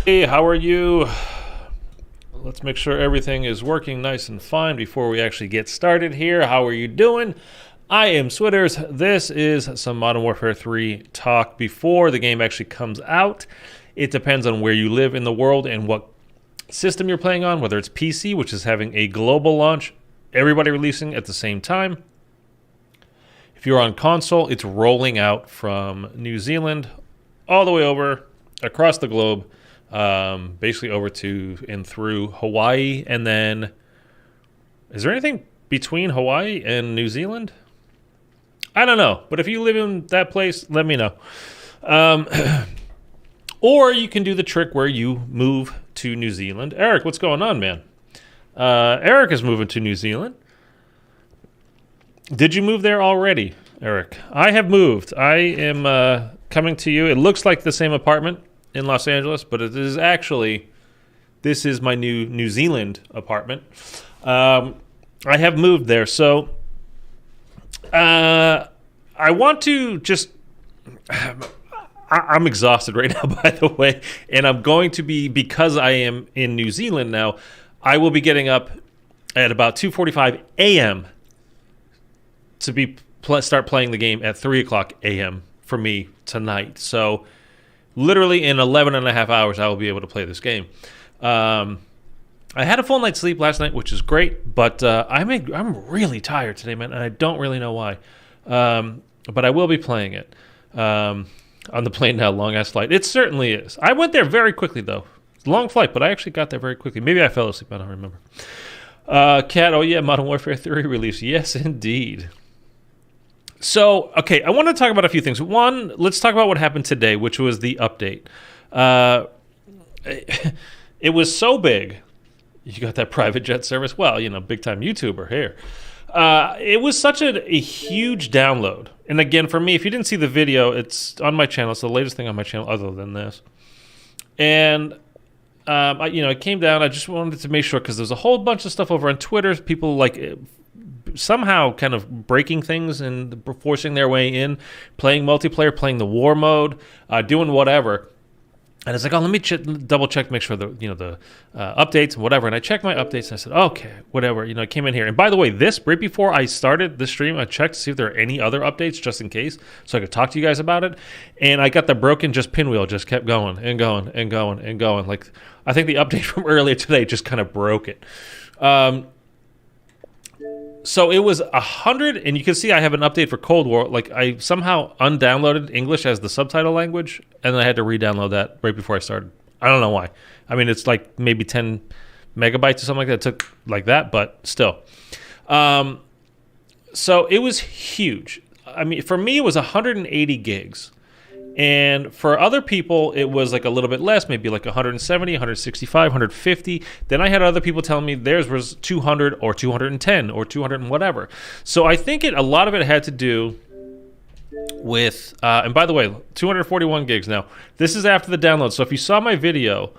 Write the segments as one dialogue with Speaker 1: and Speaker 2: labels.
Speaker 1: Hey, how are you? Let's make sure everything is working nice and fine before we actually get started here. How are you doing? I am Switters. This is some Modern Warfare 3 talk before the game actually comes out. It depends on where you live in the world and what system you're playing on, whether it's PC, which is having a global launch, everybody releasing at the same time. If you're on console, it's rolling out from New Zealand all the way over across the globe, basically over to and through Hawaii. And then, is there anything between Hawaii and New Zealand? I don't know. But if you live in that place, let me know. Or you can do the trick where you move to New Zealand. Eric, what's going on, man? Eric is moving to New Zealand. Did you move there already, Eric? I have moved. I am coming to you. It looks like the same apartment in Los Angeles, but it is actually, this is my new New Zealand apartment. I have moved there. So I want to just... I'm exhausted right now, by the way, and I'm going to be, because I am in New Zealand now, I will be getting up at about 2:45 a.m. to start playing the game at 3 o'clock a.m. for me tonight. So literally in 11 and a half hours, I will be able to play this game. I had a full night's sleep last night, which is great, but I'm really tired today, man, and I don't really know why. But I will be playing it. On the plane now, long-ass flight. It certainly is. I went there very quickly, though. Long flight, but I actually got there very quickly. Maybe I fell asleep. I don't remember. Cat, oh yeah, Modern Warfare 3 release. Yes, indeed. So, okay, I want to talk about a few things. One, let's talk about what happened today, which was the update. It was so big. You got that private jet service? Well, big-time YouTuber here. It was such a huge download. And again, for me, if you didn't see the video, it's on my channel. It's the latest thing on my channel other than this. And, it came down. I just wanted to make sure, because there's a whole bunch of stuff over on Twitter. People, somehow kind of breaking things and forcing their way in, playing multiplayer, playing the war mode, doing whatever. And it's like, oh, let me double check, make sure the updates and whatever. And I checked my updates and I said, okay, whatever. I came in here. And by the way, right before I started the stream, I checked to see if there are any other updates just in case, so I could talk to you guys about it. And I got the broken pinwheel just kept going and going and going and going. Like, I think the update from earlier today just kind of broke it. So it was 100, and you can see I have an update for Cold War. Like, I somehow undownloaded English as the subtitle language, and then I had to re-download that right before I started. I don't know why. I mean, it's like maybe 10 megabytes or something like that. It took like that, but still. So it was huge. I mean, for me, it was 180 gigs. And for other people, it was like a little bit less, maybe like 170, 165, 150. Then I had other people telling me theirs was 200 or 210 or 200 and whatever. So I think a lot of it had to do with, and by the way, 241 gigs now. This is after the download. So if you saw my video,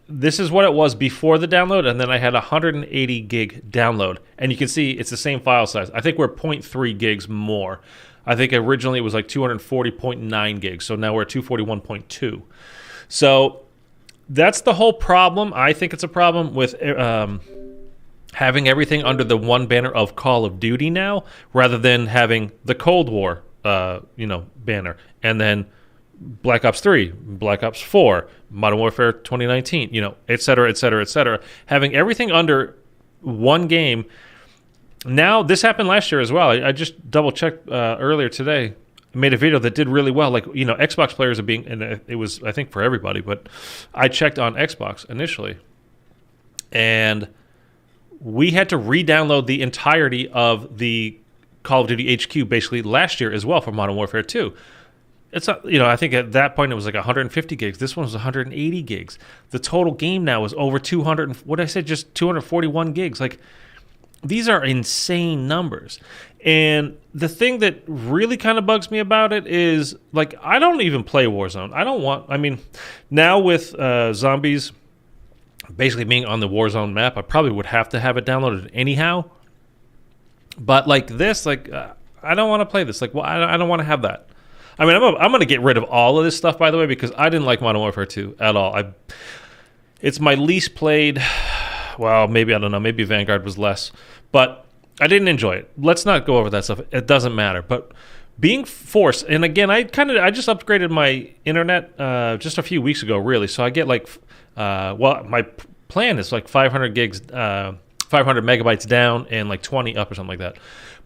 Speaker 1: this is what it was before the download, and then I had 180 gig download. And you can see it's the same file size. I think we're 0.3 gigs more. I think originally it was like 240.9 gigs, so now we're at 241.2. So that's the whole problem. I think it's a problem with having everything under the one banner of Call of Duty now, rather than having the Cold War, banner, and then Black Ops 3, Black Ops 4, Modern Warfare 2019, et cetera, et cetera, et cetera. Having everything under one game. Now, this happened last year as well. I just double-checked earlier today. I made a video that did really well. Like, Xbox players are being... And it was, I think, for everybody. But I checked on Xbox initially. And we had to re-download the entirety of the Call of Duty HQ basically last year as well for Modern Warfare 2. It's not, I think at that point it was like 150 gigs. This one was 180 gigs. The total game now is over 200... What did I say? Just 241 gigs. Like... These are insane numbers. And the thing that really kind of bugs me about it is, like, I don't even play Warzone. Now with zombies basically being on the Warzone map, I probably would have to have it downloaded anyhow. But like this, I don't want to play this. Like, well, I don't want to have that. I mean, I'm going to get rid of all of this stuff, by the way, because I didn't like Modern Warfare 2 at all. It's my least played. Well, maybe, I don't know. Maybe Vanguard was less. But I didn't enjoy it. Let's not go over that stuff. It doesn't matter. But being forced, and again, I just upgraded my internet just a few weeks ago, really. So I get like, my plan is like 500 gigs, 500 megabytes down and like 20 up or something like that.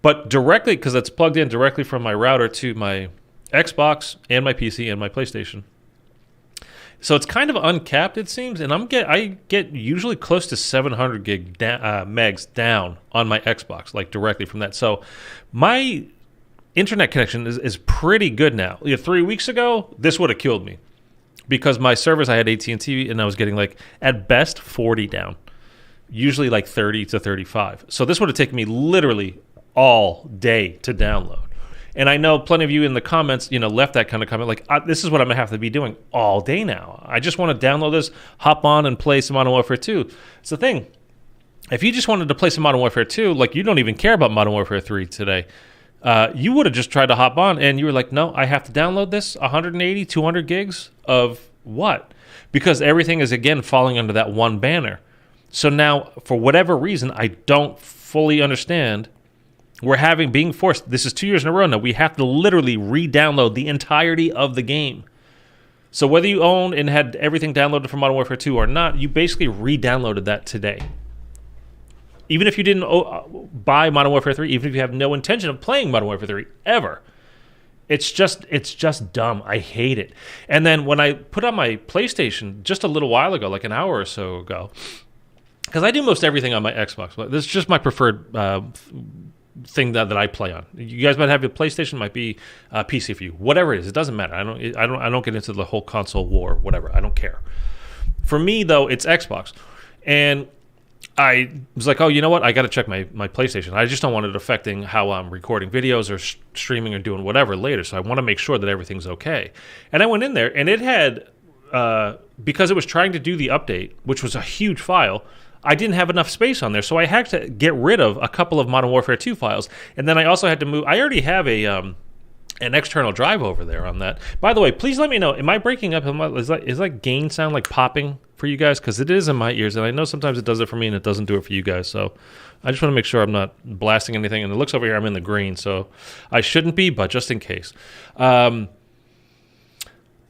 Speaker 1: But directly, because it's plugged in directly from my router to my Xbox and my PC and my PlayStation. So it's kind of uncapped, it seems, and I get usually close to 700 gig megs down on my Xbox, like directly from that. So my internet connection is pretty good now. 3 weeks ago, this would have killed me because my service, I had AT&T, and I was getting like at best 40 down, usually like 30 to 35. So this would have taken me literally all day to download. And I know plenty of you in the comments, left that kind of comment, like, this is what I'm going to have to be doing all day now. I just want to download this, hop on, and play some Modern Warfare 2. It's the thing. If you just wanted to play some Modern Warfare 2, like, you don't even care about Modern Warfare 3 today, you would have just tried to hop on, and you were like, no, I have to download this 180, 200 gigs of what? Because everything is, again, falling under that one banner. So now, for whatever reason, I don't fully understand. We're being forced, this is 2 years in a row now, we have to literally re-download the entirety of the game. So whether you own and had everything downloaded from Modern Warfare 2 or not, you basically re-downloaded that today. Even if you didn't buy Modern Warfare 3, even if you have no intention of playing Modern Warfare 3, ever. It's just dumb. I hate it. And then when I put on my PlayStation just a little while ago, like an hour or so ago, because I do most everything on my Xbox, but this is just my preferred thing that I play on. You guys might have your PlayStation, might be PC for you. Whatever it is, it doesn't matter. I don't get into the whole console war, whatever. I don't care. For me though, it's Xbox, and I was like, oh, you know what? I got to check my PlayStation. I just don't want it affecting how I'm recording videos or streaming or doing whatever later. So I want to make sure that everything's okay. And I went in there, and it had because it was trying to do the update, which was a huge file. I didn't have enough space on there, so I had to get rid of a couple of Modern Warfare 2 files, and then I also had to move. I already have an external drive over there on that. By the way, please let me know. Am I breaking up? Is that gain sound like popping for you guys? Because it is in my ears, and I know sometimes it does it for me and it doesn't do it for you guys. So I just want to make sure I'm not blasting anything. And it looks over here I'm in the green, so I shouldn't be, but just in case. But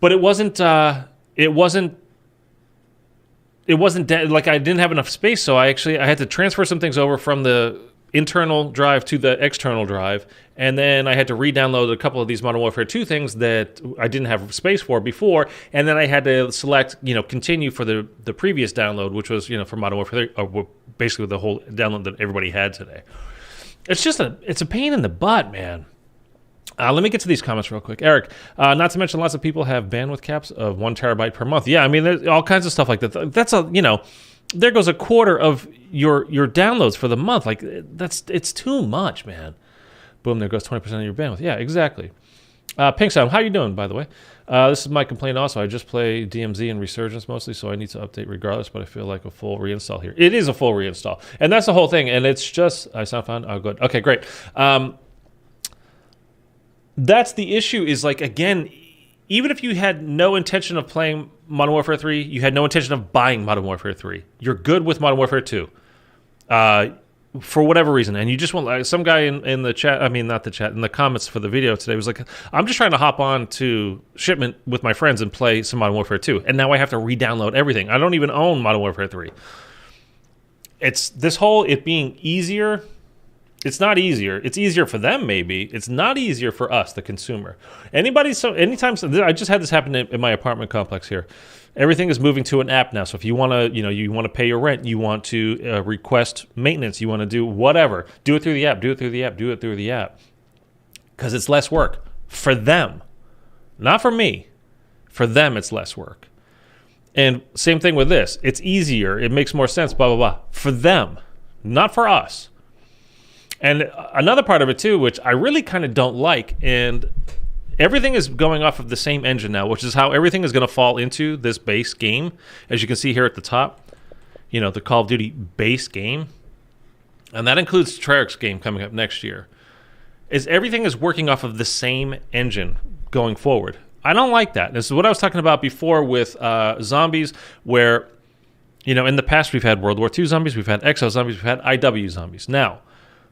Speaker 1: it wasn't. It wasn't like I didn't have enough space, so I had to transfer some things over from the internal drive to the external drive, and then I had to re-download a couple of these Modern Warfare 2 things that I didn't have space for before, and then I had to select, continue for the previous download, which was, for Modern Warfare 3, or basically the whole download that everybody had today. It's a pain in the butt, man. Let me get to these comments real quick. Eric, not to mention lots of people have bandwidth caps of 1 terabyte per month. Yeah, I mean, there's all kinds of stuff like that. That's there goes a quarter of your downloads for the month. Like, it's too much, man. Boom, there goes 20% of your bandwidth. Yeah, exactly. Pink Sound, how you doing, by the way? This is my complaint also. I just play DMZ and Resurgence mostly, so I need to update regardless, but I feel like a full reinstall here. It is a full reinstall. And that's the whole thing, and it's just... I sound fine? Oh, good. Okay, great. That's the issue is, like, again, even if you had no intention of playing Modern Warfare 3, you had no intention of buying Modern Warfare 3, you're good with Modern Warfare 2 for whatever reason, and you just want, like, some guy in the chat, I mean, not the chat, in the comments for the video today was like, I'm just trying to hop on to Shipment with my friends and play some Modern Warfare 2, and now I have to re-download everything. I don't even own Modern Warfare 3. It's this whole it being easier... It's not easier. It's easier for them, maybe. It's not easier for us, the consumer. Anytime, I just had this happen in my apartment complex here. Everything is moving to an app now. So if you want to, you want to pay your rent, you want to request maintenance, you want to do whatever, do it through the app. Do it through the app. Do it through the app. Because it's less work for them, not for me. For them, it's less work. And same thing with this. It's easier. It makes more sense. Blah blah blah. For them, not for us. And another part of it, too, which I really kind of don't like, and everything is going off of the same engine now, which is how everything is going to fall into this base game. As you can see here at the top, the Call of Duty base game. And that includes Treyarch's game coming up next year. Everything is working off of the same engine, going forward. I don't like that. This is what I was talking about before with zombies, where, in the past we've had World War II zombies, we've had Exo zombies, we've had IW zombies. Now,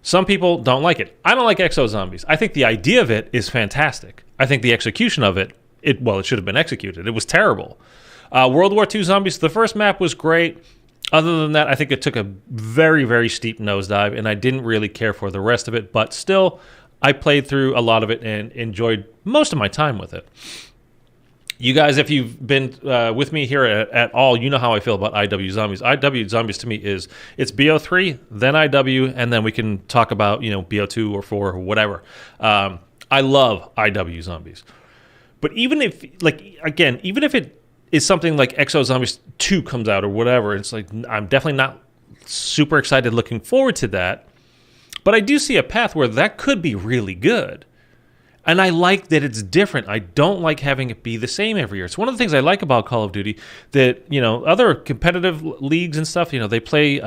Speaker 1: some people don't like it. I don't like Exo zombies. I think the idea of it is fantastic. I think the execution of it should have been executed. It was terrible. World War II zombies, the first map was great. Other than that, I think it took a very, very steep nosedive, and I didn't really care for the rest of it. But still, I played through a lot of it and enjoyed most of my time with it. You guys, if you've been with me here at all, you know how I feel about IW Zombies. IW Zombies to me it's BO3, then IW, and then we can talk about, BO2 or 4 or whatever. I love IW Zombies. But even if it is something like Exo Zombies 2 comes out or whatever, it's like I'm definitely not super excited looking forward to that. But I do see a path where that could be really good. And I like that it's different. I don't like having it be the same every year. It's one of the things I like about Call of Duty that, other competitive leagues and stuff, they play,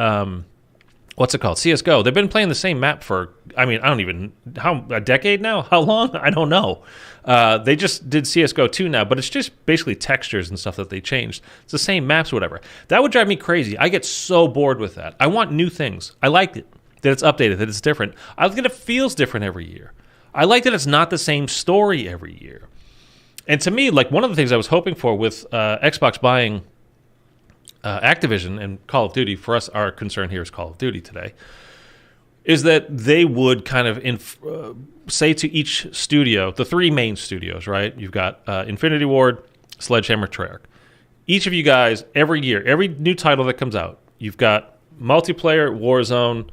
Speaker 1: what's it called? CSGO. They've been playing the same map for, a decade now? How long? I don't know. They just did CSGO 2 now, but it's just basically textures and stuff that they changed. It's the same maps, whatever. That would drive me crazy. I get so bored with that. I want new things. I like it, that it's updated, that it's different. I like that it feels different every year. I like that it's not the same story every year. And to me, like one of the things I was hoping for with Xbox buying Activision and Call of Duty, for us, our concern here is Call of Duty today, is that they would kind of say to each studio, the three main studios, right? You've got Infinity Ward, Sledgehammer, Treyarch. Each of you guys, every year, every new title that comes out, you've got multiplayer, Warzone,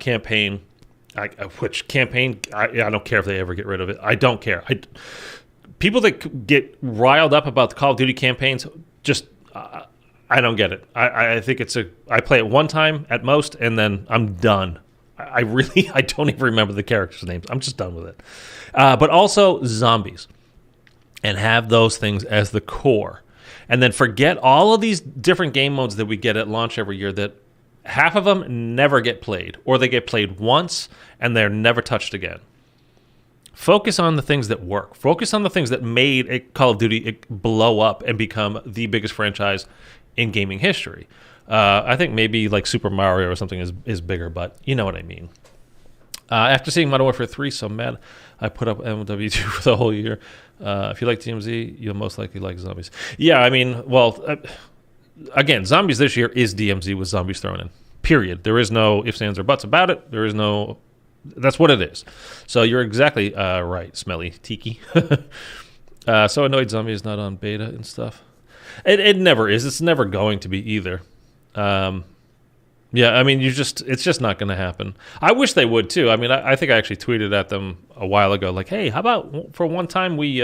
Speaker 1: campaign. Which campaign? I don't care if they ever get rid of it. I don't care. People that get riled up about the Call of Duty campaigns, just I don't get it. I think I play it one time at most, and then I'm done. I don't even remember the characters' names. I'm just done with it. But also zombies, and have those things as the core, and then forget all of these different game modes that we get at launch every year that half of them never get played, or they get played once and they're never touched again. Focus on the things that work. Focus on the things that made a Call of Duty blow up and become the biggest franchise in gaming history. I think maybe like Super Mario or something is bigger, but you know what I mean. After seeing Modern Warfare 3, so mad I put up MW2 for the whole year. If you like DMZ, you'll most likely like Zombies. Yeah, again, Zombies this year is DMZ with Zombies thrown in. Period. There is no ifs, ands, or buts about it. There is no... That's what it is. So you're exactly right, Smelly Tiki. So annoyed Zombie is not on beta and stuff. It never is. It's never going to be either. It's just not going to happen. I wish they would too. I think I actually tweeted at them a while ago, like, hey, how about for one time we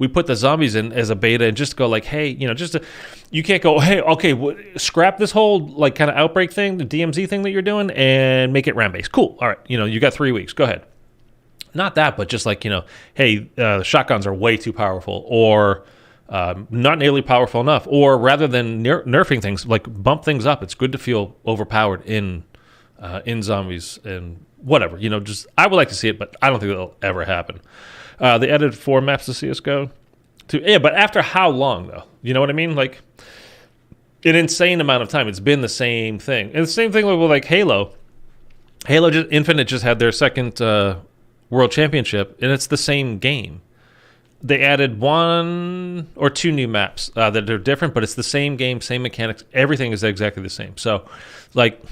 Speaker 1: put the zombies in as a beta and just go like, hey, you can't go, hey, okay, scrap this whole like kind of Outbreak thing, the DMZ thing that you're doing, and make it RAM-based. Cool. All right. You got 3 weeks. Go ahead. Not that, but just like, hey, shotguns are way too powerful, or not nearly powerful enough, or rather than nerfing things, like bump things up. It's good to feel overpowered in zombies and whatever. Just I would like to see it, but I don't think it'll ever happen. They added 4 maps to CSGO. But after how long, though? You know what I mean? Like, an insane amount of time. It's been the same thing. And the same thing with like Halo. Infinite just had their second World Championship, and it's the same game. They added 1 or 2 new maps that are different, but it's the same game, same mechanics. Everything is exactly the same. So, like...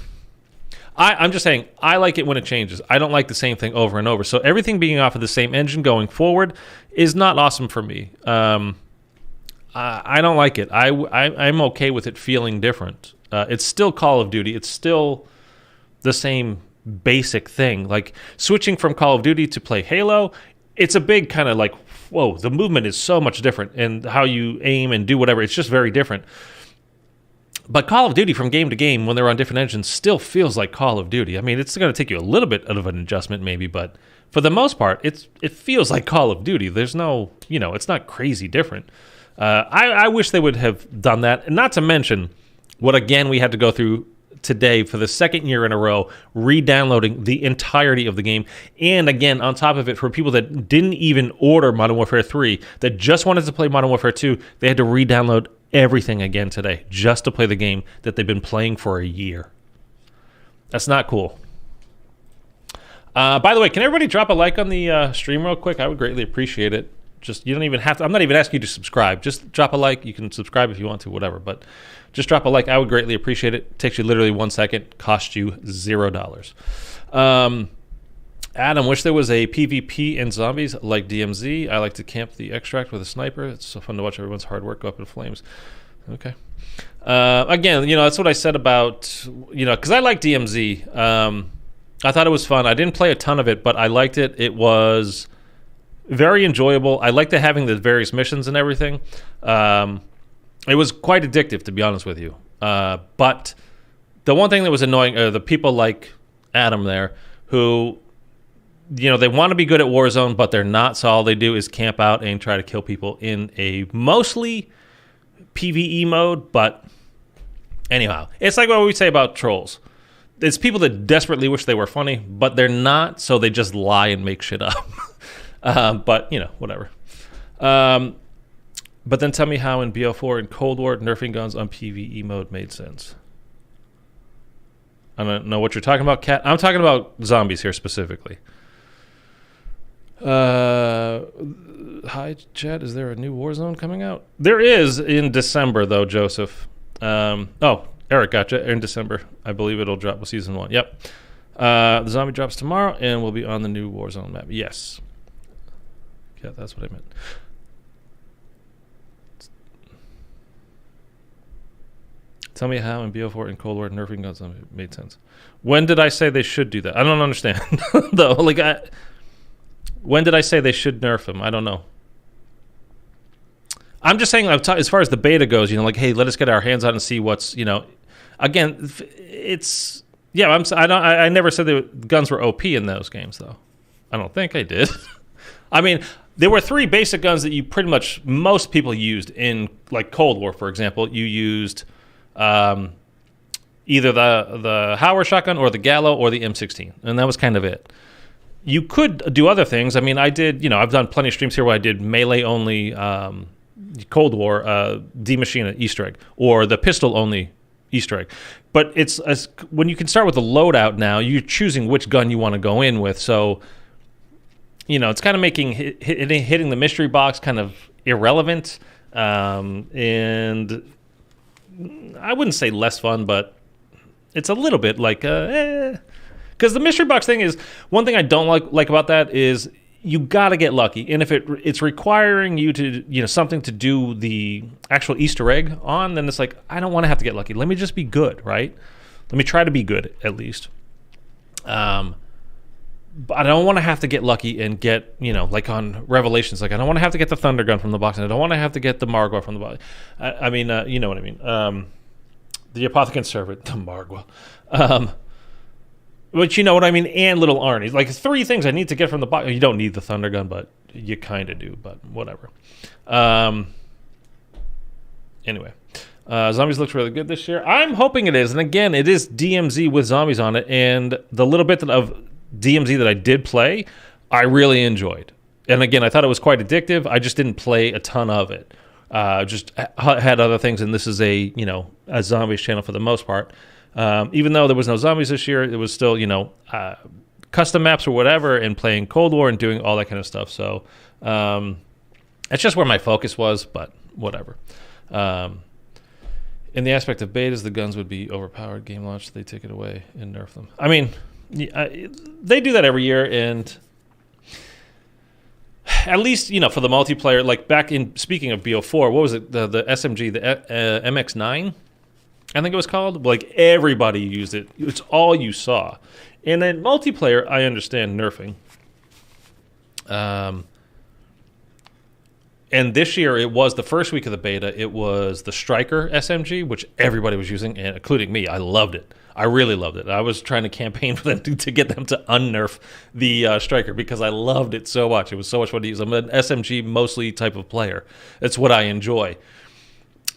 Speaker 1: I'm just saying, I like it when it changes. I don't like the same thing over and over. So everything being off of the same engine going forward is not awesome for me. I don't like it. I'm okay with it feeling different. It's still Call of Duty. It's still the same basic thing. Like switching from Call of Duty to play Halo, it's a big kind of like, whoa, the movement is so much different, and how you aim and do whatever, it's just very different. But Call of Duty from game to game, when they're on different engines, still feels like Call of Duty. It's going to take you a little bit of an adjustment maybe, but for the most part, it feels like Call of Duty. There's no, it's not crazy different. I wish they would have done that. And not to mention what, again, we had to go through today for the second year in a row, re-downloading the entirety of the game. And again, on top of it, for people that didn't even order Modern Warfare 3, that just wanted to play Modern Warfare 2, they had to re-download everything again today just to play the game that they've been playing for a year. That's not cool. By the way, can everybody drop a like on the stream real quick? I would greatly appreciate it. Just, you don't even have to, I'm not even asking you to subscribe. Just drop a like. You can subscribe if you want to, whatever. But just drop a like. I would greatly appreciate it. Takes you literally 1 second. Costs you $0. Adam, wish there was a PvP in zombies like DMZ. I like to camp the extract with a sniper. It's so fun to watch everyone's hard work go up in flames. Okay. Again, that's what I said about, because I like DMZ. I thought it was fun. I didn't play a ton of it, but I liked it. It was very enjoyable. I liked having the various missions and everything. It was quite addictive, to be honest with you. But the one thing that was annoying are the people like Adam there who, they want to be good at Warzone, but they're not. So all they do is camp out and try to kill people in a mostly PvE mode. But anyhow, it's like what we say about trolls. It's people that desperately wish they were funny, but they're not, so they just lie and make shit up. But, whatever. But then tell me how in BO4 and Cold War, nerfing guns on PvE mode made sense. I don't know what you're talking about, Kat. I'm talking about zombies here specifically. Hi, Chad. Is there a new Warzone coming out? There is in December, though, Joseph. Eric, gotcha. In December. I believe it'll drop with Season 1. Yep. The zombie drops tomorrow and will be on the new Warzone map. Yes. Yeah, that's what I meant. Tell me how in BO4 and Cold War nerfing guns made sense. When did I say they should do that? I don't understand. Though, when did I say they should nerf them? I don't know. I'm just saying, as far as the beta goes, hey, let us get our hands on and see what's, Again, it's I never said the guns were OP in those games, though. I don't think I did. I mean, there were 3 basic guns that most people used in Cold War, for example. You used either the Howard shotgun or the Gallo or the M16, and that was kind of it. You could do other things. I mean, I did. I've done plenty of streams here where I did melee only Cold War D-Machine Easter egg or the pistol only Easter egg. But it's when you can start with the loadout now, you're choosing which gun you want to go in with. So, it's kind of making hitting the mystery box kind of irrelevant. And I wouldn't say less fun, but it's a little bit because the mystery box thing is one thing I don't like about that is you got to get lucky. And if it's requiring you to, something to do the actual Easter egg on, then it's like, I don't want to have to get lucky. Let me just be good, right? Let me try to be good, at least. But I don't want to have to get lucky and get, on Revelations, I don't want to have to get the Thunder Gun from the box, and I don't want to have to get the Margwa from the box. I mean, you know what I mean. The Apothecant Servant, the Margwa. But you know what I mean, and Little Arnie. 3 things I need to get from the box. You don't need the Thunder Gun, but you kind of do, but whatever. Anyway, Zombies looks really good this year. I'm hoping it is. And again, it is DMZ with zombies on it. And the little bit of DMZ that I did play, I really enjoyed. And again, I thought it was quite addictive. I just didn't play a ton of it. Just had other things, and this is a zombies channel for the most part. Even though there was no zombies this year, it was still, custom maps or whatever, and playing Cold War and doing all that kind of stuff. So it's just where my focus was, but whatever. In the aspect of betas, the guns would be overpowered. Game launch, they take it away and nerf them. I mean, they do that every year, and at least, for the multiplayer, back in, speaking of BO4, what was it, the SMG, the MX9? I think it was called. Everybody used it. It's all you saw. And then multiplayer, I understand nerfing. And this year, it was the first week of the beta. It was the Striker SMG, which everybody was using, and including me. I loved it. I really loved it. I was trying to campaign for them to get them to unnerf the Striker because I loved it so much. It was so much fun to use. I'm an SMG mostly type of player. It's what I enjoy.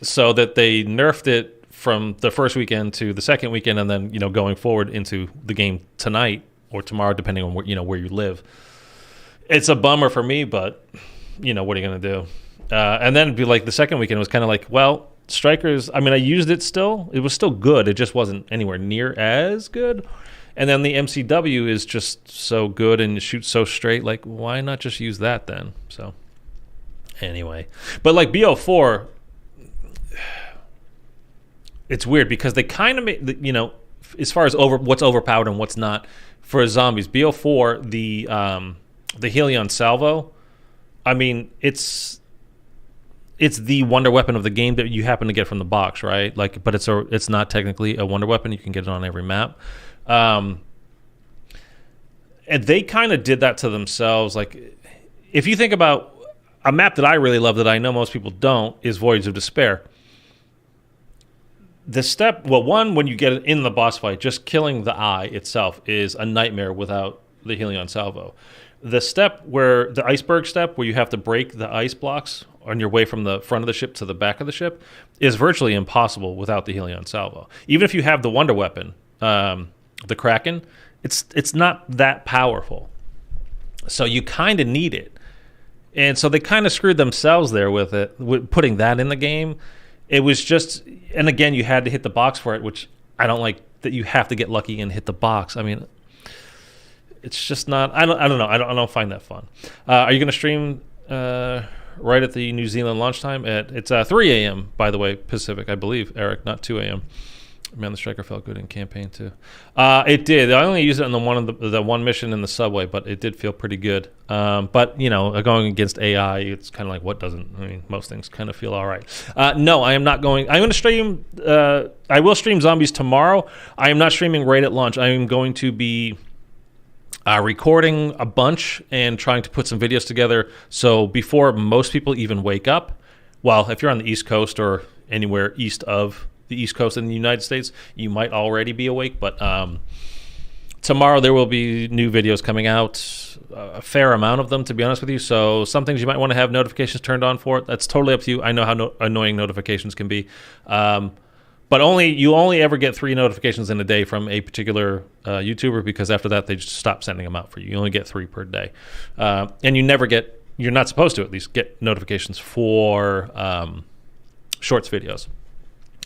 Speaker 1: So that they nerfed it from the first weekend to the second weekend, and then going forward into the game tonight or tomorrow, depending on where you live. It's a bummer for me, but what are you gonna do? And then it'd be like the second weekend was kind of like, well, Strikers. I mean, I used it still. It was still good. It just wasn't anywhere near as good. And then the MCW is just so good and shoots so straight. Like, why not just use that then? So, anyway. But like BO4, it's weird because they kind of make, as far as what's overpowered and what's not for zombies. BO4, the Helion Salvo, I mean, it's the wonder weapon of the game that you happen to get from the box, right? Like, but it's not technically a wonder weapon. You can get it on every map. And they kind of did that to themselves. Like, if you think about a map that I really love that I know most people don't, is Voyage of Despair. When you get in the boss fight, just killing the eye itself is a nightmare without the Helion Salvo. The iceberg step, where you have to break the ice blocks on your way from the front of the ship to the back of the ship, is virtually impossible without the Helion Salvo. Even if you have the wonder weapon, the Kraken, it's not that powerful. So you kind of need it. And so they kind of screwed themselves there with it, with putting that in the game. It was just, and again, you had to hit the box for it, which I don't like that you have to get lucky and hit the box. I mean, it's just not, I don't know. I don't find that fun. Are you going to stream right at the New Zealand launch time? It's 3 a.m., by the way, Pacific, I believe, Eric, not 2 a.m. Man, the Striker felt good in campaign too. It did. I only used it on the one mission in the subway, but it did feel pretty good. But going against AI, it's kind of like, what doesn't? I mean, most things kind of feel all right. No, I am not going. I'm going to stream. I will stream Zombies tomorrow. I am not streaming right at launch. I am going to be recording a bunch and trying to put some videos together. So before most people even wake up, well, if you're on the East Coast or anywhere east of the East Coast in the United States, you might already be awake, but tomorrow there will be new videos coming out, a fair amount of them, to be honest with you. So some things you might want to have notifications turned on for. That's totally up to you. I know how annoying notifications can be, but you only ever get 3 notifications in a day from a particular YouTuber, because after that they just stop sending them out for you. You only get 3 per day, and you're not supposed to at least get notifications for shorts videos.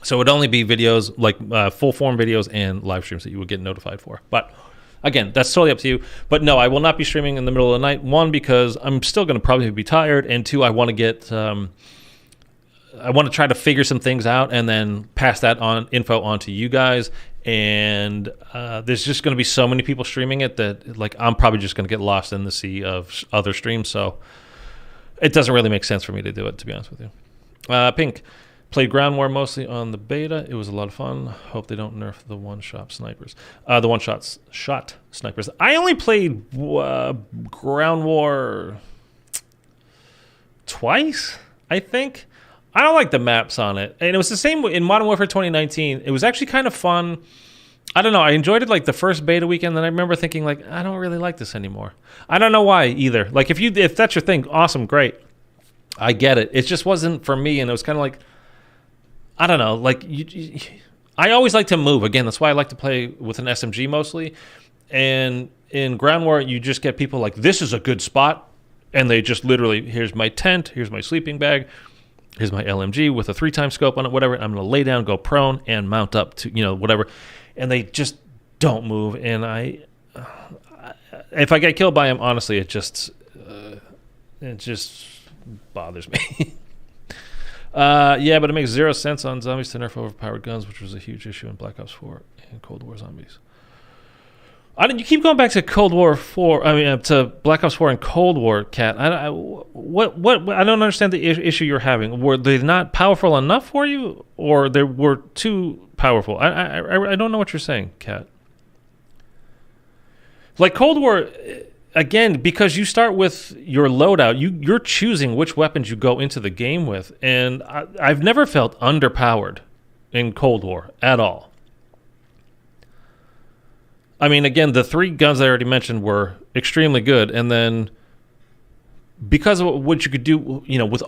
Speaker 1: So it would only be videos like full form videos and live streams that you would get notified for. But again, that's totally up to you. But no, I will not be streaming in the middle of the night. 1, because I'm still going to probably be tired, and 2, I want to get I want to try to figure some things out and then pass that info on to you guys. And there's just going to be so many people streaming it that like I'm probably just going to get lost in the sea of other streams. So it doesn't really make sense for me to do it, to be honest with you. Pink. Played Ground War mostly on the beta. It was a lot of fun. Hope they don't nerf the one-shot snipers. The one-shot snipers. I only played Ground War twice, I think. I don't like the maps on it. And it was the same in Modern Warfare 2019. It was actually kind of fun. I don't know. I enjoyed it like the first beta weekend. Then I remember thinking like, I don't really like this anymore. I don't know why either. Like if that's your thing, awesome, great. I get it. It just wasn't for me. And it was kind of like, I don't know, like I always like to move. Again, that's why I like to play with an SMG mostly. And in Ground War, you just get people like, this is a good spot. And they just literally, here's my tent, here's my sleeping bag, here's my LMG with a 3-time scope on it, whatever. I'm going to lay down, go prone, and mount up to, whatever. And they just don't move. And if I get killed by them, honestly, it just bothers me. Yeah, but it makes 0 sense on zombies to nerf overpowered guns, which was a huge issue in Black Ops 4 and Cold War Zombies. You keep going back to Cold War 4. I mean, to Black Ops 4 and Cold War, Cat. I don't understand the issue you're having. Were they not powerful enough for you, or they were too powerful? I don't know what you're saying, Cat. Like Cold War. Again, because you start with your loadout, you're choosing which weapons you go into the game with. And I've never felt underpowered in Cold War at all. I mean, again, the 3 guns I already mentioned were extremely good. And then because of what you could do, with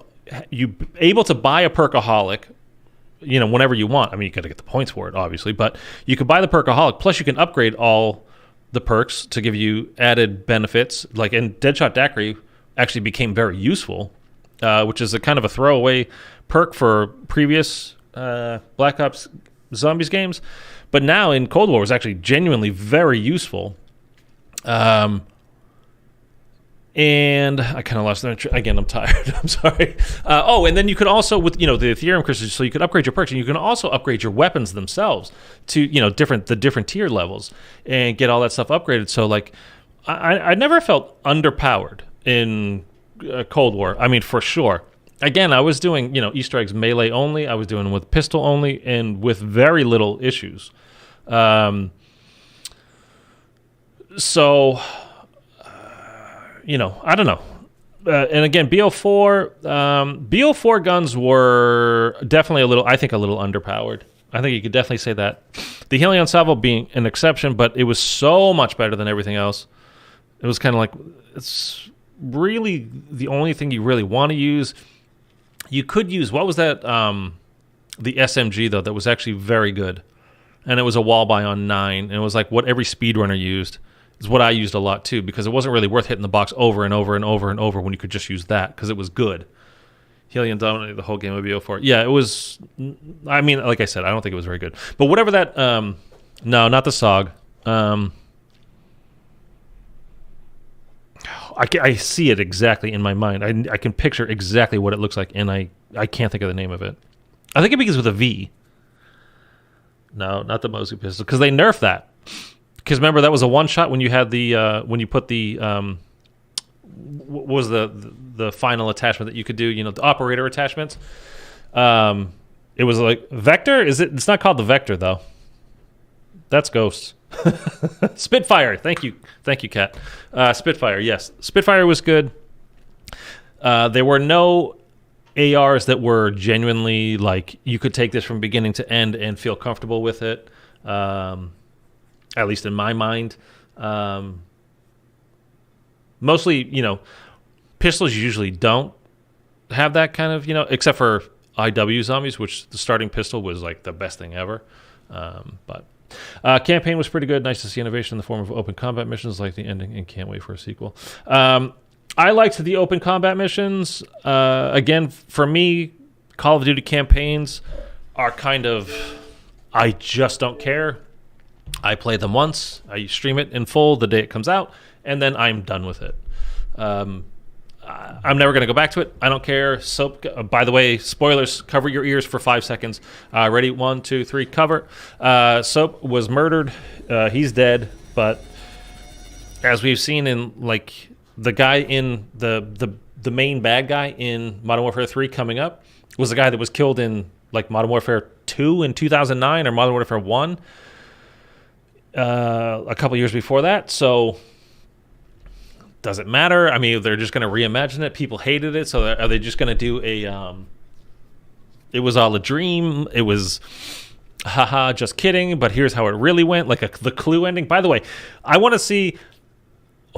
Speaker 1: you able to buy a Perkaholic whenever you want. I mean, you got to get the points for it, obviously, but you could buy the Perkaholic. Plus, you can upgrade all the perks to give you added benefits. Like, and Deadshot Daiquiri actually became very useful, which is a kind of a throwaway perk for previous Black Ops Zombies games. But now in Cold War, it's actually genuinely very useful. And I kind of lost that. Again, I'm tired. I'm sorry. And then you could also, with the Ethereum crystals, so you could upgrade your perks, and you can also upgrade your weapons themselves to the different tier levels and get all that stuff upgraded. So like, I never felt underpowered in Cold War. I mean, for sure. Again, I was doing Easter eggs melee only. I was doing them with pistol only, and with very little issues. So. I don't know. And again, BO4 guns were definitely a little underpowered. I think you could definitely say that. The Helion Salvo being an exception, but it was so much better than everything else. It was kind of like, it's really the only thing you really want to use. You could use, what was that? The SMG, though, that was actually very good. And it was a wall buy on 9. And it was like what every speedrunner used. Is what I used a lot too, because it wasn't really worth hitting the box over and over and over and over when you could just use that, because it was good. Helion dominated the whole game of BO4. Yeah, it was. I mean, like I said, I don't think it was very good. But whatever that. No, not the SOG. I see it exactly in my mind. I can picture exactly what it looks like, and I can't think of the name of it. I think it begins with a V. No, not the Mozu pistol, because they nerfed that. Because remember, that was a one-shot when you had the when you put the what was the final attachment that you could do? The operator attachments. It was like Vector. It's not called the Vector though. That's Ghost. Spitfire. Thank you, Kat. Spitfire. Yes, Spitfire was good. There were no ARs that were genuinely like you could take this from beginning to end and feel comfortable with it. At least in my mind. Mostly, pistols usually don't have that kind of, except for IW Zombies, which the starting pistol was like the best thing ever. But campaign was pretty good. Nice to see innovation in the form of open combat missions like the ending, and can't wait for a sequel. I liked the open combat missions. Again, for me, Call of Duty campaigns are kind of, I just don't care. I play them once, I stream it in full the day it comes out, and then I'm done with it. I'm never going to go back to it. I don't care. Soap, by the way, spoilers, cover your ears for 5 seconds. Ready? 1, 2, 3, cover. Soap was murdered. He's dead, but as we've seen in, like, the guy in the main bad guy in Modern Warfare 3 coming up was the guy that was killed in, like, Modern Warfare 2 in 2009 or Modern Warfare 1. A couple years before that, so does it matter? I mean, they're just going to reimagine it. People hated it, so are they just going to do a it was all a dream, it was haha, just kidding, but here's how it really went, like the Clue ending. By the way, I want to see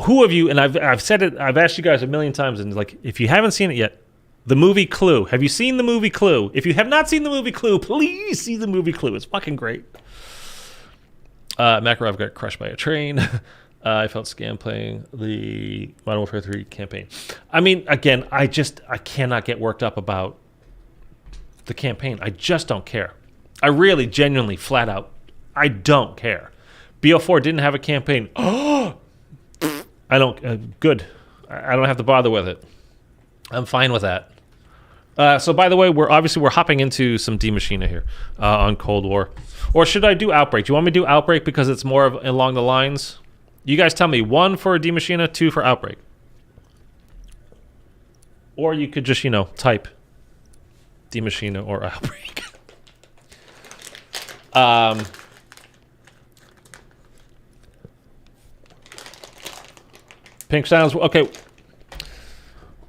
Speaker 1: who of you, and I've said it, I've asked you guys a million times, and like, if you haven't seen it yet, the movie Clue. Have you seen the movie Clue? If you have not seen the movie Clue, please see the movie Clue. It's fucking great. Makarov got crushed by a train. I felt scam playing the Modern Warfare 3 campaign. I mean, again, I cannot get worked up about the campaign. I just don't care. I really, genuinely, flat out, I don't care. BO4 didn't have a campaign. I don't, good. I don't have to bother with it. I'm fine with that. So, by the way, we're hopping into some D Machina here on Cold War. Or should I do Outbreak? Do you want me to do Outbreak because it's more of along the lines? You guys tell me. 1 for D Machina, 2 for Outbreak. Or you could just, type D Machina or Outbreak. Pink sounds. Okay.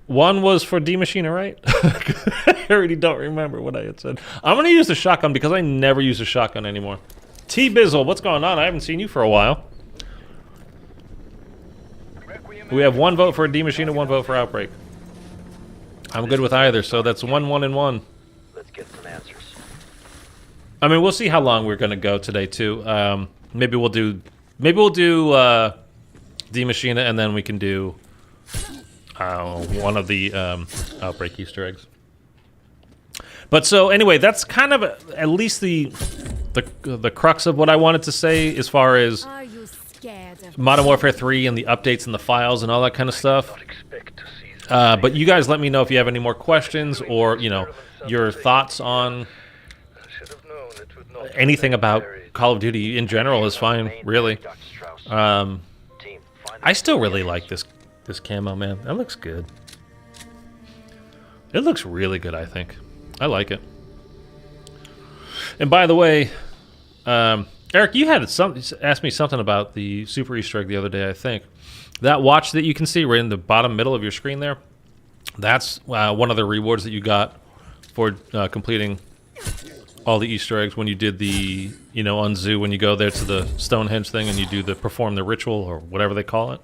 Speaker 1: 1 was for D Machina, right? I already don't remember what I had said. I'm going to use the shotgun because I never use a shotgun anymore. T Bizzle, what's going on? I haven't seen you for a while. We have 1 vote for D Machina, 1 vote for Outbreak. I'm good with either, so that's 1, 1, and 1.
Speaker 2: Let's get some answers.
Speaker 1: I mean, we'll see how long we're gonna go today too. Maybe we'll do D Machina, and then we can do one of the Outbreak Easter eggs. But so anyway, that's kind of at least the crux of what I wanted to say as far as Modern Warfare 3 and the updates and the files and all that kind of stuff. But you guys let me know if you have any more questions or, you know, your thoughts on anything about Call of Duty in general is fine, really. I still really like this camo, man. That looks good. It looks really good, I think. I like it. And by the way, Eric, you had asked me something about the Super Easter egg the other day, I think. That watch that you can see right in the bottom middle of your screen there, that's one of the rewards that you got for completing all the Easter eggs when you did the, you know, on Zoo, when you go there to the Stonehenge thing and you do the perform the ritual or whatever they call it.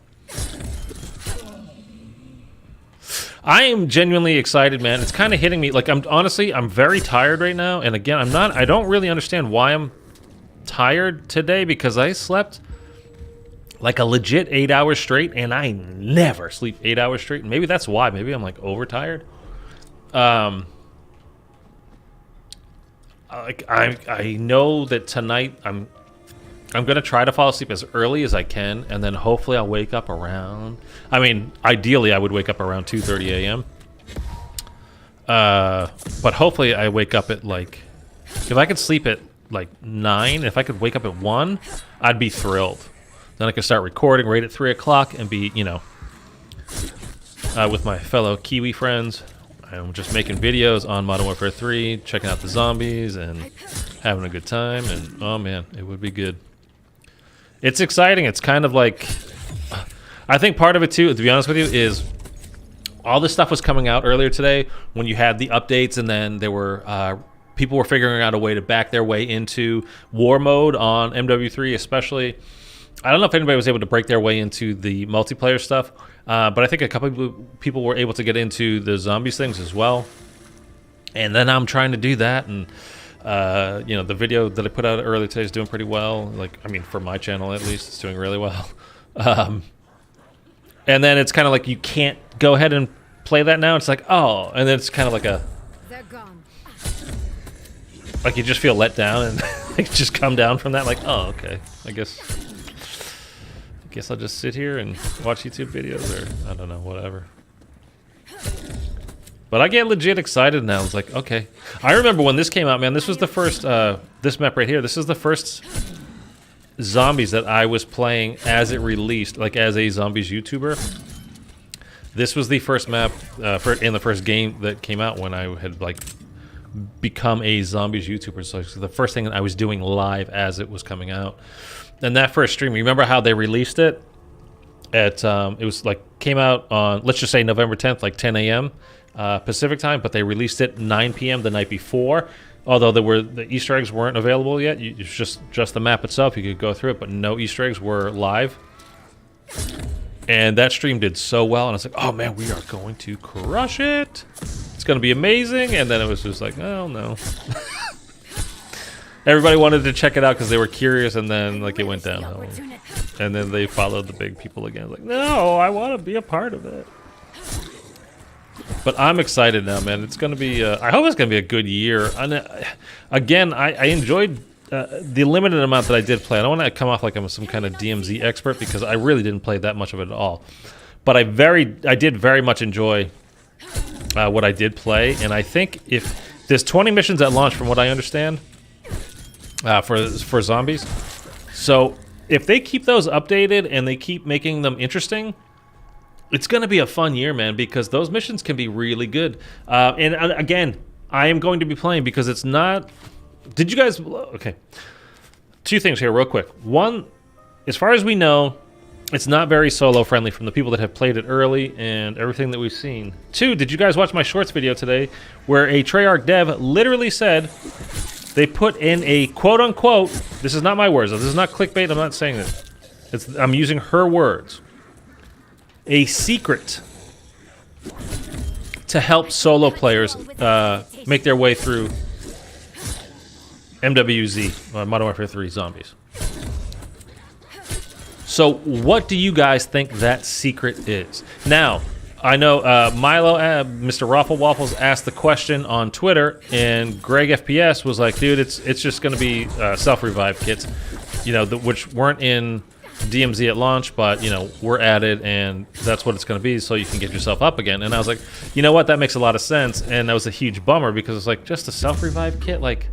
Speaker 1: I am genuinely excited, man. It's kind of hitting me. Like, I'm very tired right now. And again, I don't really understand why I'm tired today, because I slept like a legit 8 hours straight, and I never sleep 8 hours straight. And maybe that's why. Maybe I'm like overtired. I know that tonight I'm gonna try to fall asleep as early as I can, and then hopefully I'll wake up around. I mean, ideally I would wake up around 2:30 a.m. But hopefully I wake up at like, if I could sleep at like 9, if I could wake up at 1, I'd be thrilled. Then I could start recording right at 3 o'clock and be, you know, with my fellow Kiwi friends. I'm just making videos on Modern Warfare 3, checking out the zombies and having a good time. And oh man, it would be good. It's exciting. It's kind of like, I think part of it too, to be honest with you, is all this stuff was coming out earlier today when you had the updates, and then there were people were figuring out a way to back their way into war mode on MW3 especially. I don't know if anybody was able to break their way into the multiplayer stuff, but I think a couple of people were able to get into the zombies things as well. And then I'm trying to do that, and you know, the video that I put out earlier today is doing pretty well. Like, I mean, for my channel at least, it's doing really well. And then it's kind of like you can't go ahead and play that now. It's like, oh, and then it's kind of like
Speaker 2: they're gone.
Speaker 1: Like you just feel let down and like just come down from that. Like, oh, okay, I guess I'll just sit here and watch YouTube videos, or I don't know, whatever. But I get legit excited now. It's like, okay. I remember when this came out, man, this was the first, this map right here, this is the first zombies that I was playing as it released, like as a zombies YouTuber. This was the first map, in the first game that came out when I had like become a zombies YouTuber. So it's the first thing that I was doing live as it was coming out. And that first stream, remember how they released it? At it was like, came out on, let's just say November 10th, like 10 a.m. Pacific time, but they released it 9 p.m. the night before. Although the Easter eggs weren't available yet. It's just the map itself. You could go through it, but no Easter eggs were live. And that stream did so well, and I was like, oh man, we are going to crush it. It's going to be amazing. And then it was just like, oh no. Everybody wanted to check it out because they were curious, and then like it went downhill. And then they followed the big people again. Like, no, I want to be a part of it. But I'm excited now, man. It's going to be, I hope it's going to be a good year. And again, I enjoyed the limited amount that I did play. I don't want to come off like I'm some kind of DMZ expert, because I really didn't play that much of it at all. But I did very much enjoy what I did play. And I think if there's 20 missions at launch, from what I understand, for zombies. So if they keep those updated and they keep making them interesting, it's going to be a fun year, man, because those missions can be really good. And again, I am going to be playing because it's not... Did you guys... Okay. 2 things here real quick. 1, as far as we know, it's not very solo friendly from the people that have played it early and everything that we've seen. 2, did you guys watch my shorts video today where a Treyarch dev literally said they put in a quote-unquote... This is not my words. This is not clickbait. I'm not saying this. I'm using her words. A secret to help solo players make their way through MWZ, Modern Warfare 3 Zombies. So what do you guys think that secret is? Now, I know Milo, Mr. Raffle Waffles asked the question on Twitter, and Greg FPS was like, dude, it's just going to be self-revive kits, you know, which weren't in DMZ at launch, but, you know, were added, and that's what it's going to be, so you can get yourself up again. And I was like, you know what, that makes a lot of sense, and that was a huge bummer, because it's like, just a self-revive kit, like,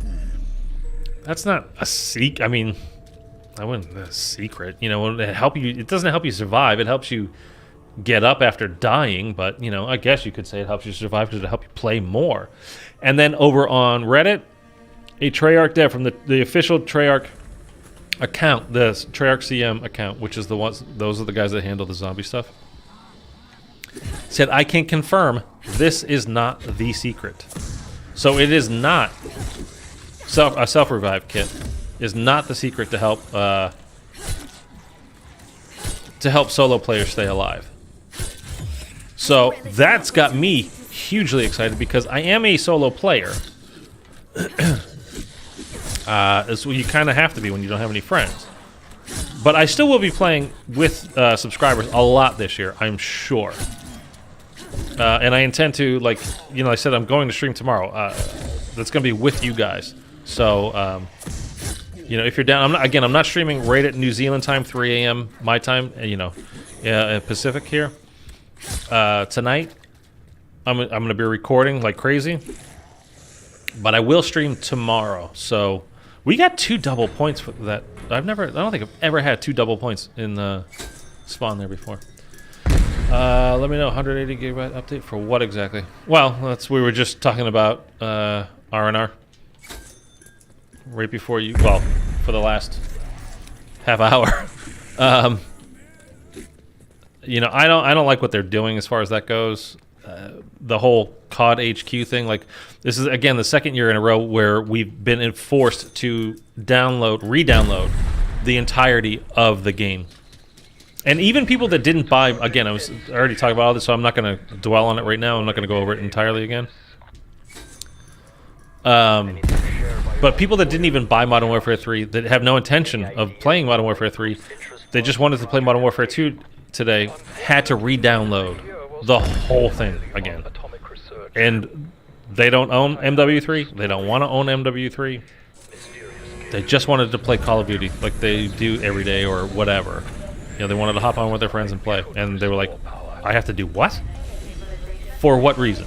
Speaker 1: that's not a secret. I mean, I wouldn't a secret, you know, it doesn't help you survive, it helps you get up after dying, but, you know, I guess you could say it helps you survive because it helps you play more. And then over on Reddit, a Treyarch dev from the official Treyarch account, the Treyarch CM account, which is those are the guys that handle the zombie stuff, said, I can confirm this is not the secret. So it is not a self-revive kit is not the secret to help solo players stay alive. So that's got me hugely excited because I am a solo player. So you kind of have to be when you don't have any friends. But I still will be playing with subscribers a lot this year, I'm sure. And I intend to, like, you know, I said I'm going to stream tomorrow. That's going to be with you guys. So, you know, if you're down, I'm not streaming right at New Zealand time, 3 a.m. my time, you know, Pacific here. Tonight, I'm going to be recording like crazy. But I will stream tomorrow. So we got 2 double points for that. I don't think I've ever had 2 double points in the spawn there before. Let me know, 180 gigabyte update for what exactly? Well, we were just talking about R&R right before you. Well, for the last half hour. You know, I don't like what they're doing as far as that goes. The whole COD HQ thing, like, this is again the second year in a row where we've been forced to re-download the entirety of the game. And even people that didn't buy, again, I already talked about all this, so I'm not going to dwell on it right now. I'm not going to go over it entirely again. But people that didn't even buy Modern Warfare 3, that have no intention of playing Modern Warfare 3, they just wanted to play Modern Warfare 2 today, had to re-download the whole thing again. And they don't own MW3. They don't want to own MW3. They just wanted to play Call of Duty like they do every day or whatever. You know, they wanted to hop on with their friends and play. And they were like, I have to do what? For what reason?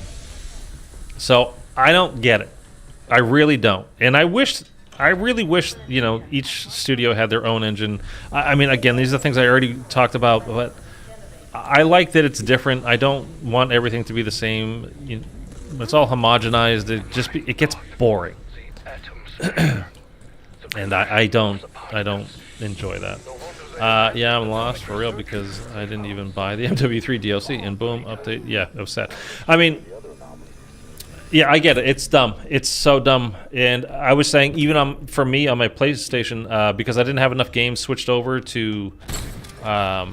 Speaker 1: So I don't get it. I really don't. And I really wish, you know, each studio had their own engine. I mean, again, these are the things I already talked about, but I like that it's different. I don't want everything to be the same. You know, it's all homogenized. It gets boring. And I don't enjoy that. Yeah, I'm lost for real because I didn't even buy the MW3 DLC, and boom, update. Yeah, it was sad. I mean, yeah, I get it. It's dumb. It's so dumb. And I was saying, even for me on my PlayStation, because I didn't have enough games switched over to, I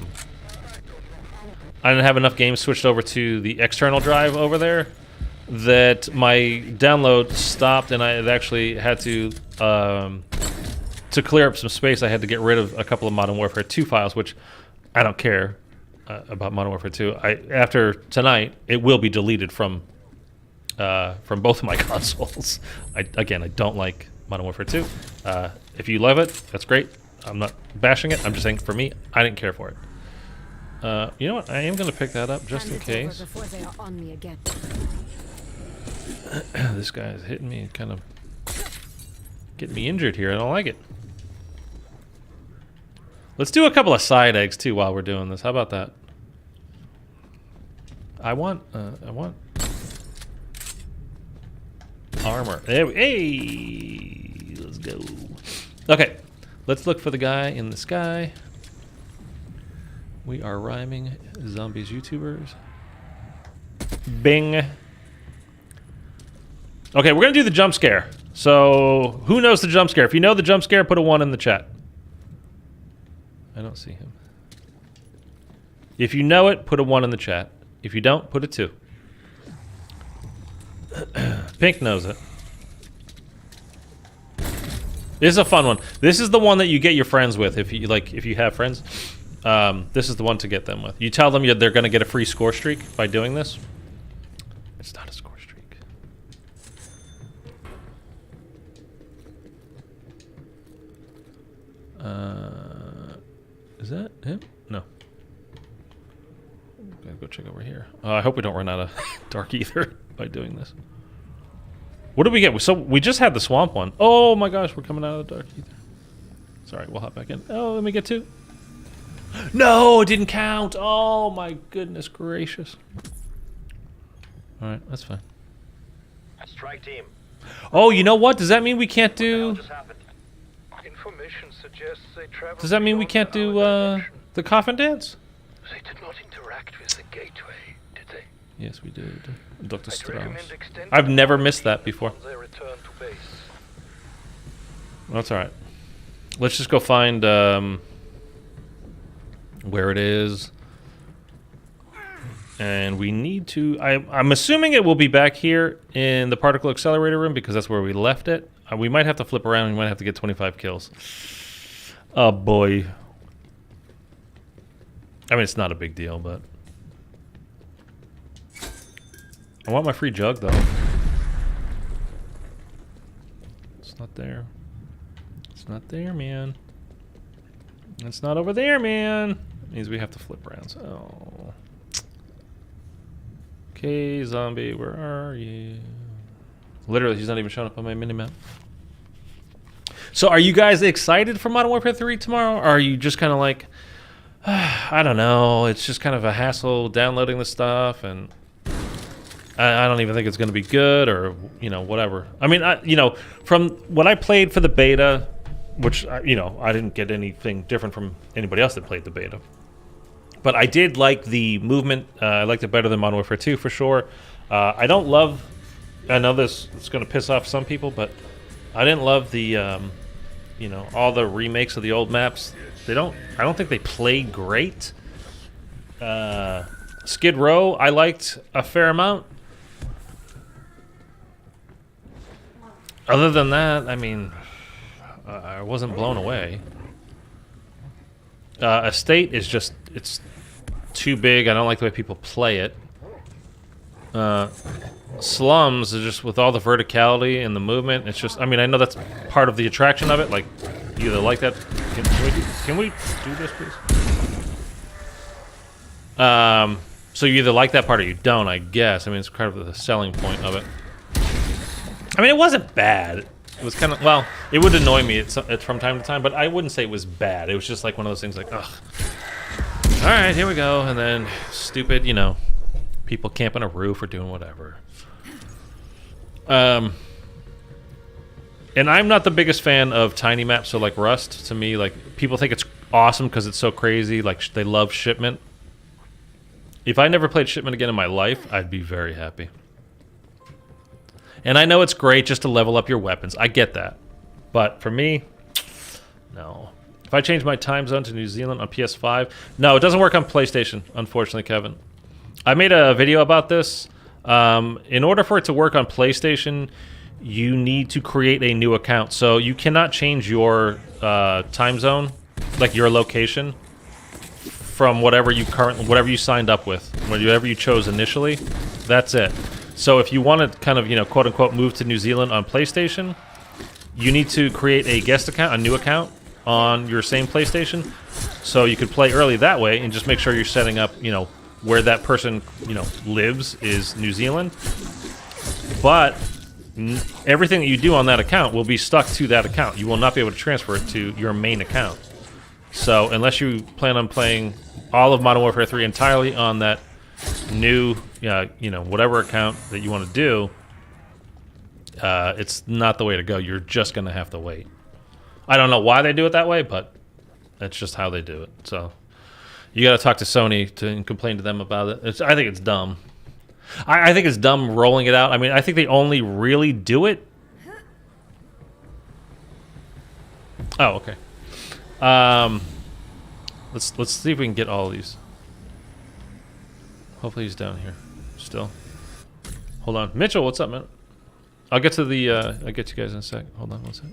Speaker 1: didn't have enough games switched over to the external drive over there, that my download stopped, and I had actually had to clear up some space. I had to get rid of a couple of Modern Warfare 2 files, which I don't care about Modern Warfare 2. After tonight, it will be deleted from both of my consoles. I don't like Modern Warfare 2. If you love it, that's great. I'm not bashing it. I'm just saying, for me, I didn't care for it. You know what? I am going to pick that up just in case. This guy is hitting me, kind of getting me injured here. I don't like it. Let's do a couple of side eggs too while we're doing this. How about that? I want armor. Hey, let's go. Okay, let's look for the guy in the sky. We are rhyming zombies YouTubers. Bing. Okay, we're gonna do the jump scare. So, who knows the jump scare? If you know the jump scare, put a 1 in the chat. I don't see him. If you know it, put a 1 in the chat. If you don't, put a 2. Pink knows it. This is a fun one. This is the one that you get your friends with if you have friends. This is the one to get them with. You tell them they're going to get a free score streak by doing this. It's not a score streak. Is that him? No. Gotta go check over here. I hope we don't run out of Dark Aether by doing this. What did we get? So we just had the swamp one. Oh my gosh, we're coming out of the Dark Aether. Sorry, we'll hop back in. Oh, let me get two. No, it didn't count. Oh my goodness gracious. All right, that's fine.
Speaker 2: Strike team.
Speaker 1: Oh, you know what? Does that mean we can't do?
Speaker 3: Information suggests they travel.
Speaker 1: Does that mean we can't do the coffin dance?
Speaker 3: They did not interact with the gateway, did they?
Speaker 1: Yes, we did. Dr. Strauss.
Speaker 3: Recommend extending
Speaker 1: I've never missed that before.
Speaker 3: on their return to base.
Speaker 1: That's all right. Let's just go find where it is. And we need to... I'm assuming it will be back here in the particle accelerator room because that's where we left it. We might have to flip around. We might have to get 25 kills. Oh, boy. I mean, it's not a big deal, but... I want my free jug, though. It's not there. It's not there, man. It's not over there, man. It means we have to flip around. So... Okay, zombie, where are you? Literally, he's not even showing up on my minimap. So are you guys excited for Modern Warfare 3 tomorrow? Or are you just kind of like, I don't know, it's just kind of a hassle downloading the stuff, and I don't even think it's going to be good, or, you know, whatever. I mean, you know, from what I played for the beta, which, you know, I didn't get anything different from anybody else that played the beta. But I did like the movement. I liked it better than Modern Warfare 2 for sure. I don't love... I know this is going to piss off some people, but I didn't love the, you know, all the remakes of the old maps. I don't think they play great. Skid Row, I liked a fair amount. Other than that, I mean, I wasn't blown away. Estate is just, it's too big. I don't like the way people play it. Slums is just with all the verticality and the movement. It's just, I mean, I know that's part of the attraction of it. Like, you either like that. Can we do this, please? So you either like that part or you don't, I guess. I mean, it's kind of the selling point of it. I mean, it wasn't bad. It was kind of, well, it would annoy me from time to time, but I wouldn't say it was bad. It was just like one of those things like, ugh. All right, here we go. And then stupid, you know, people camping a roof or doing whatever. And I'm not the biggest fan of tiny maps, so like Rust, to me, like, people think it's awesome because it's so crazy. Like, they love Shipment. If I never played Shipment again in my life, I'd be very happy. And I know it's great just to level up your weapons. I get that. But for me, no. If I change my time zone to New Zealand on PS5... No, it doesn't work on PlayStation, unfortunately, Kevin. I made a video about this. In order for it to work on PlayStation, you need to create a new account. So you cannot change your time zone, like your location, from whatever you signed up with, whatever you chose initially. That's it. So if you want to kind of, you know, quote unquote move to New Zealand on PlayStation, you need to create a guest account, a new account on your same PlayStation, so you could play early that way, and just make sure you're setting up, you know, where that person, you know, lives is New Zealand. But everything that you do on that account will be stuck to that account. You will not be able to transfer it to your main account. So unless you plan on playing all of Modern Warfare 3 entirely on that new, you know, whatever account that you want to do, it's not the way to go. You're just going to have to wait. I don't know why they do it that way, but that's just how they do it. So you got to talk to Sony and complain to them about it. I think it's dumb. I think it's dumb rolling it out. I mean, I think they only really do it. Oh, okay. Let's see if we can get all of these. Hopefully he's down here still. Hold on. Mitchell, what's up, man? I'll get to the I'll get you guys in a sec. Hold on one sec.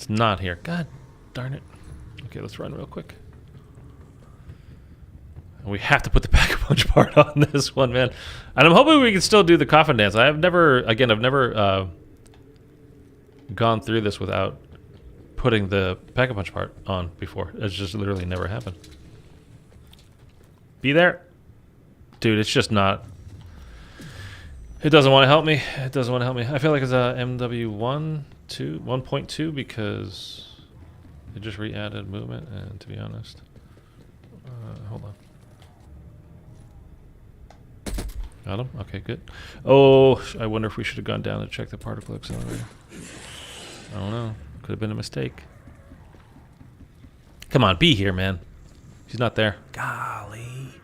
Speaker 1: It's not here. God darn it. Okay, let's run real quick. We have to put the Pack-a-Punch part on this one, man. And I'm hoping we can still do the coffin dance. I've never gone through this without putting the Pack-a-Punch part on before. It's just literally never happened. Be there. Dude, it's just not. It doesn't want to help me. It doesn't want to help me. I feel like it's a MW1, 1.2 because it just re-added movement, and to be honest. Hold on. Got him? Okay, good. Oh, I wonder if we should have gone down to check the particle accelerator. I don't know. Could have been a mistake. Come on, be here, man. He's not there. Golly.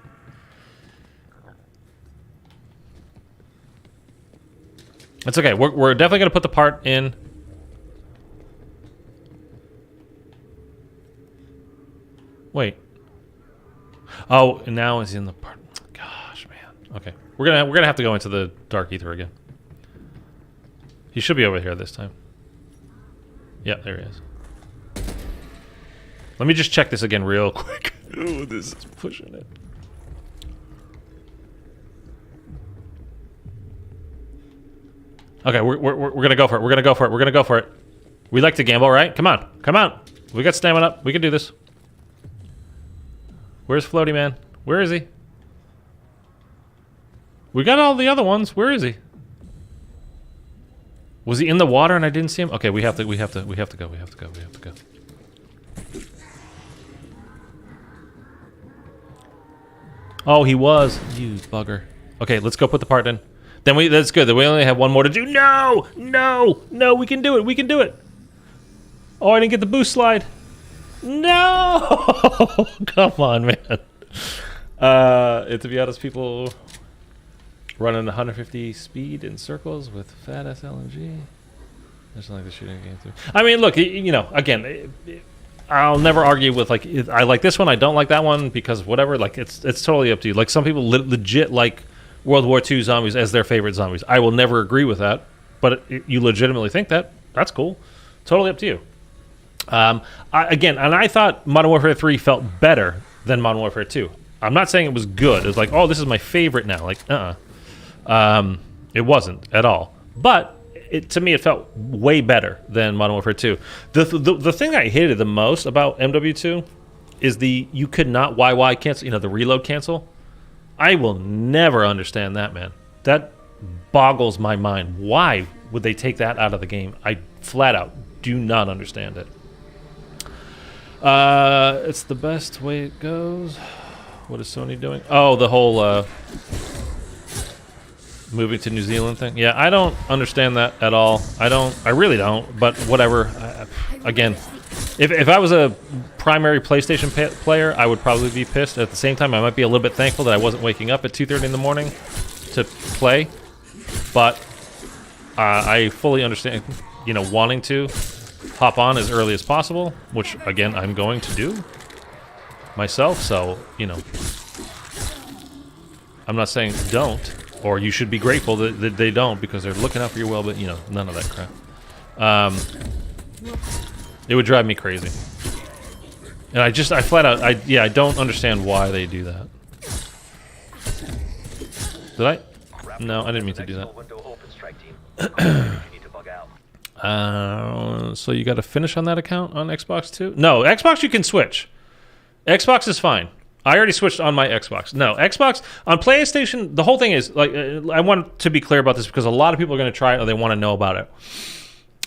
Speaker 1: That's okay. We're definitely going to put the part in. Wait. Oh, and now it's in the part. Gosh, man. Okay. We're gonna have to go into the Dark Aether again. He should be over here this time. Yeah, there he is. Let me just check this again real quick. Ooh, this is pushing it. Okay, we're gonna go for it. We're gonna go for it. We're gonna go for it. We like to gamble, right? Come on, come on. We got stamina up. We can do this. Where's Floaty Man? Where is he? We got all the other ones. Where is he? Was he in the water and I didn't see him? Okay, we have to go. Oh, he was. You bugger. Okay, let's go put the part in. That's good. Then we only have one more to do. No! No! No, we can do it. We can do it. Oh, I didn't get the boost slide. No! Come on, man. To be honest, people running 150 speed in circles with fat SLNG. I just like the shooting game too. I mean, look, you know, again, I'll never argue with like I like this one, I don't like that one because whatever. Like it's totally up to you. Like some people legit like World War II zombies as their favorite zombies. I will never agree with that, but you legitimately think that. That's cool. Totally up to you. I thought Modern Warfare 3 felt better than Modern Warfare 2. I'm not saying it was good. It was like, oh, this is my favorite now. Like, it wasn't at all. But to me, it felt way better than Modern Warfare 2. The thing I hated the most about MW2 is you could not YY cancel, you know, the reload cancel. I will never understand that, man. That boggles my mind. Why would they take that out of the game? I flat out do not understand it. It's the best way it goes. What is Sony doing? Oh, the whole moving to New Zealand thing. Yeah, I don't understand that at all. I really don't, but whatever. Again, if I was a primary PlayStation player, I would probably be pissed. At the same time, I might be a little bit thankful that I wasn't waking up at 2:30 in the morning to play. But I fully understand, you know, wanting to hop on as early as possible, which, again, I'm going to do myself. So, you know, I'm not saying don't, or you should be grateful that they don't because they're looking out for your well, but, you know, none of that crap. It would drive me crazy. And I flat out, I don't understand why they do that. Did I? No, I didn't mean to do that. So you got to finish on that account on Xbox too? No, Xbox you can switch. Xbox is fine. I already switched on my Xbox. No, Xbox on PlayStation. The whole thing is like I want to be clear about this because a lot of people are going to try it or they want to know about it.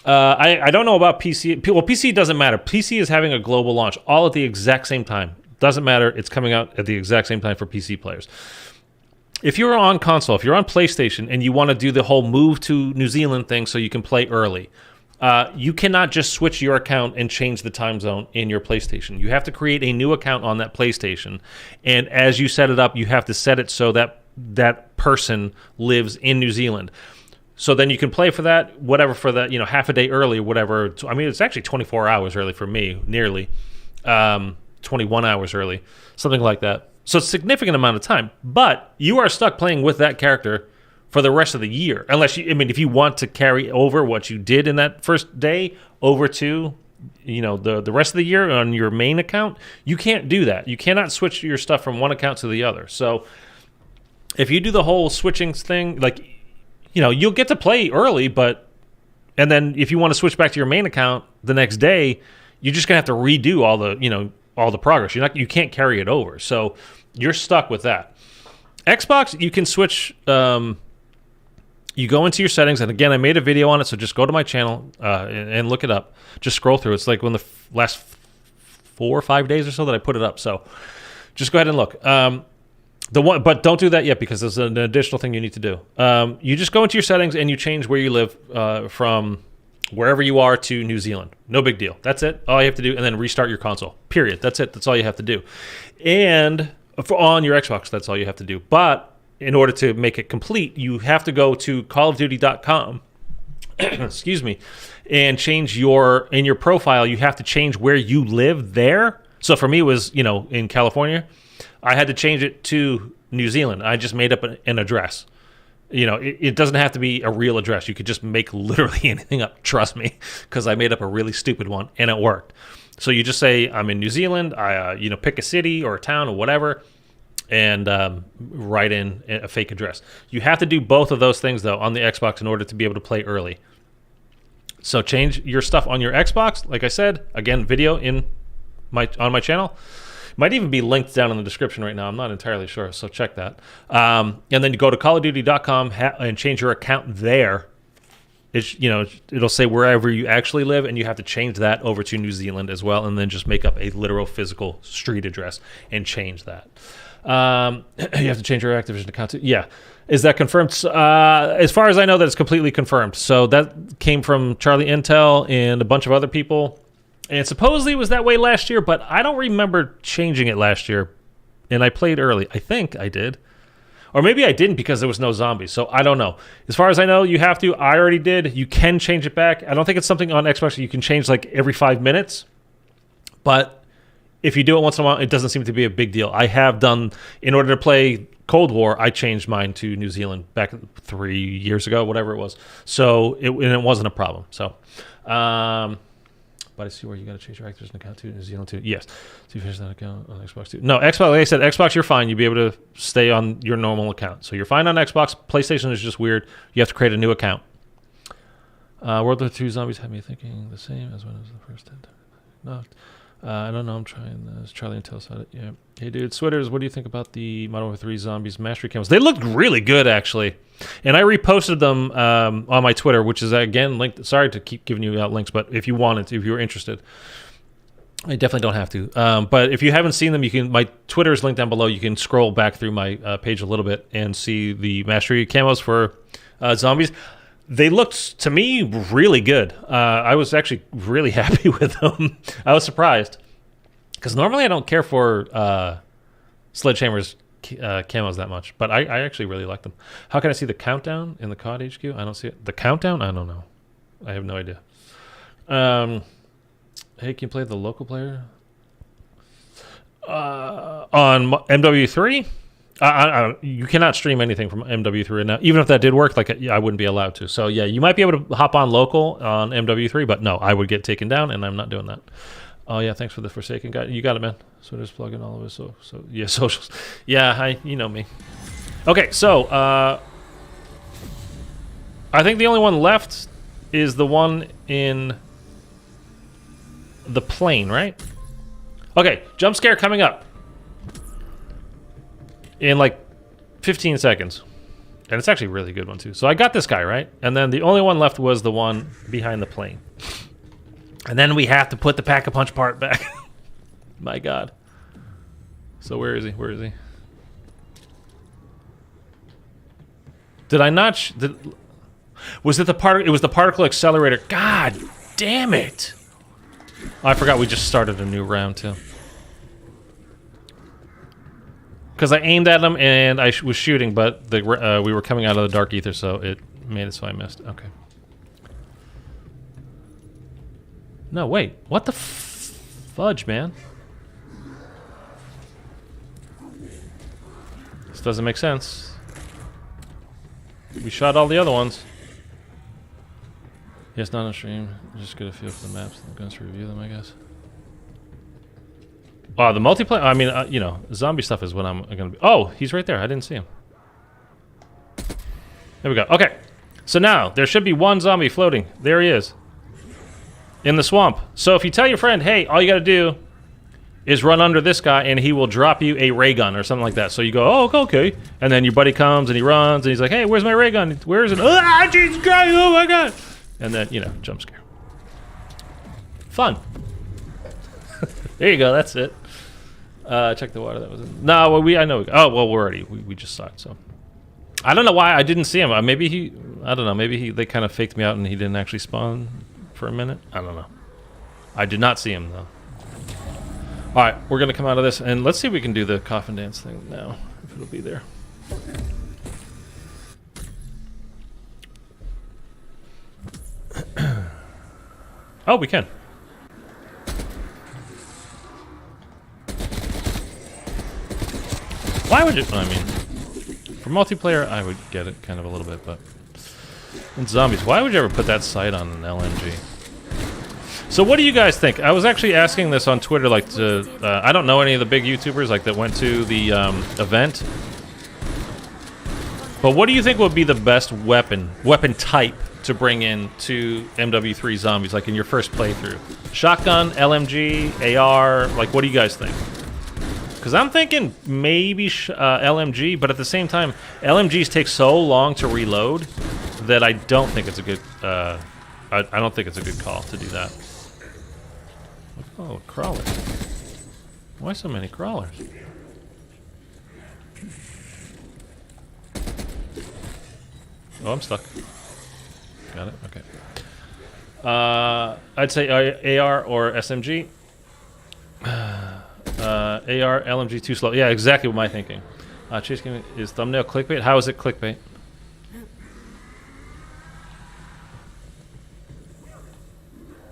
Speaker 1: I don't know about PC. Well, PC doesn't matter. PC is having a global launch all at the exact same time. Doesn't matter. It's coming out at the exact same time for PC players. If you're on console, if you're on PlayStation and you want to do the whole move to New Zealand thing so you can play early, you cannot just switch your account and change the time zone in your PlayStation. You have to create a new account on that PlayStation. And as you set it up, you have to set it so that that person lives in New Zealand. So then you can play for that, whatever, for that, you know, half a day early, whatever. I mean, it's actually 24 hours early for me, nearly 21 hours early, something like that. So it's a significant amount of time, but you are stuck playing with that character for the rest of the year. Unless if you want to carry over what you did in that first day over to the rest of the year on your main account, you can't do that. You cannot switch your stuff from one account to the other. So if you do the whole switching thing, like, you'll get to play early, and then if you want to switch back to your main account the next day, you're just gonna have to redo all the progress. You can't carry it over. So you're stuck with that. Xbox, you can switch. You go into your settings, and again, I made a video on it, so just go to my channel and look it up. Just scroll through. It's like when the last 4 or 5 days or so that I put it up. So just go ahead and look. But don't do that yet because there's an additional thing you need to do. You just go into your settings and you change where you live from wherever you are to New Zealand. No big deal. That's it. All you have to do, and then restart your console. Period. That's it. That's all you have to do. And on your Xbox, that's all you have to do. But in order to make it complete, you have to go to callofduty.com, excuse me, and change in your profile, you have to change where you live there. So for me, it was, in California. I had to change it to New Zealand. I just made up an address. It doesn't have to be a real address. You could just make literally anything up. Trust me, because I made up a really stupid one, and it worked. So you just say, I'm in New Zealand. I, pick a city or a town or whatever, and write in a fake address. You have to do both of those things, though, on the Xbox in order to be able to play early. So change your stuff on your Xbox. Like I said, again, video on my channel. Might even be linked down in the description right now. I'm not entirely sure, so check that. And then you go to callofduty.com and change your account there. It'll say wherever you actually live, and you have to change that over to New Zealand as well, and then just make up a literal physical street address and change that. You have to change your Activision account too. Yeah. Is that confirmed? As far as I know, that it's completely confirmed. So that came from Charlie Intel and a bunch of other people. And supposedly it was that way last year, but I don't remember changing it last year. And I played early. I think I did. Or maybe I didn't because there was no zombies. So I don't know. As far as I know, you have to. I already did. You can change it back. I don't think it's something on Xbox that you can change like every 5 minutes. But if you do it once in a while, it doesn't seem to be a big deal. I have done, in order to play Cold War, I changed mine to New Zealand back 3 years ago, whatever it was. So it wasn't a problem. So, but I see where you got to change your Activision account to New Zealand too. Yes. So you finish that account on Xbox too. No, Xbox, like I said, Xbox, you're fine. You'll be able to stay on your normal account. So you're fine on Xbox. PlayStation is just weird. You have to create a new account. World War II Zombies had me thinking the same as when it was the first 10 times. No. I don't know. I'm trying this. Charlie and Tell said it. Yeah. Hey, dude. Switters, what do you think about the MW3 Zombies mastery camos? They looked really good, actually. And I reposted them on my Twitter, which is, again, linked. Sorry to keep giving you out links, but if you wanted to, if you were interested, I definitely don't have to. But if you haven't seen them, you can. My Twitter is linked down below. You can scroll back through my page a little bit and see the mastery camos for zombies. They looked, to me, really good. I was actually really happy with them. I was surprised. Because normally I don't care for Sledgehammer's camos that much. But I actually really like them. How can I see the countdown in the COD HQ? I don't see it. The countdown? I don't know. I have no idea. Hey, can you play the local player? On MW3? You cannot stream anything from MW3 now. Even if that did work, I wouldn't be allowed to. So yeah, you might be able to hop on local on MW3, but no, I would get taken down, and I'm not doing that. Oh yeah, thanks for the Forsaken guy. You got it, man. So just plug in all of it. So yeah, socials. Yeah, you know me. Okay, so I think the only one left is the one in the plane, right? Okay, jump scare coming up in like 15 seconds. And it's actually a really good one too. So I got this guy, right? And then the only one left was the one behind the plane. And then we have to put the Pack-a-Punch part back. My God. So where is he? Where is he? Did I not... was it the part? It was the particle accelerator. God damn it. Oh, I forgot we just started a new round too. Because I aimed at him and I was shooting, but we were coming out of the Dark Aether, so it made it so I missed. Okay. No, wait. What the fudge, man? This doesn't make sense. We shot all the other ones. Yes, not on stream. Just get a feel for the maps and guns to review them, I guess. Oh, the multiplayer. I mean, you know, zombie stuff is what I'm gonna be. Oh, he's right there. I didn't see him. There we go. Okay. So now there should be one zombie floating. There he is. In the swamp. So if you tell your friend, hey, all you gotta do is run under this guy and he will drop you a ray gun or something like that. So you go, oh, okay. And then your buddy comes and he runs and he's like, hey, where's my ray gun? Where is it? Ah, Jesus Christ, oh my God. And then, you know, jump scare. Fun. There you go, that's it. Check the water, that was it. No, well, I know. Oh, well, we just saw it, so. I don't know why I didn't see him. Maybe I don't know, they kind of faked me out and he didn't actually spawn for a minute. I don't know. I did not see him, though. All right, we're gonna come out of this and let's see if we can do the coffin dance thing now, if it'll be there. Oh, we can. Why would you? I mean, for multiplayer, I would get it kind of a little bit, but in zombies, why would you ever put that sight on an LMG? So what do you guys think? I was actually asking this on Twitter, like, I don't know any of the big YouTubers like that went to the event, but what do you think would be the best weapon type to bring in to MW3 Zombies, like in your first playthrough? Shotgun, LMG, AR, like what do you guys think? Because I'm thinking maybe LMG, but at the same time, LMGs take so long to reload that I don't think it's a good, I don't think it's a good call to do that. Oh, crawlers. Why so many crawlers? Oh, I'm stuck. Got it? Okay. I'd say AR or SMG. AR, LMG too slow. Yeah, exactly what my thinking. Chase game is thumbnail clickbait. How is it clickbait?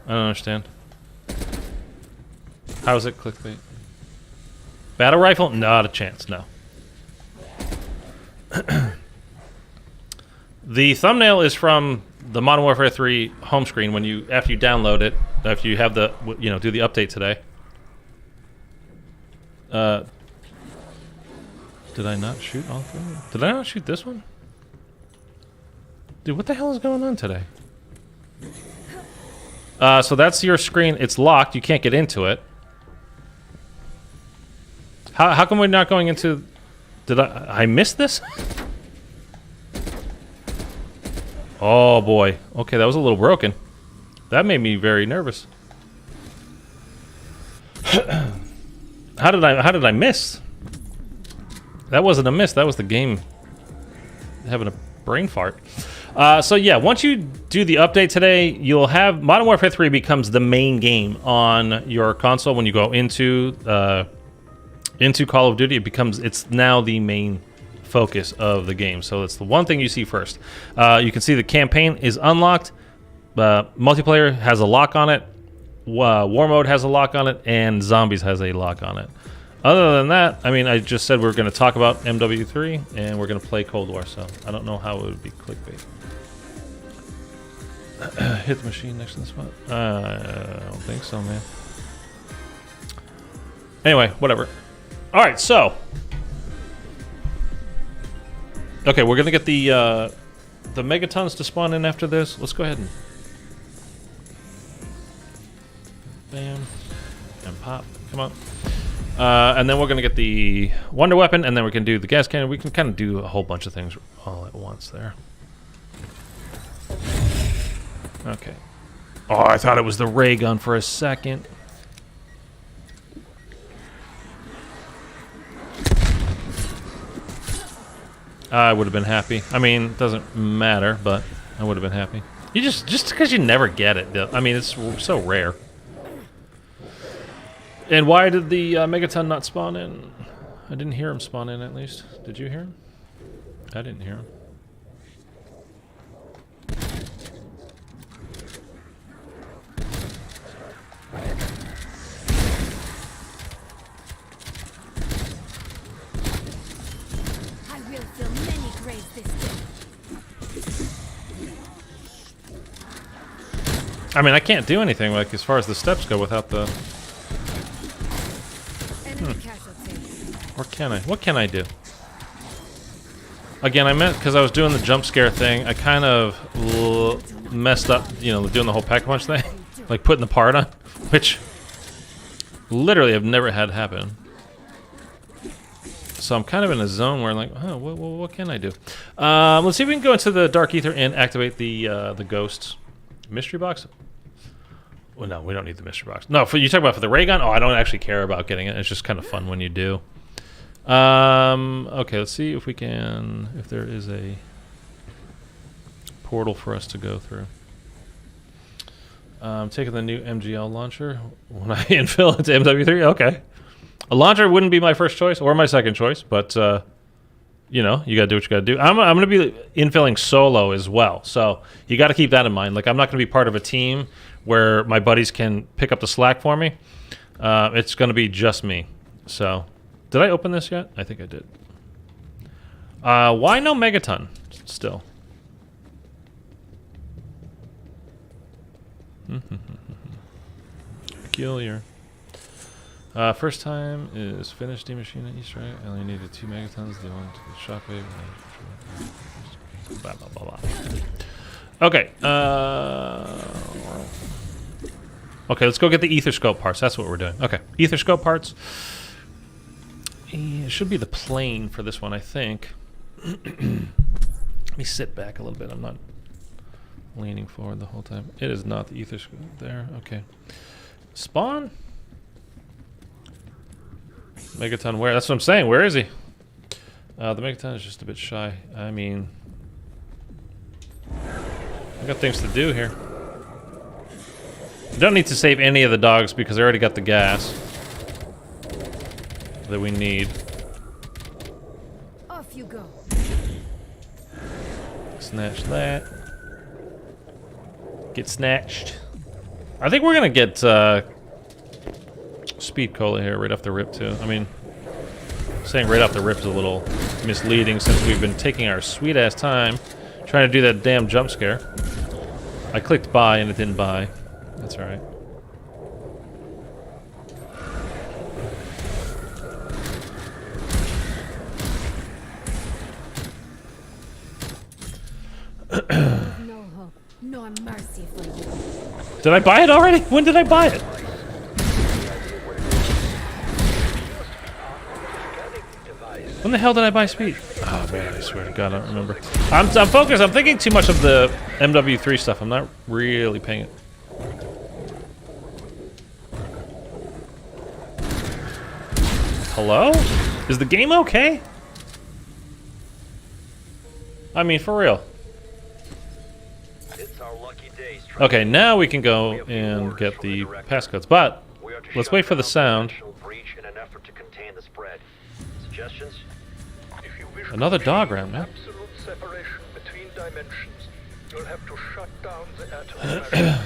Speaker 1: I don't understand. How is it clickbait? Battle rifle? Not a chance, no. The thumbnail is from the Modern Warfare 3 home screen when you, after you download it, after you have the, you know, do the update today. Did I not shoot all three? Did I not shoot this one? Dude, what the hell is going on today? So that's your screen. It's locked. You can't get into it. How come we're not going into... Did I miss this? Oh boy. Okay, that was a little broken. That made me very nervous. How did I miss? That wasn't a miss. That was the game having a brain fart. So yeah, once you do the update today, you'll have Modern Warfare 3 becomes the main game on your console when you go into Call of Duty. It's now the main focus of the game. So it's the one thing you see first. You can see the campaign is unlocked. Multiplayer has a lock on it. War mode has a lock on it, and zombies has a lock on it. Other than that, I mean, I just said we're going to talk about MW3 and we're going to play Cold War, so I don't know how it would be clickbait. Hit the machine next to the spot? I don't think so, man. Anyway, whatever. All right, so okay, we're going to get the megatons to spawn in after this. Let's go ahead and bam and pop. Come on. And then we're going to get the wonder weapon, and then we can do the gas cannon. We can kind of do a whole bunch of things all at once there. Okay. Oh, I thought it was the ray gun for a second. I would have been happy. I mean, it doesn't matter, but I would have been happy. You just because you never get it. I mean, it's so rare. And why did the Megaton not spawn in? I didn't hear him spawn in, at least. Did you hear him? I didn't hear him.
Speaker 4: I will fill many graves this day.
Speaker 1: I mean, I can't do anything like as far as the steps go without the.
Speaker 4: Enemy casualty.
Speaker 1: Or can I? What can I do? Again, I meant because I was doing the jump scare thing. I kind of messed up, you know, doing the whole pack punch thing, like putting the part on, which literally I've never had happen. So I'm kind of in a zone where I'm like, oh, what can I do? Let's see if we can go into the Dark Aether and activate the ghosts. Mystery box? Well, no, we don't need the mystery box. No, you talk about for the ray gun? Oh, I don't actually care about getting it. It's just kind of fun when you do. Okay, let's see if we can, if there is a portal for us to go through. Taking the new MGL launcher when I infill into MW3. Okay. A launcher wouldn't be my first choice or my second choice, but you know, you gotta do what you gotta do. I'm gonna be infilling solo as well, so you gotta keep that in mind. Like, I'm not gonna be part of a team where my buddies can pick up the slack for me. It's gonna be just me. So, did I open this yet? I think I did. Why no megaton still? Peculiar. First time is finished demachine at Easter egg. I only needed 2 megatons. The one to the shockwave. Blah, blah, blah, blah. Okay. Okay, let's go get the ether scope parts. That's what we're doing. Okay, ether scope parts. It should be the plane for this one, I think. Let me sit back a little bit. I'm not leaning forward the whole time. It is not the ether scope there. Okay. Spawn? Megaton where? That's what I'm saying. Where is he? The Megaton is just a bit shy. I mean, I got things to do here. Don't need to save any of the dogs because I already got the gas that we need.
Speaker 4: Off you go.
Speaker 1: Snatch that. Get snatched. I think we're gonna get speed cola here right off the rip too. I mean, saying right off the rip is a little misleading since we've been taking our sweet ass time trying to do that damn jump scare. I clicked buy and it didn't buy. That's alright.
Speaker 4: No hope, nor mercy for you.
Speaker 1: Did I buy it already? When did I buy it? When the hell did I buy speed? Oh man, I swear to God, I don't remember. I'm focused. I'm thinking too much of the MW3 stuff. I'm not really paying it. Hello? Is the game okay? I mean, for real.
Speaker 2: It's our lucky day.
Speaker 1: Okay, now we can go and get the passcodes. But let's wait for the sound.
Speaker 2: Breach in an effort to contain the spread. Suggestions?
Speaker 3: If you wish
Speaker 1: Another
Speaker 3: to
Speaker 1: dog
Speaker 3: achieve
Speaker 1: round, man.
Speaker 3: absolute separation between dimensions, you'll have to shut down the atom smasher.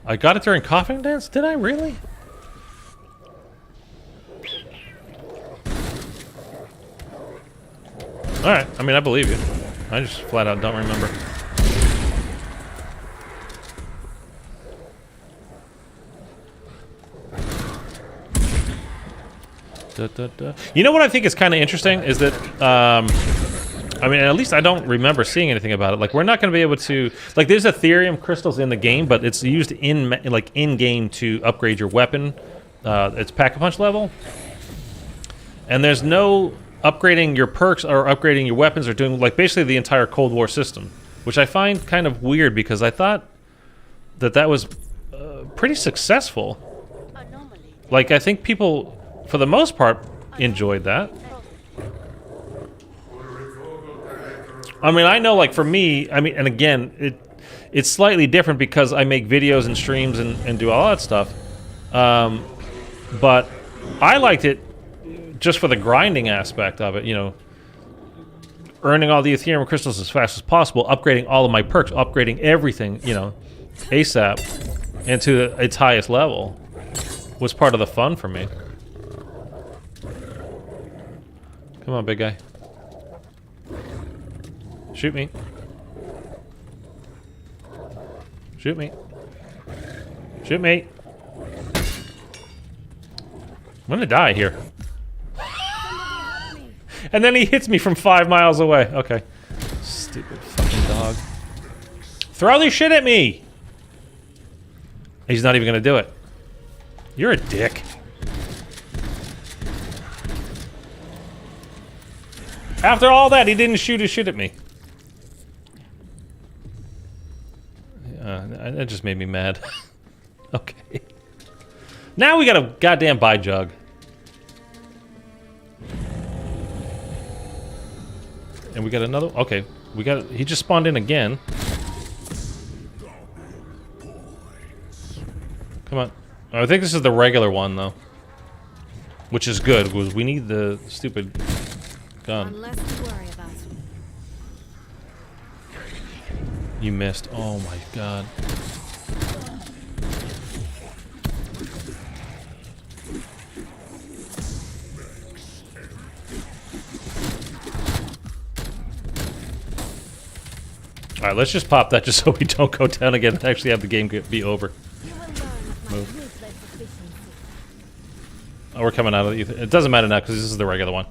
Speaker 1: I got it during coughing dance? Did I really? Alright, I mean, I believe you. I just flat out don't remember. You know what I think is kind of interesting is that, I mean, at least I don't remember seeing anything about it. Like, we're not going to be able to, like, there's Ethereum crystals in the game, but it's used in game to upgrade your weapon. It's pack-a-punch level, and there's no upgrading your perks or upgrading your weapons or doing, like, basically the entire Cold War system, which I find kind of weird because I thought that was pretty successful. Like, I think people, for the most part, enjoyed that. I mean, I know, like, for me, I mean, and again, it's slightly different because I make videos and streams and do all that stuff. But I liked it just for the grinding aspect of it, you know, earning all the Ethereum crystals as fast as possible, upgrading all of my perks, upgrading everything, you know, ASAP, and to its highest level was part of the fun for me. Come on, big guy. Shoot me. Shoot me. Shoot me. I'm gonna die here. And then he hits me from 5 miles away. Okay. Stupid fucking dog. Throw this shit at me! He's not even gonna do it. You're a dick. After all that, he didn't shoot his shit at me. That just made me mad. Okay. Now we got a goddamn buy jug. And we got another. Okay, we got. He just spawned in again. Come on. I think this is the regular one though, which is good because we need the stupid gun.
Speaker 4: Unless you worry about it.
Speaker 1: You missed. Oh my god. Alright, let's just pop that just so we don't go down again and actually have the game be over.
Speaker 4: You will learn of my ruthless efficiency.
Speaker 1: Oh, we're coming out of the ether. It doesn't matter now because this is the regular one.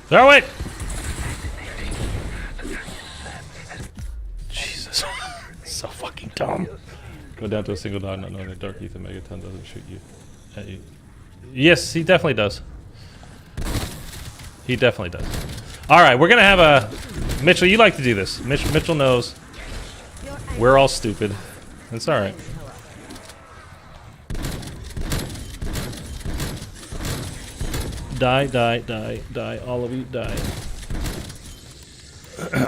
Speaker 1: Throw it! Jesus. So fucking dumb. Go down to a single dog, not knowing that Dark Aether MW3 doesn't shoot you at you. Yes, he definitely does. He definitely does. Alright, we're gonna have a... Mitchell, you like to do this. Mitchell knows. We're all stupid. It's alright. Die, die, die, die. All of you, die.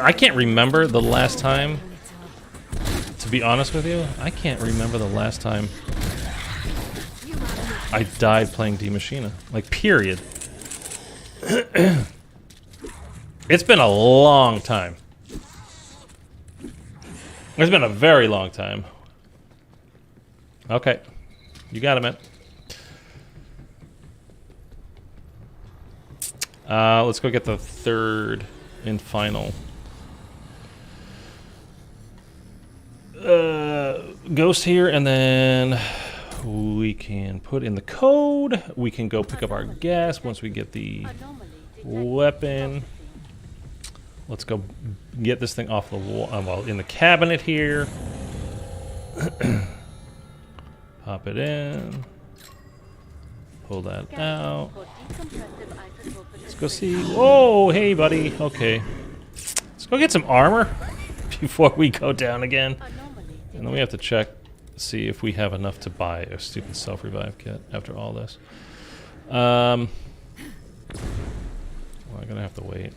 Speaker 1: I can't remember the last time... To be honest with you, I can't remember the last time I died playing D Machina. Like, period. It's been a long time. It's been a very long time. Okay. You got it, man. Let's go get the third and final. Ghost here, and then we can put in the code. We can go pick up our gas once we get the weapon. Let's go get this thing off the wall. Well, in the cabinet here. Pop it in. Pull that out. Let's go see. Oh, hey, buddy. Okay. Let's go get some armor before we go down again. And then we have to check, see if we have enough to buy a stupid self-revive kit after all this. Well, I'm gonna have to wait.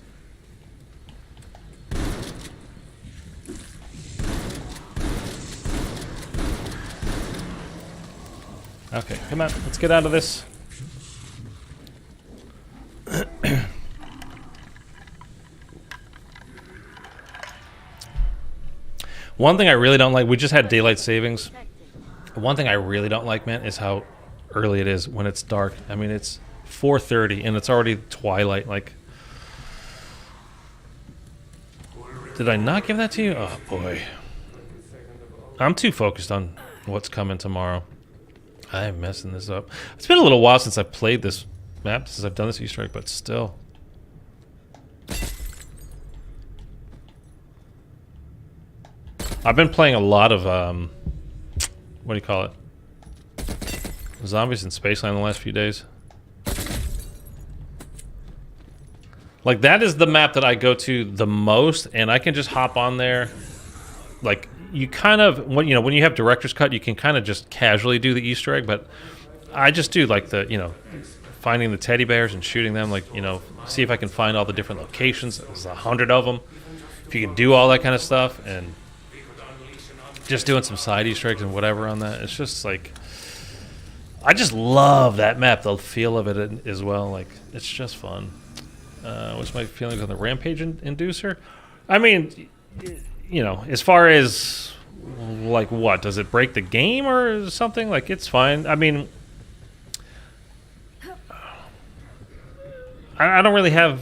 Speaker 1: Okay, come on, let's get out of this. One thing I really don't like, we just had daylight savings. One thing I really don't like, man, is how early it is when it's dark. I mean, it's 4:30 and it's already twilight. Like, did I not give that to you? Oh, boy. I'm too focused on what's coming tomorrow. I am messing this up. It's been a little while since I've played this map, since I've done this Easter egg, but still. I've been playing a lot of, what do you call it? Zombies in Spaceland the last few days. Like, that is the map that I go to the most, and I can just hop on there. Like, you kind of, when you have director's cut, you can kind of just casually do the Easter egg, but I just do, like, the, finding the teddy bears and shooting them, like, see if I can find all the different locations. There's 100 of them. If you can do all that kind of stuff, and just doing some side Easter eggs and whatever on that, it's just, like, I just love that map, the feel of it as well. Like, it's just fun. What's my feelings on the Rampage Inducer? I mean, as far as, like, what? Does it break the game or something? Like, it's fine. I mean, I don't really have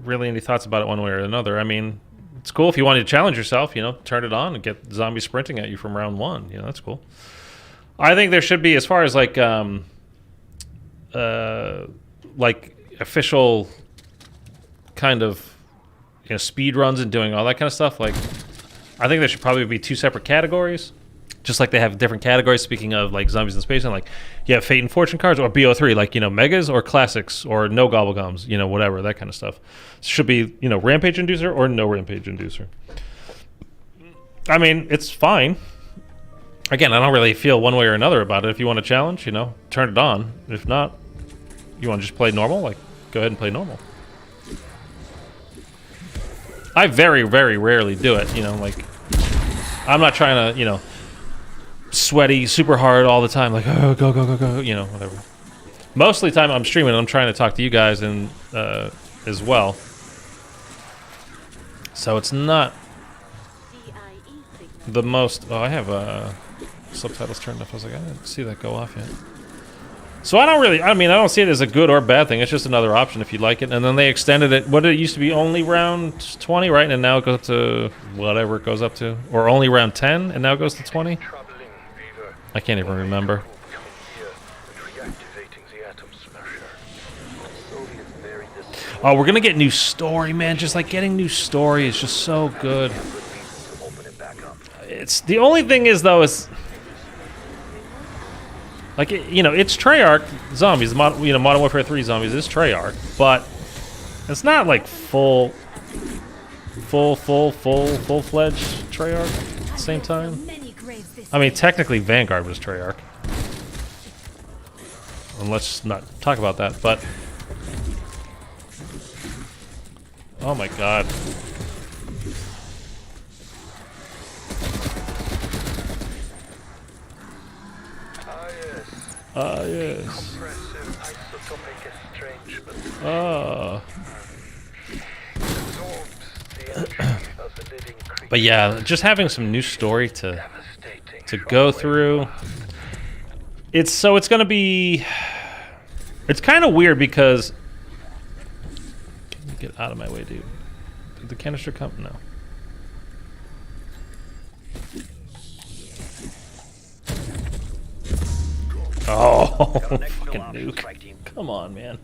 Speaker 1: any thoughts about it one way or another. I mean, It's cool if you wanted to challenge yourself, you know, turn it on and get zombies sprinting at you from round 1. You know, that's cool. I think there should be, as far as like official kind of, you know, speed runs and doing all that kind of stuff. Like, I think there should probably be 2 separate categories, just like they have different categories. Speaking of like zombies in space, and like you have Fate and Fortune cards, or BO3, like, you know, megas or classics or no gobblegums, you know, whatever, that kind of stuff. Should be, you know, rampage inducer or no rampage inducer. I mean, it's fine. Again, I don't really feel one way or another about it. If you want to challenge, you know, turn it on. If not, you want to just play normal, like, go ahead and play normal. I very, very rarely do it, you know, like, I'm not trying to, you know, sweaty super hard all the time, like, oh, go, go, go, go, you know, whatever. Most of the time I'm streaming, I'm trying to talk to you guys and as well. So it's not the most... Oh, I have subtitles turned off. I was like, I didn't see that go off yet. So I don't really... I mean, I don't see it as a good or bad thing. It's just another option if you like it. And then they extended it. What did it used to be? Only round 20, right? And now it goes to whatever it goes up to. Or only round 10, and now it goes to 20? I can't even remember. Oh, we're gonna get new story, man. Just like getting new story is just so good. It's the only thing is though is like you know, it's Treyarch zombies. You know, Modern Warfare 3 zombies is Treyarch, but it's not like full-fledged Treyarch at the same time. I mean, technically Vanguard was Treyarch. And let's not talk about that, but oh my god. Ah, yes. Ah. But yeah, just having some new story to go through. It's gonna be... It's kind of weird because... Can you get out of my way, dude? Did the canister come? No. Oh, fucking nuke. Come on, man.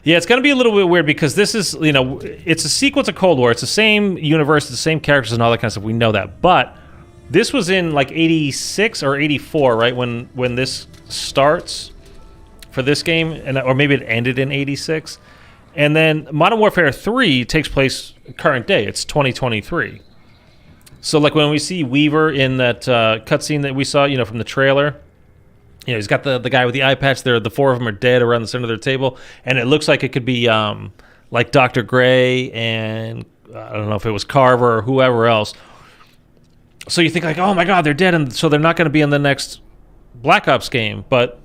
Speaker 1: Yeah, it's going to be a little bit weird because this is, you know, it's a sequel to Cold War. It's the same universe, the same characters and all that kind of stuff. We know that. But this was in like 86 or 84, right? When this starts for this game, and or maybe it ended in 86. And then Modern Warfare 3 takes place current day. It's 2023. So like when we see Weaver in that cutscene that we saw, you know, from the trailer, you know, he's got the guy with the eye patch there. The 4 of them are dead around the center of their table. And it looks like it could be like Dr. Gray and I don't know if it was Carver or whoever else. So you think like, oh my God, they're dead. And so they're not going to be in the next Black Ops game. But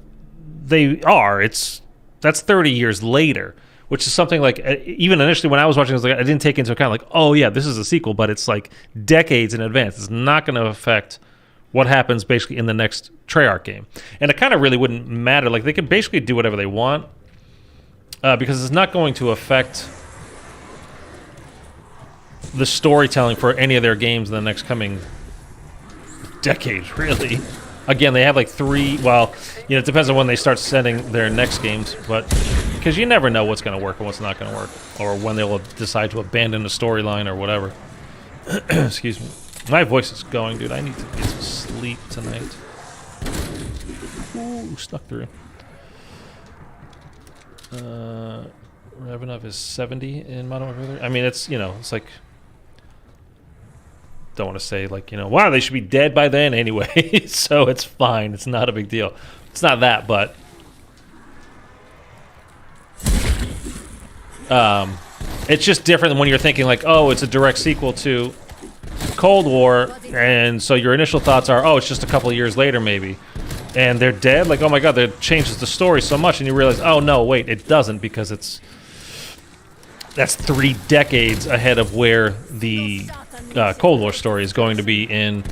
Speaker 1: they are. That's 30 years later. Which is something like, even initially when I was watching, I was like, I didn't take into account, like, oh yeah, this is a sequel, but it's like decades in advance. It's not going to affect what happens basically in the next Treyarch game. And it kind of really wouldn't matter. Like, they could basically do whatever they want because it's not going to affect the storytelling for any of their games in the next coming decade, really. Again, they have like 3, well, you know, it depends on when they start sending their next games, but because you never know what's going to work and what's not going to work, or when they'll decide to abandon a storyline or whatever. Excuse me. My voice is going, dude. I need to get some sleep tonight. Ooh, stuck through. Revenue is 70 in Modern Warfare 3. I mean, it's, you know, it's like... Don't want to say like, you know, wow, they should be dead by then anyway. So it's fine. It's not a big deal. It's not that, but it's just different than when you're thinking like, oh, it's a direct sequel to Cold War, and so your initial thoughts are, oh, it's just a couple of years later maybe, and they're dead. Like, oh my God, that changes the story so much, and you realize, oh no, wait, it doesn't, because that's 3 decades ahead of where the Cold War story is going to be in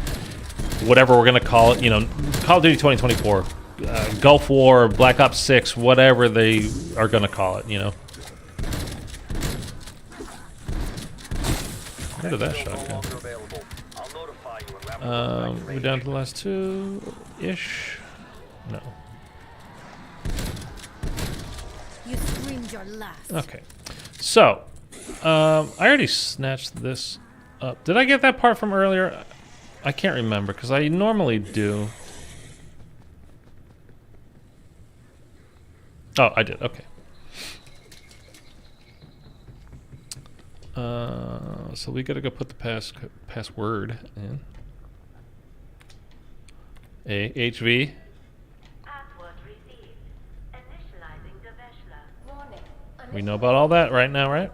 Speaker 1: whatever we're going to call it, you know, Call of Duty 2024, Gulf War, Black Ops 6, whatever they are going to call it, you know. Where did that shot go? We're down to the last two-ish. No.
Speaker 4: You screamed your last.
Speaker 1: Okay. So, I already snatched this up. Did I get that part from earlier? I can't remember, because I normally do. Oh, I did. Okay. So we gotta go put the password in. HV. We know about all that right now, right?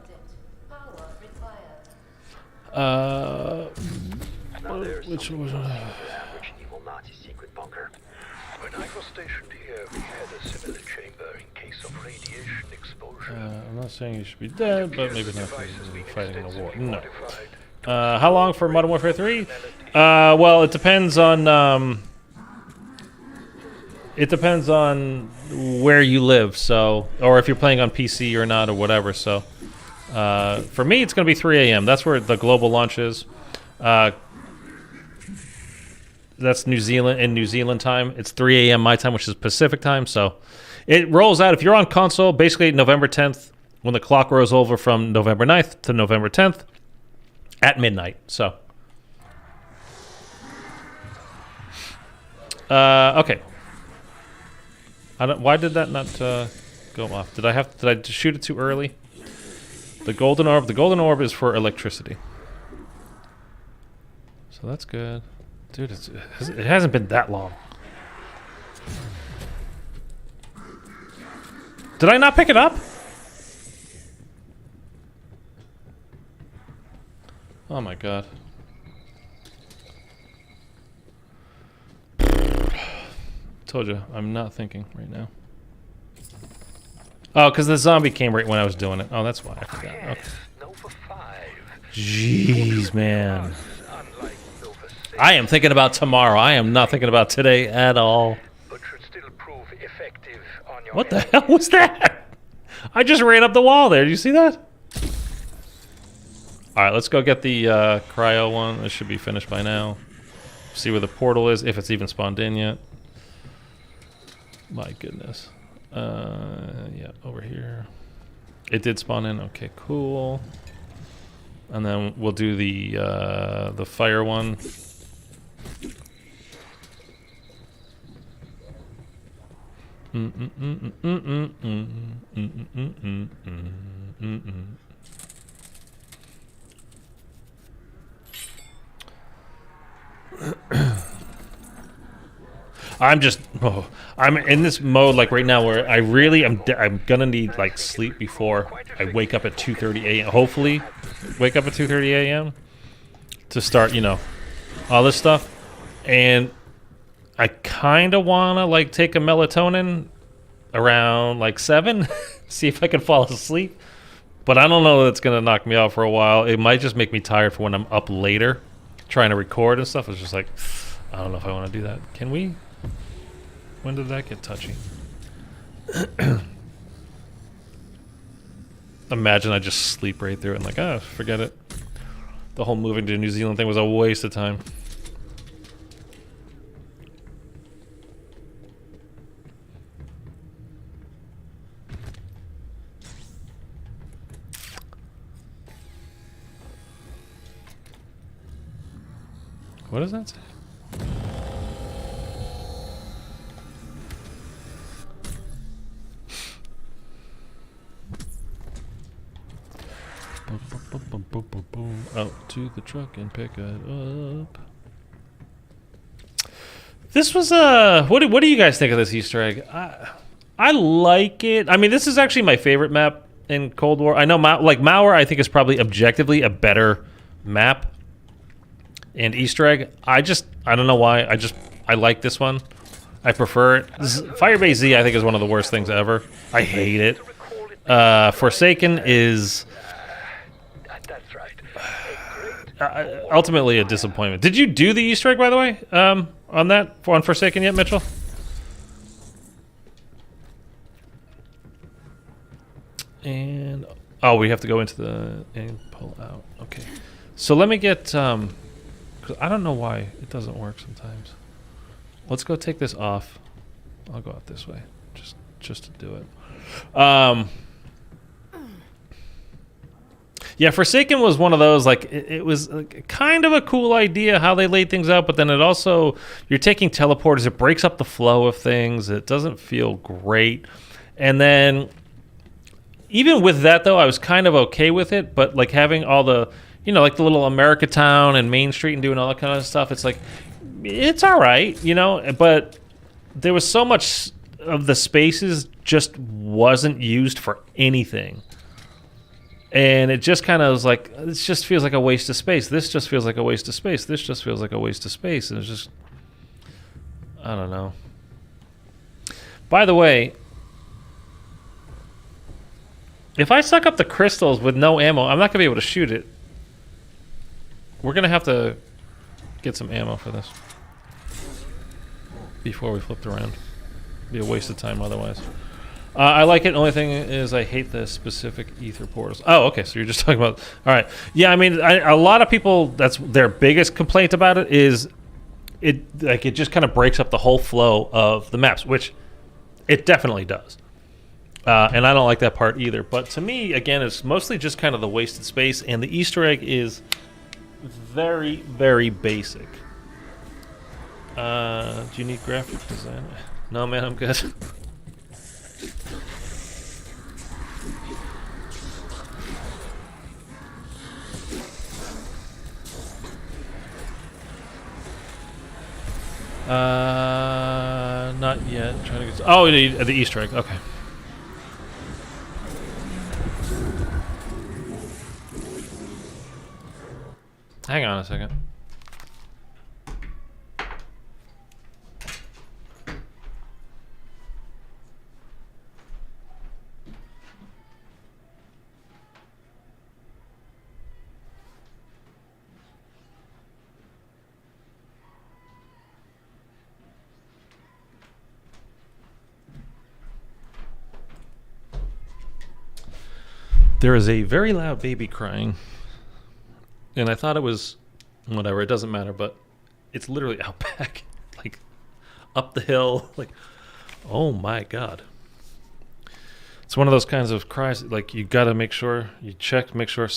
Speaker 1: Which was
Speaker 2: evil Nazi secret bunker.
Speaker 3: When I was stationed here, we had a similar chamber in case of radiation exposure.
Speaker 1: I'm not saying you should be dead, but maybe not because you're fighting in a war. No. How long for Modern Warfare 3? Well, it depends on where you live, so, or if you're playing on PC or not, or whatever. So, for me, it's going to be 3 a.m. That's where the global launch is. That's New Zealand time. It's 3 a.m. my time, which is Pacific time. So, it rolls out. If you're on console, basically November 10th, when the clock rolls over from November 9th to November 10th at midnight. So, okay. Why did that not go off? Did I shoot it too early? The golden orb. The golden orb is for electricity. So that's good, dude. It hasn't been that long. Did I not pick it up? Oh my god. Told you, I'm not thinking right now. Oh, because the zombie came right when I was doing it. Oh, that's why I forgot. Okay. Jeez, man. I am thinking about tomorrow. I am not thinking about today at all. What the hell was that? I just ran up the wall there. Did you see that? All right, let's go get the cryo one. It should be finished by now. See where the portal is, if it's even spawned in yet. My goodness. Yeah, over here. It did spawn in. Okay, cool. And then we'll do the fire one. I'm in this mode like right now where I'm gonna need like sleep before I wake up at 2:30 a.m. Hopefully, wake up at 2:30 a.m. to start, you know, all this stuff. And I kind of wanna like take a melatonin around like 7, see if I can fall asleep. But I don't know that it's gonna knock me out for a while. It might just make me tired for when I'm up later trying to record and stuff. It's just like, I don't know if I want to do that. Can we? When did that get touchy? Imagine I just sleep right through it and like, oh, forget it. The whole moving to New Zealand thing was a waste of time. What does that say? Out to the truck and pick it up. This was what do you guys think of this Easter egg? I like it. I mean, this is actually my favorite map in Cold War. I know MWIII I think is probably objectively a better map. And Easter egg, I don't know why. I like this one. I prefer it. Firebase Z I think is one of the worst things ever. I hate it. Forsaken is ultimately a disappointment. Did you do the Easter egg, by the way, on Forsaken yet, Mitchell? And oh, we have to go into the and pull out. Okay. So let me get 'cause I don't know why it doesn't work sometimes. Let's go take this off. I'll go out this way just to do it. Yeah, Forsaken was one of those, like, it was like kind of a cool idea how they laid things out, but then it also, you're taking teleporters, it breaks up the flow of things, it doesn't feel great. And then, even with that, though, I was kind of okay with it, but, like, having all the, you know, like the little America Town and Main Street and doing all that kind of stuff, it's like, it's all right, you know, but there was so much of the spaces just wasn't used for anything. And it just kind of was like, this just feels like a waste of space. This just feels like a waste of space. This just feels like a waste of space. And it's just, I don't know. By the way, if I suck up the crystals with no ammo, I'm not going to be able to shoot it. We're going to have to get some ammo for this before we flipped around. Be a waste of time otherwise. I like it. The only thing is I hate the specific ether portals. Oh, okay. So you're just talking about... All right. Yeah, I mean, a lot of people, that's their biggest complaint about it is it just kind of breaks up the whole flow of the maps, which it definitely does. And I don't like that part either. But to me, again, it's mostly just kind of the wasted space, and the Easter egg is very, very basic. Do you need graphic design? No, man, I'm good. Not yet. Trying to get. Oh, the Easter egg. Okay. Hang on a second. There is a very loud baby crying, and I thought it was whatever. It doesn't matter, but it's literally out back, like up the hill. Like, oh my god! It's one of those kinds of cries. Like, you got to make sure you check, make sure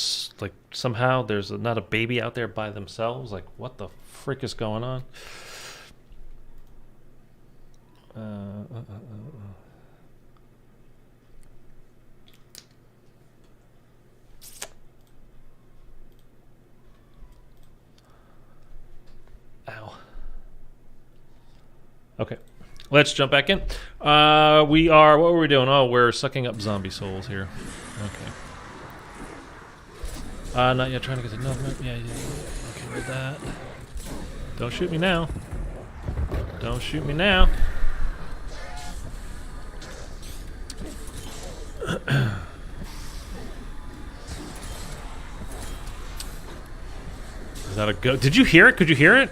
Speaker 1: like somehow there's not a baby out there by themselves. Like, what the frick is going on? Ow. Okay, let's jump back in. We are, what were we doing? Oh, we're sucking up zombie souls here. Okay. Not yet, trying to get to, no, yeah, okay with that. Don't shoot me now. Don't shoot me now. Is that a go? Did you hear it? Could you hear it?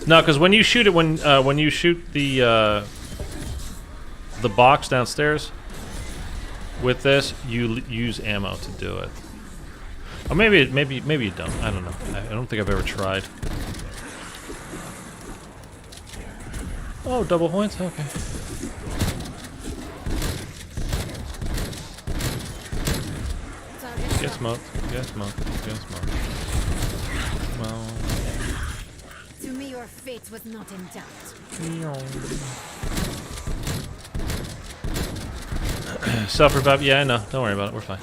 Speaker 1: No, because when you shoot it, when you shoot the box downstairs with this, you use ammo to do it. Or maybe you don't. I don't know. I don't think I've ever tried. Oh, double points. Okay. Get smoked. Get smoked. Get smoked. Well.
Speaker 4: To me, your fate was not in doubt.
Speaker 1: Self-revive. Yeah, I know. Don't worry about it. We're fine.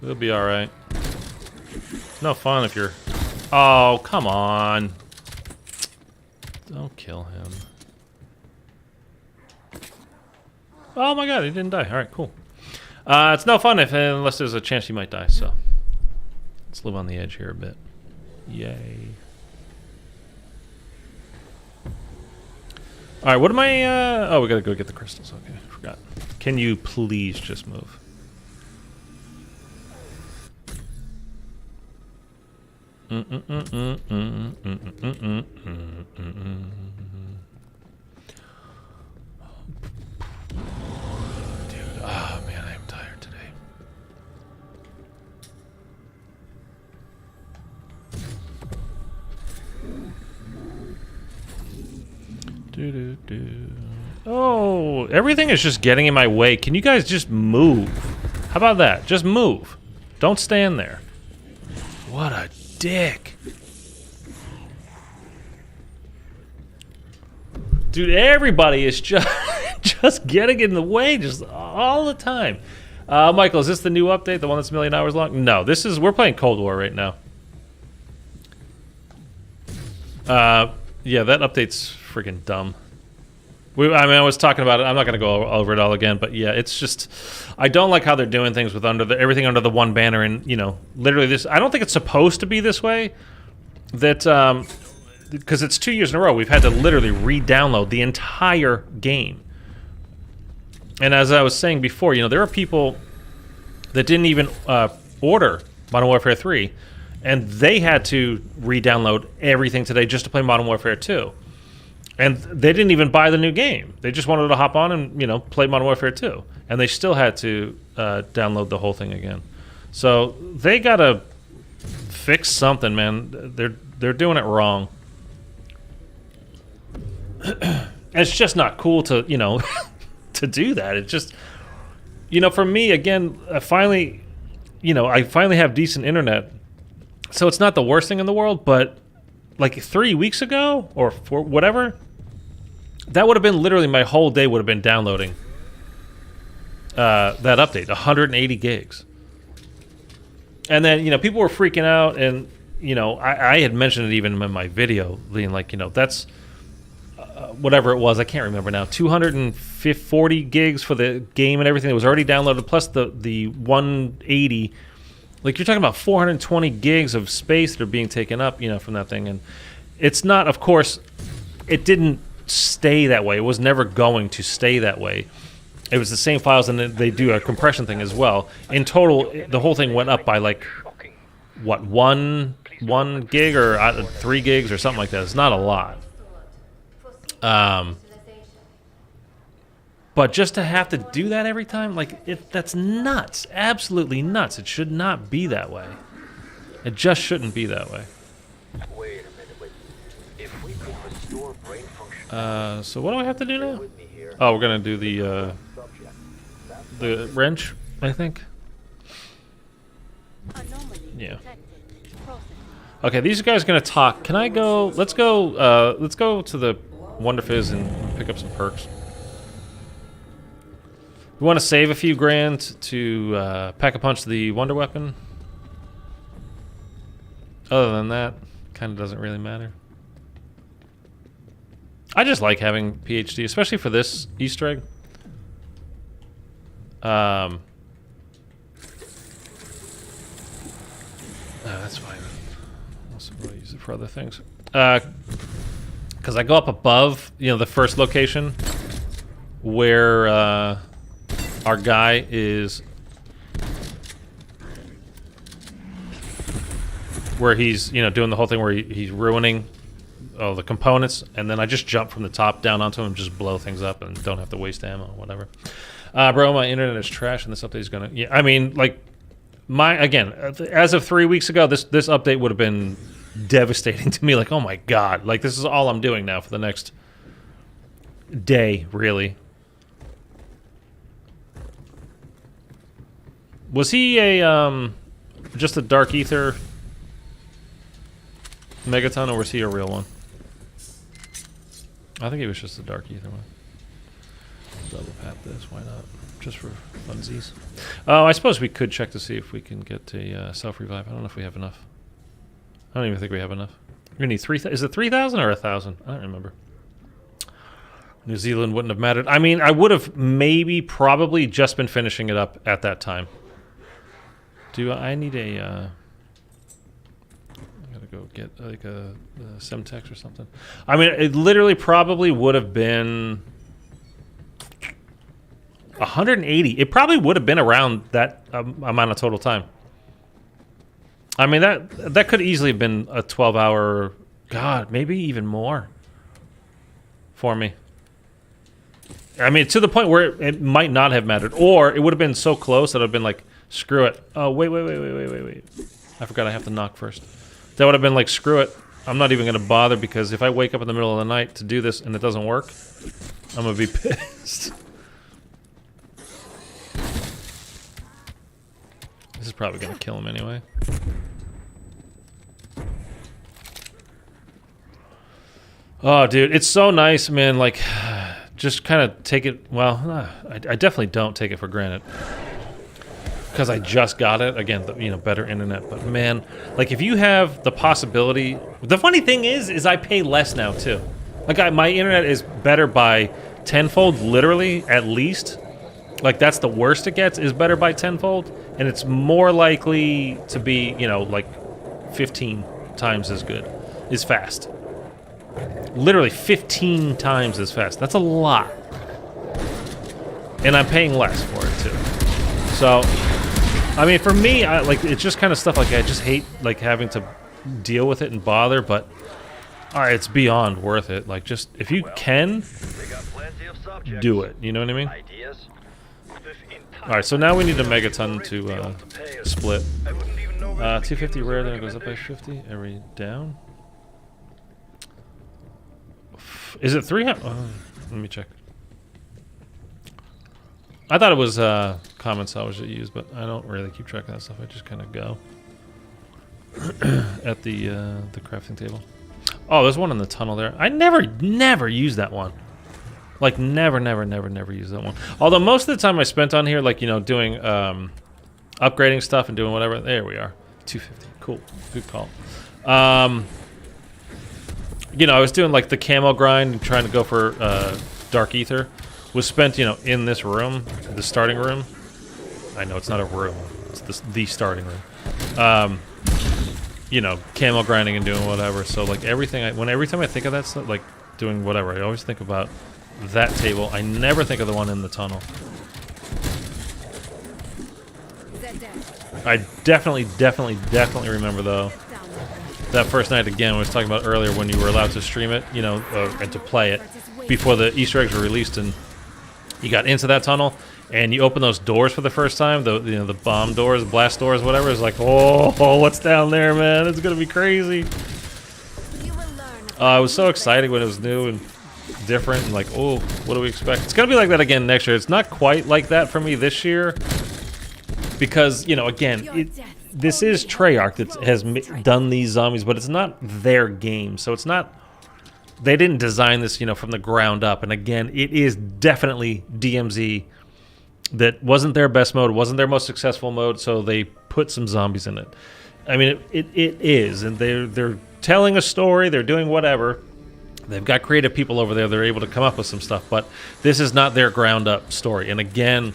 Speaker 1: We'll be all right. It's no fun if you're. Oh, come on! Don't kill him. Oh my god, he didn't die. All right, cool. It's no fun unless there's a chance you might die. So let's live on the edge here a bit. Yay! All right, what am I? Oh, we gotta go get the crystals. Okay, forgot. Can you please just move? Oh man, I am tired today. Oh, everything is just getting in my way. Can you guys just move? How about that? Just move. Don't stand there. What a dick. Dude, everybody is just just getting in the way just all the time. Michael, is this the new update, the one that's a million hours long? No, we're playing Cold War right now. Yeah, that update's freaking dumb. I was talking about it. I'm not going to go over it all again, but yeah, it's just I don't like how they're doing things with everything under the one banner, and literally this. I don't think it's supposed to be this way. That because it's 2 years in a row we've had to literally re-download the entire game. And as I was saying before, there are people that didn't even order Modern Warfare 3, and they had to re-download everything today just to play Modern Warfare 2. And they didn't even buy the new game. They just wanted to hop on and, play Modern Warfare 2. And they still had to download the whole thing again. So they got to fix something, man. They're doing it wrong. It's just not cool to, to do that. It just, for me, again, I finally have decent internet. So it's not the worst thing in the world, but like 3 weeks ago or whatever, that would have been literally my whole day would have been downloading that update, 180 gigs. And then, people were freaking out, and, I had mentioned it even in my video, being like, that's whatever it was, I can't remember now, 240 gigs for the game and everything that was already downloaded, plus the 180. Like, you're talking about 420 gigs of space that are being taken up, from that thing. And it's not, of course, it didn't stay that way. It was never going to stay that way. It was the same files, and they do a compression thing as well. In total, the whole thing went up by, like, what, one gig or 3 gigs or something like that. It's not a lot. But just to have to do that every time, that's nuts. Absolutely nuts. It should not be that way. It just shouldn't be that way.
Speaker 2: Wait a minute. If we could restore brain function.
Speaker 1: So what do I have to do now? Oh, we're gonna do the wrench, I think. Yeah. Okay, these guys are gonna talk. Can I go? Let's go to the Wonder Fizz and pick up some perks. We want to save a few grand to pack-a-punch the Wonder Weapon. Other than that, kind of doesn't really matter. I just like having PhD, especially for this Easter egg. That's fine. Also, we'll use it for other things. Because I go up above, the first location where our guy is, where he's, doing the whole thing where he's ruining all the components, and then I just jump from the top down onto him and just blow things up and don't have to waste ammo or whatever. Bro, my internet is trash, and this update is gonna. Yeah, I mean, like, again, as of 3 weeks ago, this update would have been devastating to me. Like, oh my god, like this is all I'm doing now for the next day, really. Was he just a Dark Aether Megaton, or was he a real one? I think he was just a Dark Aether one. Double pat this, why not? Just for funsies. Oh, I suppose we could check to see if we can get a self-revive. I don't know if we have enough. I don't even think we have enough. We're gonna need 3,000. Is it 3,000 or 1,000? I don't remember. New Zealand wouldn't have mattered. I mean, I would have probably just been finishing it up at that time. Do I need a... I gotta go get like a Semtex or something. I mean, it literally probably would have been 180. It probably would have been around that amount of total time. I mean, that could easily have been a 12-hour, God, maybe even more for me. I mean, to the point where it might not have mattered, or it would have been so close that I'd been like, screw it. Oh, wait. I forgot I have to knock first. That would have been like, screw it. I'm not even going to bother, because if I wake up in the middle of the night to do this and it doesn't work, I'm going to be pissed. This is probably going to kill him anyway. Oh, dude, it's so nice, man. Like, just kind of take it. Well, I definitely don't take it for granted, because I just got it again. Better internet. But man, like, if you have the possibility, the funny thing is I pay less now too. Like, my internet is better by tenfold, literally, at least. Like, that's the worst it gets, is better by tenfold, and it's more likely to be, like 15 times as good, is fast. Literally 15 times as fast. That's a lot. And I'm paying less for it too. So, I mean, for me, it's just kind of stuff like I just hate like having to deal with it and bother, but it's beyond worth it. Like, just if you can do it, you know what I mean? Alright, so now we need a megaton to split. 250 rare, then it goes up by 50 every down. Is it 300? Let me check. I thought it was common salvage that you use, but I don't really keep track of that stuff. I just kind of go at the crafting table. Oh, there's one in the tunnel there. I never use that one. Like, never use that one. Although most of the time I spent on here, like, doing upgrading stuff and doing whatever. There we are. 250. Cool. Good call. I was doing like the camo grind and trying to go for Dark Aether. Was spent, in this room, the starting room. I know it's not a room; it's the starting room. Camo grinding and doing whatever. So like every time I think of that stuff, like doing whatever, I always think about that table. I never think of the one in the tunnel. I definitely remember though. That first night again, we was talking about earlier when you were allowed to stream it, and to play it before the Easter eggs were released, and you got into that tunnel and you open those doors for the first time, the bomb doors, blast doors, whatever. It's like, oh, what's down there, man? It's gonna be crazy. I was so excited when it was new and different, and like, oh, what do we expect? It's gonna be like that again next year. It's not quite like that for me this year, because again, this is Treyarch that has done these zombies, but it's not their game, so it's not. They didn't design this, from the ground up. And again, it is definitely DMZ. That wasn't their best mode, wasn't their most successful mode, so they put some zombies in it. I mean, it is, and they're telling a story, they're doing whatever. They've got creative people over there, they're able to come up with some stuff, but this is not their ground up story. And again,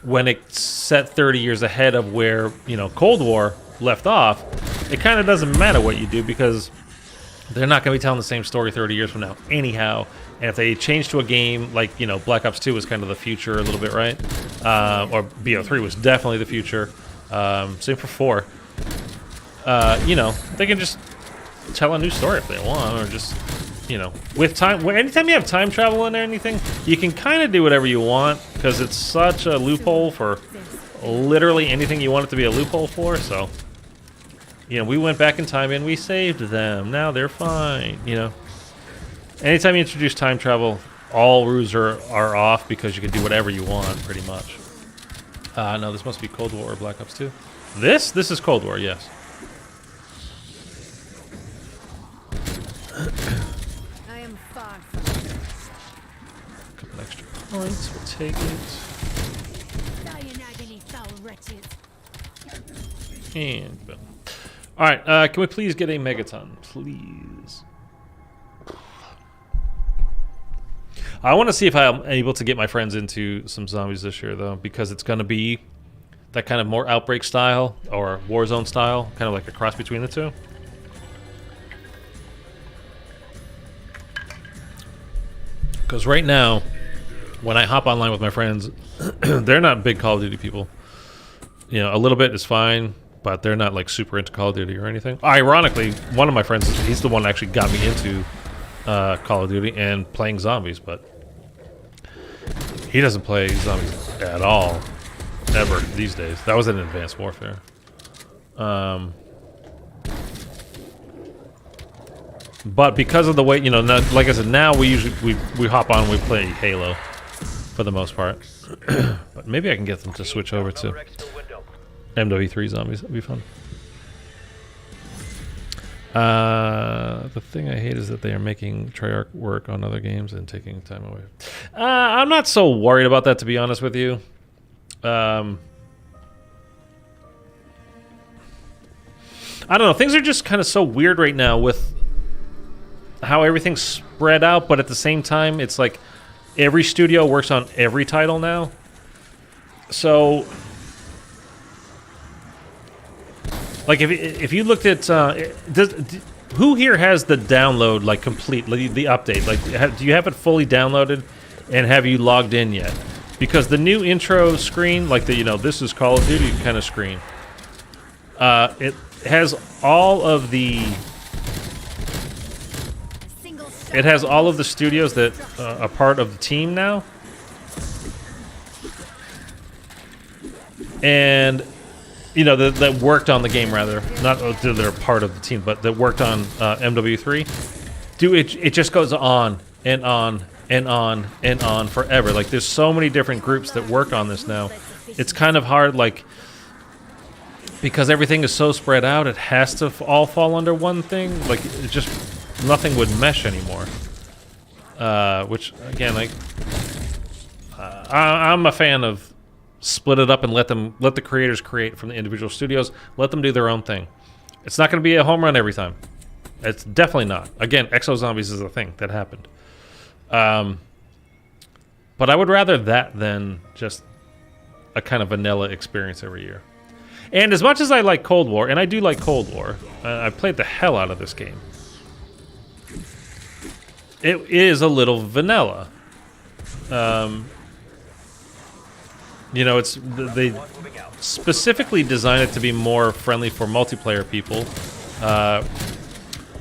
Speaker 1: when it's set 30 years ahead of where, Cold War left off, it kind of doesn't matter what you do, because they're not going to be telling the same story 30 years from now anyhow. And if they change to a game like, Black Ops 2 was kind of the future a little bit, right? Or BO3 was definitely the future. Same for 4. They can just tell a new story if they want, or just, with time. Anytime you have time travel in there or anything, you can kind of do whatever you want, because it's such a loophole for literally anything you want it to be a loophole for, so... we went back in time and we saved them. Now they're fine, Anytime you introduce time travel, all rules are off, because you can do whatever you want, pretty much. No, this must be Cold War or Black Ops 2. This is Cold War, yes.
Speaker 4: I am far from
Speaker 1: A couple extra points, we'll take it.
Speaker 4: die in agony, foul wretches.
Speaker 1: And boom. Alright, can we please get a megaton? Please. I want to see if I'm able to get my friends into some zombies this year, though, because it's going to be that kind of more Outbreak style, or Warzone style, kind of like a cross between the two. Because right now, when I hop online with my friends, they're not big Call of Duty people. A little bit is fine. but they're not like super into Call of Duty or anything. Ironically, one of my friends, he's the one that actually got me into Call of Duty and playing zombies, but he doesn't play zombies at all, ever, these days. That was in Advanced Warfare. But because of the way, you know, like I said, now we usually we hop on and we play Halo for the most part. But maybe I can get them to switch over to MW3 Zombies. That'd be fun. The thing I hate is that they are making Treyarch work on other games and taking time away. I'm not so worried about that, to be honest with you. I don't know. Things are just kind of so weird right now with how everything's spread out, but at the same time, it's like every studio works on every title now. So, like, if you looked at who here has the download like complete, the update? Like, do you have it fully downloaded, and have you logged in yet? Because the new intro screen, like the this is Call of Duty kind of screen, it has all of the. It has all of the studios that are part of the team now. And, that worked on the game, rather. Not that they're part of the team, but that worked on MW3. Dude, it just goes on and on and on and on forever. Like, there's so many different groups that work on this now. It's kind of hard, like, because everything is so spread out, it has to all fall under one thing. Like, it just... nothing would mesh anymore. Which, again, like, I'm a fan of split it up and let the creators create from the individual studios. Let them do their own thing. It's not going to be a home run every time. It's definitely not. Again, Exo Zombies is a thing that happened. But I would rather that than just a kind of vanilla experience every year. And as much as I like Cold War, and I do like Cold War, I played the hell out of this game. It is a little vanilla. They specifically designed it to be more friendly for multiplayer people.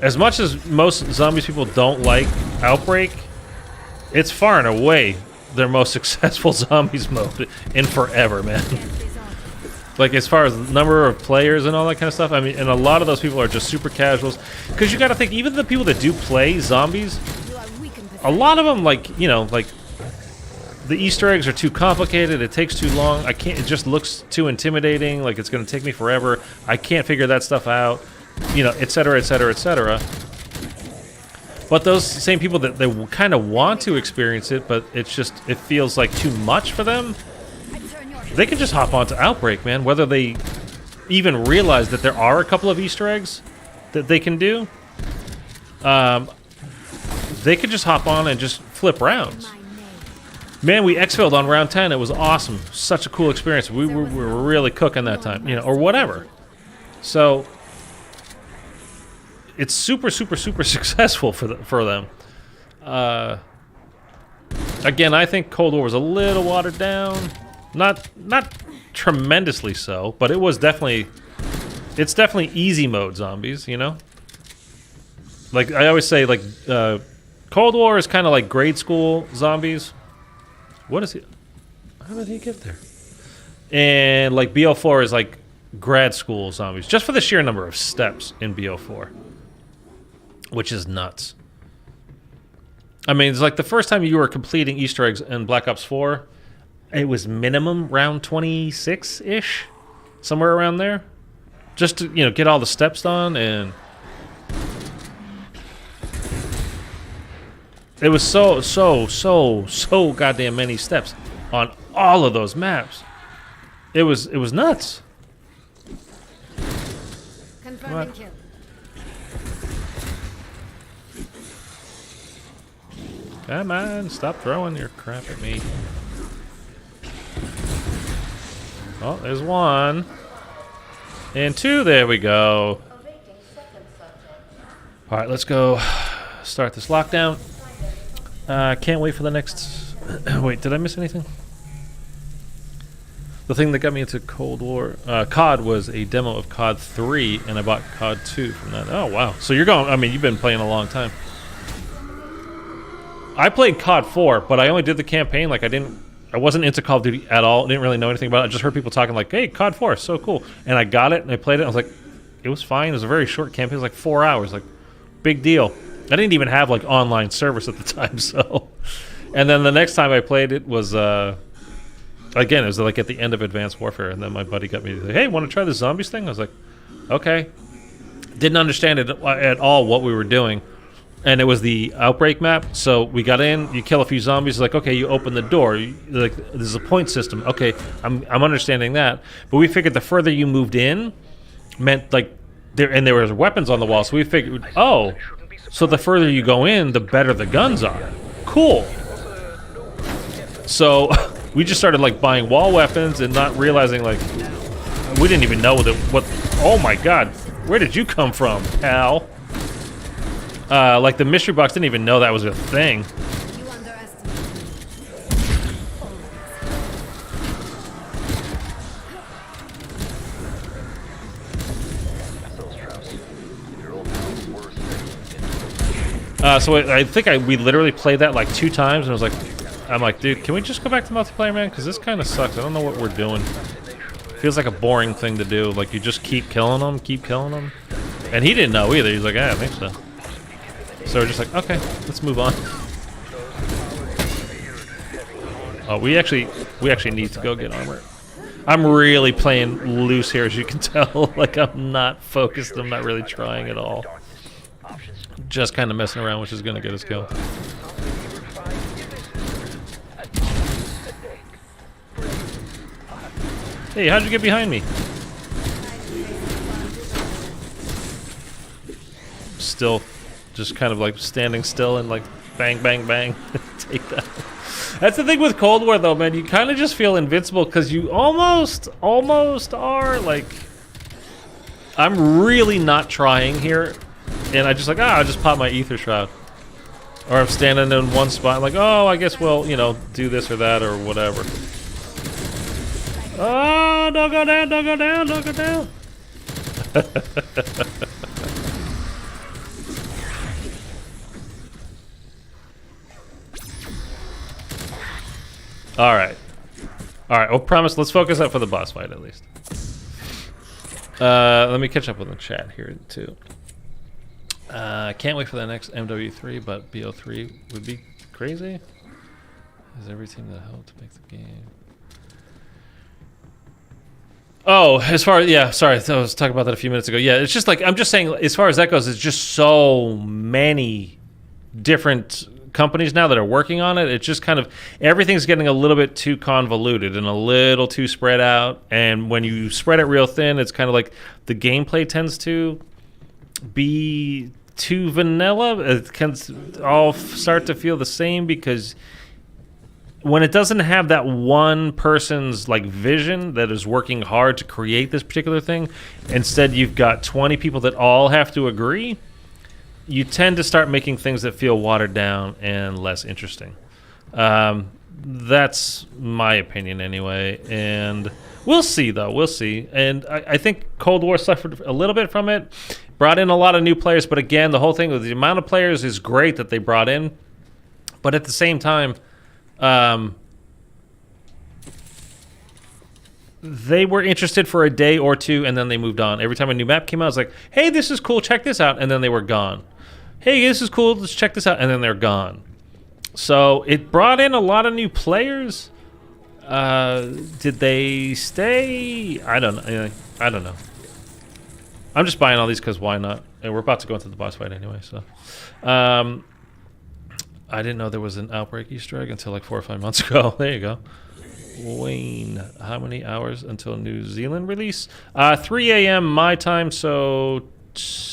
Speaker 1: As much as most Zombies people don't like Outbreak, it's far and away their most successful Zombies mode in forever, man. Like, as far as number of players and all that kind of stuff, I mean, and a lot of those people are just super casuals. Because you got to think, even the people that do play Zombies, a lot of them, like, like, the Easter eggs are too complicated, it takes too long, it just looks too intimidating, like it's going to take me forever, I can't figure that stuff out, etc., etc., etc. But those same people that they kind of want to experience it, but it feels like too much for them, they can just hop onto Outbreak, man, whether they even realize that there are a couple of Easter eggs that they can do. They could just hop on and just flip rounds. Man, we exfilled on round 10. It was awesome. Such a cool experience. We were really cooking that time, or whatever. So it's super, super, super successful for them. Again, I think Cold War was a little watered down. Not tremendously so, but it's definitely easy mode Zombies, Like I always say, like Cold War is kind of like grade school Zombies. What is he? How did he get there? And like BO4 is like grad school Zombies, just for the sheer number of steps in BO4, which is nuts. I mean, it's like the first time you were completing Easter eggs in Black Ops 4, it was minimum round 26-ish, somewhere around there, just to get all the steps done, and it was so goddamn many steps on all of those maps. It was nuts.
Speaker 4: Confirming kill.
Speaker 1: Come on, stop throwing your crap at me. Oh, there's one. And two, there we go. Alright, let's go start this lockdown. Can't wait for the next... Wait, did I miss anything? The thing that got me into Cold War, COD was a demo of COD 3, and I bought COD 2 from that. Oh, wow. So you're going, I mean, you've been playing a long time. I played COD 4, but I only did the campaign. Like, I wasn't into Call of Duty at all. Didn't really know anything about it. I just heard people talking like, hey, COD 4 is so cool. And I got it, and I played it. I was like, it was fine. It was a very short campaign. It was like 4 hours. Like, big deal. I didn't even have, like, online service at the time, so. And then the next time I played it was, again, it was like at the end of Advanced Warfare, and then my buddy got me to say, hey, want to try the zombies thing? I was like, okay. Didn't understand it at all what we were doing. And it was the Outbreak map, so we got in, you kill a few zombies, like, okay, you open the door, like, there's a point system. Okay, I'm understanding that. But we figured the further you moved in meant, like, there was weapons on the wall, so we figured, oh, so the further you go in, the better the guns are. Cool. So we just started, like, buying wall weapons and not realizing, like, we didn't even know what, oh my god, where did you come from, pal? Like, the mystery box didn't even know that was a thing.
Speaker 4: You underestimate me.
Speaker 1: So I think we literally played that like 2 times, and I was like, I'm like, dude, can we just go back to multiplayer, man? Because this kind of sucks. I don't know what we're doing. Feels like a boring thing to do. Like, you just keep killing them. And he didn't know either. He's like, I think so. So we're just like, okay, let's move on. Oh, we actually need to go get armor. I'm really playing loose here, as you can tell. Like, I'm not focused. I'm not really trying at all. Just kind of messing around, which is going to get us killed. Hey, how'd you get behind me? Still just kind of like standing still and like bang, bang, bang. Take that. That's the thing with Cold War, though, man. You kind of just feel invincible because you almost are. Like, I'm really not trying here. And I just like, I'll just pop my Aether Shroud. Or I'm standing in one spot, like, oh, I guess we'll, do this or that or whatever. Oh, don't go down, don't go down, don't go down. All right. Well, promise. Let's focus up for the boss fight at least. Let me catch up with the chat here too. Can't wait for the next MW3, but BO3 would be crazy. Has everything that helped to make the game. Oh, as far as, yeah, sorry, I was talking about that a few minutes ago. Yeah, it's just like, I'm just saying, as far as that goes, it's just so many different companies now that are working on it. It's just kind of, everything's getting a little bit too convoluted and a little too spread out. And when you spread it real thin, it's kind of like the gameplay tends to be too vanilla. It can all start to feel the same because when it doesn't have that one person's like vision that is working hard to create this particular thing, instead you've got 20 people that all have to agree, you tend to start making things that feel watered down and less interesting. That's my opinion anyway, and we'll see though, we'll see. And I think Cold War suffered a little bit from it, brought in a lot of new players, but again, the whole thing with the amount of players is great that they brought in, but at the same time, they were interested for a day or two and then they moved on. Every time a new map came out, I was like, hey, this is cool, check this out, and then they were gone. Hey, this is cool, let's check this out, and then they're gone. So it brought in a lot of new players. Did they stay? I don't know. I'm just buying all these because why not? And we're about to go into the boss fight anyway, so. I didn't know there was an Outbreak Easter egg until like 4 or 5 months ago. There you go. Wayne, how many hours until New Zealand release? 3 a.m. my time, so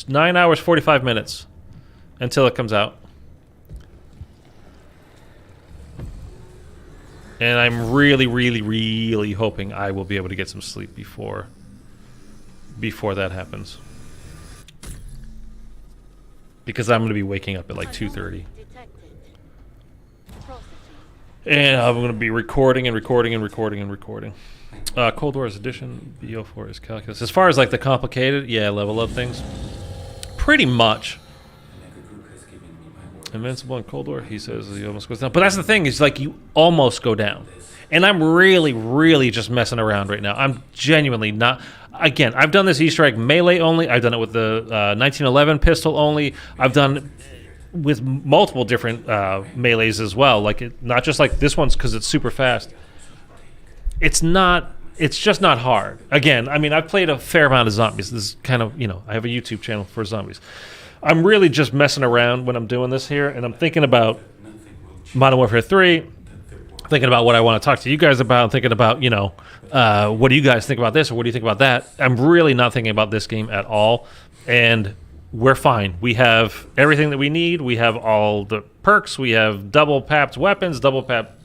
Speaker 1: 9 hours, 45 minutes until it comes out. And I'm really, really, really hoping I will be able to get some sleep before that happens. Because I'm going to be waking up at like 2:30. And I'm going to be recording and recording and recording and recording. Cold War's edition, BO4 is calculus. As far as like the complicated, yeah, level up things, pretty much. Invincible in Cold War, he says he almost goes down. But that's the thing, is like you almost go down. And I'm really, really just messing around right now. I'm genuinely not. Again, I've done this Easter egg melee only. I've done it with the 1911 pistol only. I've done with multiple different melees as well. Like not just like this one's because it's super fast. It's just not hard. Again, I mean, I've played a fair amount of zombies. This is kind of, I have a YouTube channel for zombies. I'm really just messing around when I'm doing this here, and I'm thinking about Modern Warfare 3, thinking about what I want to talk to you guys about, thinking about, what do you guys think about this, or what do you think about that? I'm really not thinking about this game at all, and we're fine. We have everything that we need. We have all the perks. We have double-papped weapons, double-papped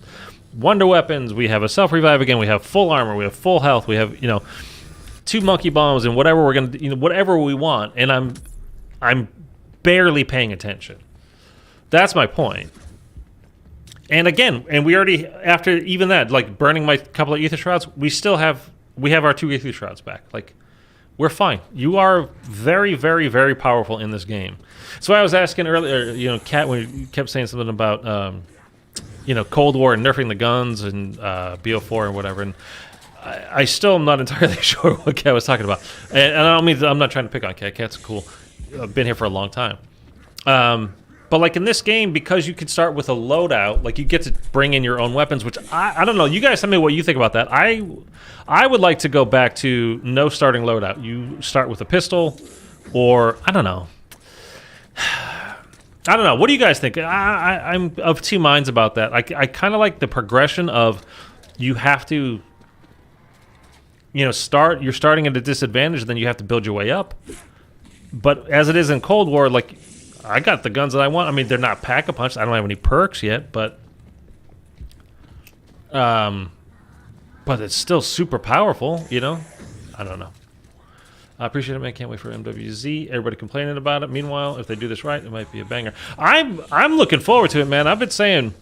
Speaker 1: wonder weapons. We have a self-revive again. We have full armor. We have full health. We have, 2 monkey bombs and whatever we're going to, whatever we want, and I'm barely paying attention. That's my point. And again, we already, after even that, like burning my couple of ether shrouds, we have our 2 ether shrouds back. Like, we're fine. You are very, very, very powerful in this game. So I was asking earlier, Kat, when you kept saying something about, Cold War and nerfing the guns and BO4 and whatever, and I still am not entirely sure what Kat was talking about. And I don't mean, I'm not trying to pick on Kat. Kat's cool. I've been here for a long time. But like in this game, because you could start with a loadout, like you get to bring in your own weapons, which I don't know. You guys tell me what you think about that. I would like to go back to no starting loadout. You start with a pistol, or I don't know. What do you guys think? I'm of two minds about that. I kind of like the progression of you have to, you're starting at a disadvantage, then you have to build your way up. But as it is in Cold War, like, I got the guns that I want. I mean, they're not pack-a-punch. I don't have any perks yet, but it's still super powerful, I don't know. I appreciate it, man. Can't wait for MWZ. Everybody complaining about it. Meanwhile, if they do this right, it might be a banger. I'm looking forward to it, man. I've been saying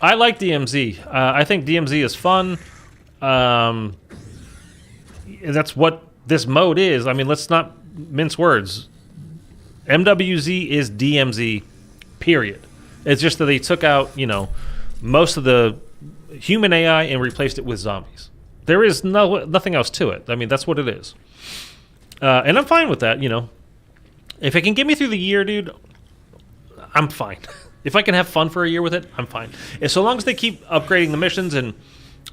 Speaker 1: I like DMZ. I think DMZ is fun. That's what this mode is. I mean, let's not mince words. MWZ is DMZ, period. It's just that they took out, most of the human AI and replaced it with zombies. There is nothing else to it. I mean, that's what it is. And I'm fine with that, If it can get me through the year, dude, I'm fine. If I can have fun for a year with it, I'm fine. And so long as they keep upgrading the missions and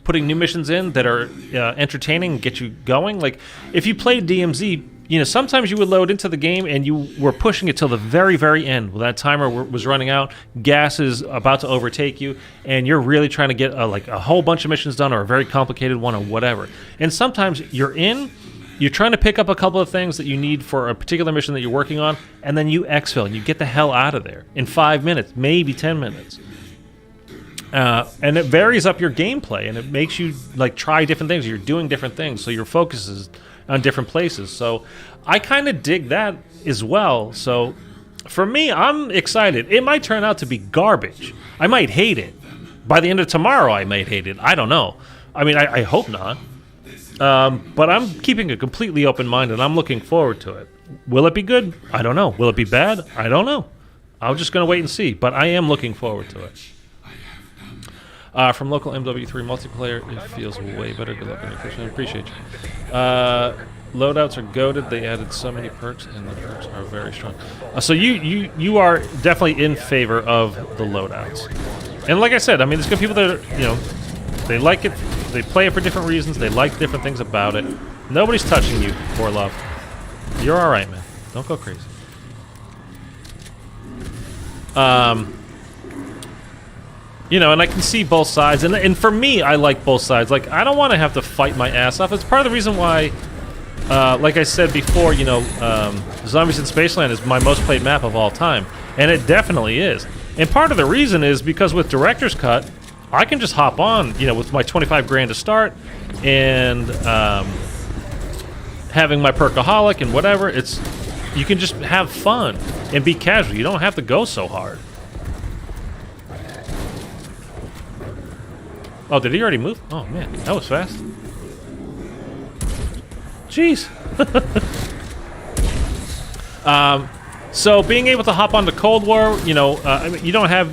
Speaker 1: putting new missions in that are entertaining and get you going. Like, if you played DMZ, sometimes you would load into the game and you were pushing it till the very, very end. When that timer was running out, gas is about to overtake you, and you're really trying to get a whole bunch of missions done, or a very complicated one, or whatever. And sometimes you're trying to pick up a couple of things that you need for a particular mission that you're working on, and then you exfil, and you get the hell out of there in 5 minutes, maybe 10 minutes. And it varies up your gameplay, and it makes you try different things. You're doing different things, so your focus is on different places. So I kind of dig that as well. So for me, I'm excited. It might turn out to be garbage. I might hate it. By the end of tomorrow, I might hate it. I don't know. I mean, I hope not. But I'm keeping a completely open mind, and I'm looking forward to it. Will it be good? I don't know. Will it be bad? I don't know. I'm just going to wait and see. But I am looking forward to it. From local MW3 multiplayer, it feels way better. Good luck on your question. I appreciate you. Loadouts are goated. They added so many perks, and the perks are very strong. So you are definitely in favor of the loadouts. And like I said, I mean, there's good people that are, they like it. They play it for different reasons. They like different things about it. Nobody's touching you, poor love. You're all right, man. Don't go crazy. And I can see both sides, and for me, I like both sides. Like, I don't want to have to fight my ass off. It's part of the reason why, like I said before, Zombies in Spaceland is my most played map of all time, and it definitely is. And part of the reason is because with Director's Cut, I can just hop on, with my 25 grand to start, and having my perkaholic and whatever. You can just have fun and be casual. You don't have to go so hard. Oh, did he already move? Oh, man, that was fast. Jeez. So being able to hop onto Cold War, you know, I mean, you don't have,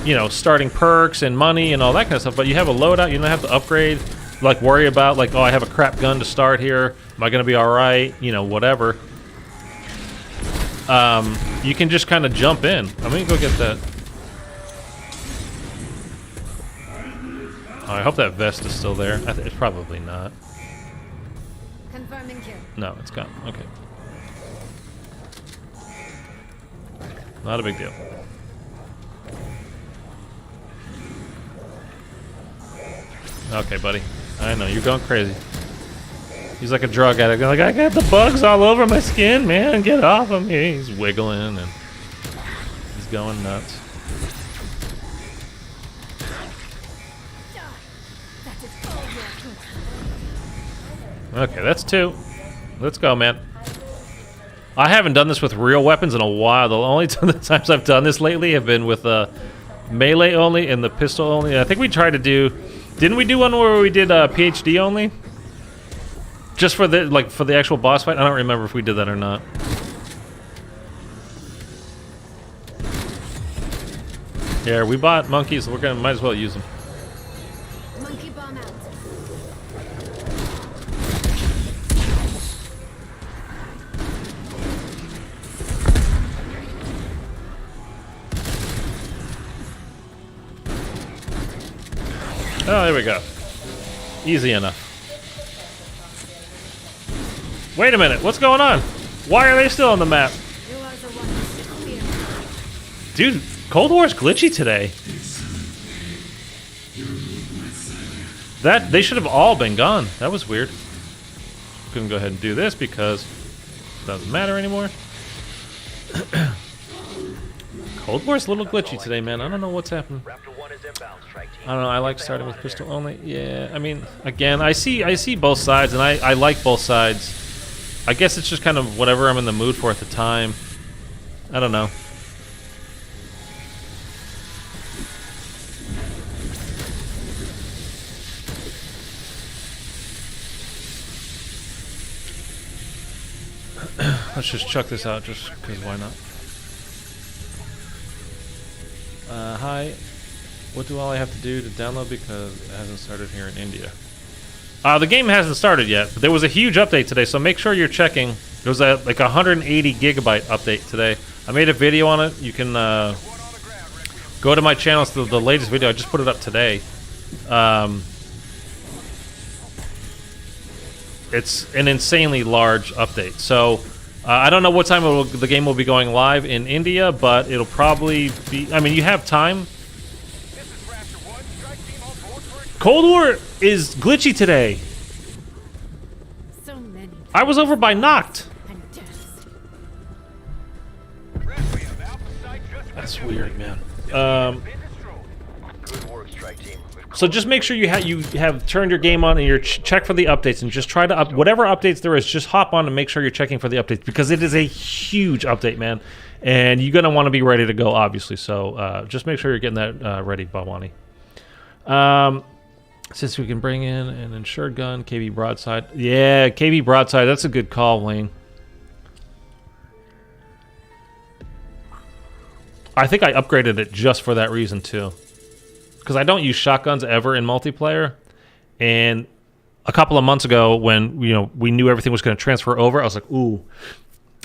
Speaker 1: you know, starting perks and money and all that kind of stuff, but you have a loadout. You don't have to upgrade, like worry about, like, oh, I have a crap gun to start here. Am I going to be all right? You know, whatever. You can just kind of jump in. I'm going to go get that. Oh, I hope that vest is still there. It's probably not.
Speaker 4: Confirming kill.
Speaker 1: No, it's gone. Okay. Not a big deal. Okay, buddy. I know, you're going crazy. He's like a drug addict. Like, I got the bugs all over my skin, man. Get off of me. He's wiggling and he's going nuts. Okay, that's 2. Let's go, man. I haven't done this with real weapons in a while. The only times I've done this lately have been with melee only and the pistol only. I think we tried to do... Didn't we do one where we did PhD only? Just for the for the actual boss fight? I don't remember if we did that or not. Yeah, we bought monkeys. So might as well use them.
Speaker 4: Monkey bomb out.
Speaker 1: Oh, there we go. Easy enough. Wait a minute, what's going on? Why are they still on the map?
Speaker 4: You are the one who should fear.
Speaker 1: Dude, Cold War's glitchy today. They should have all been gone. That was weird. Couldn't go ahead and do this because it doesn't matter anymore. Cold War's a little glitchy today, man. I don't know what's happening. I don't know. I like starting with pistol only. Yeah, I mean, again, I see both sides, and I like both sides. I guess it's just kind of whatever I'm in the mood for at the time. I don't know. Let's just chuck this out just because why not? Hi. What do all I have to do to download because it hasn't started here in India? The game hasn't started yet, but there was a huge update today, so make sure you're checking. There was like a 180 gigabyte update today. I made a video on it. You can go to my channel. It's the latest video. I just put it up today. It's an insanely large update. So I don't know what time the game will be going live in India, but it'll probably be... I mean, you have time. Cold War is glitchy today.
Speaker 4: So many.
Speaker 1: I was over by Noct.
Speaker 4: And death.
Speaker 1: That's weird, man.
Speaker 2: Good work, strike team.
Speaker 1: So just make sure you have turned your game on and you're check for the updates and just try to whatever updates there is. Just hop on and make sure you're checking for the updates because it is a huge update, man. And you're gonna want to be ready to go, obviously. So just make sure you're getting that ready, Bawani. Since we can bring in an insured gun, KB broadside. Yeah, KB broadside. That's a good call, Wayne. I think I upgraded it just for that reason too, because I don't use shotguns ever in multiplayer. And a couple of months ago, when we knew everything was going to transfer over, I was like, "Ooh,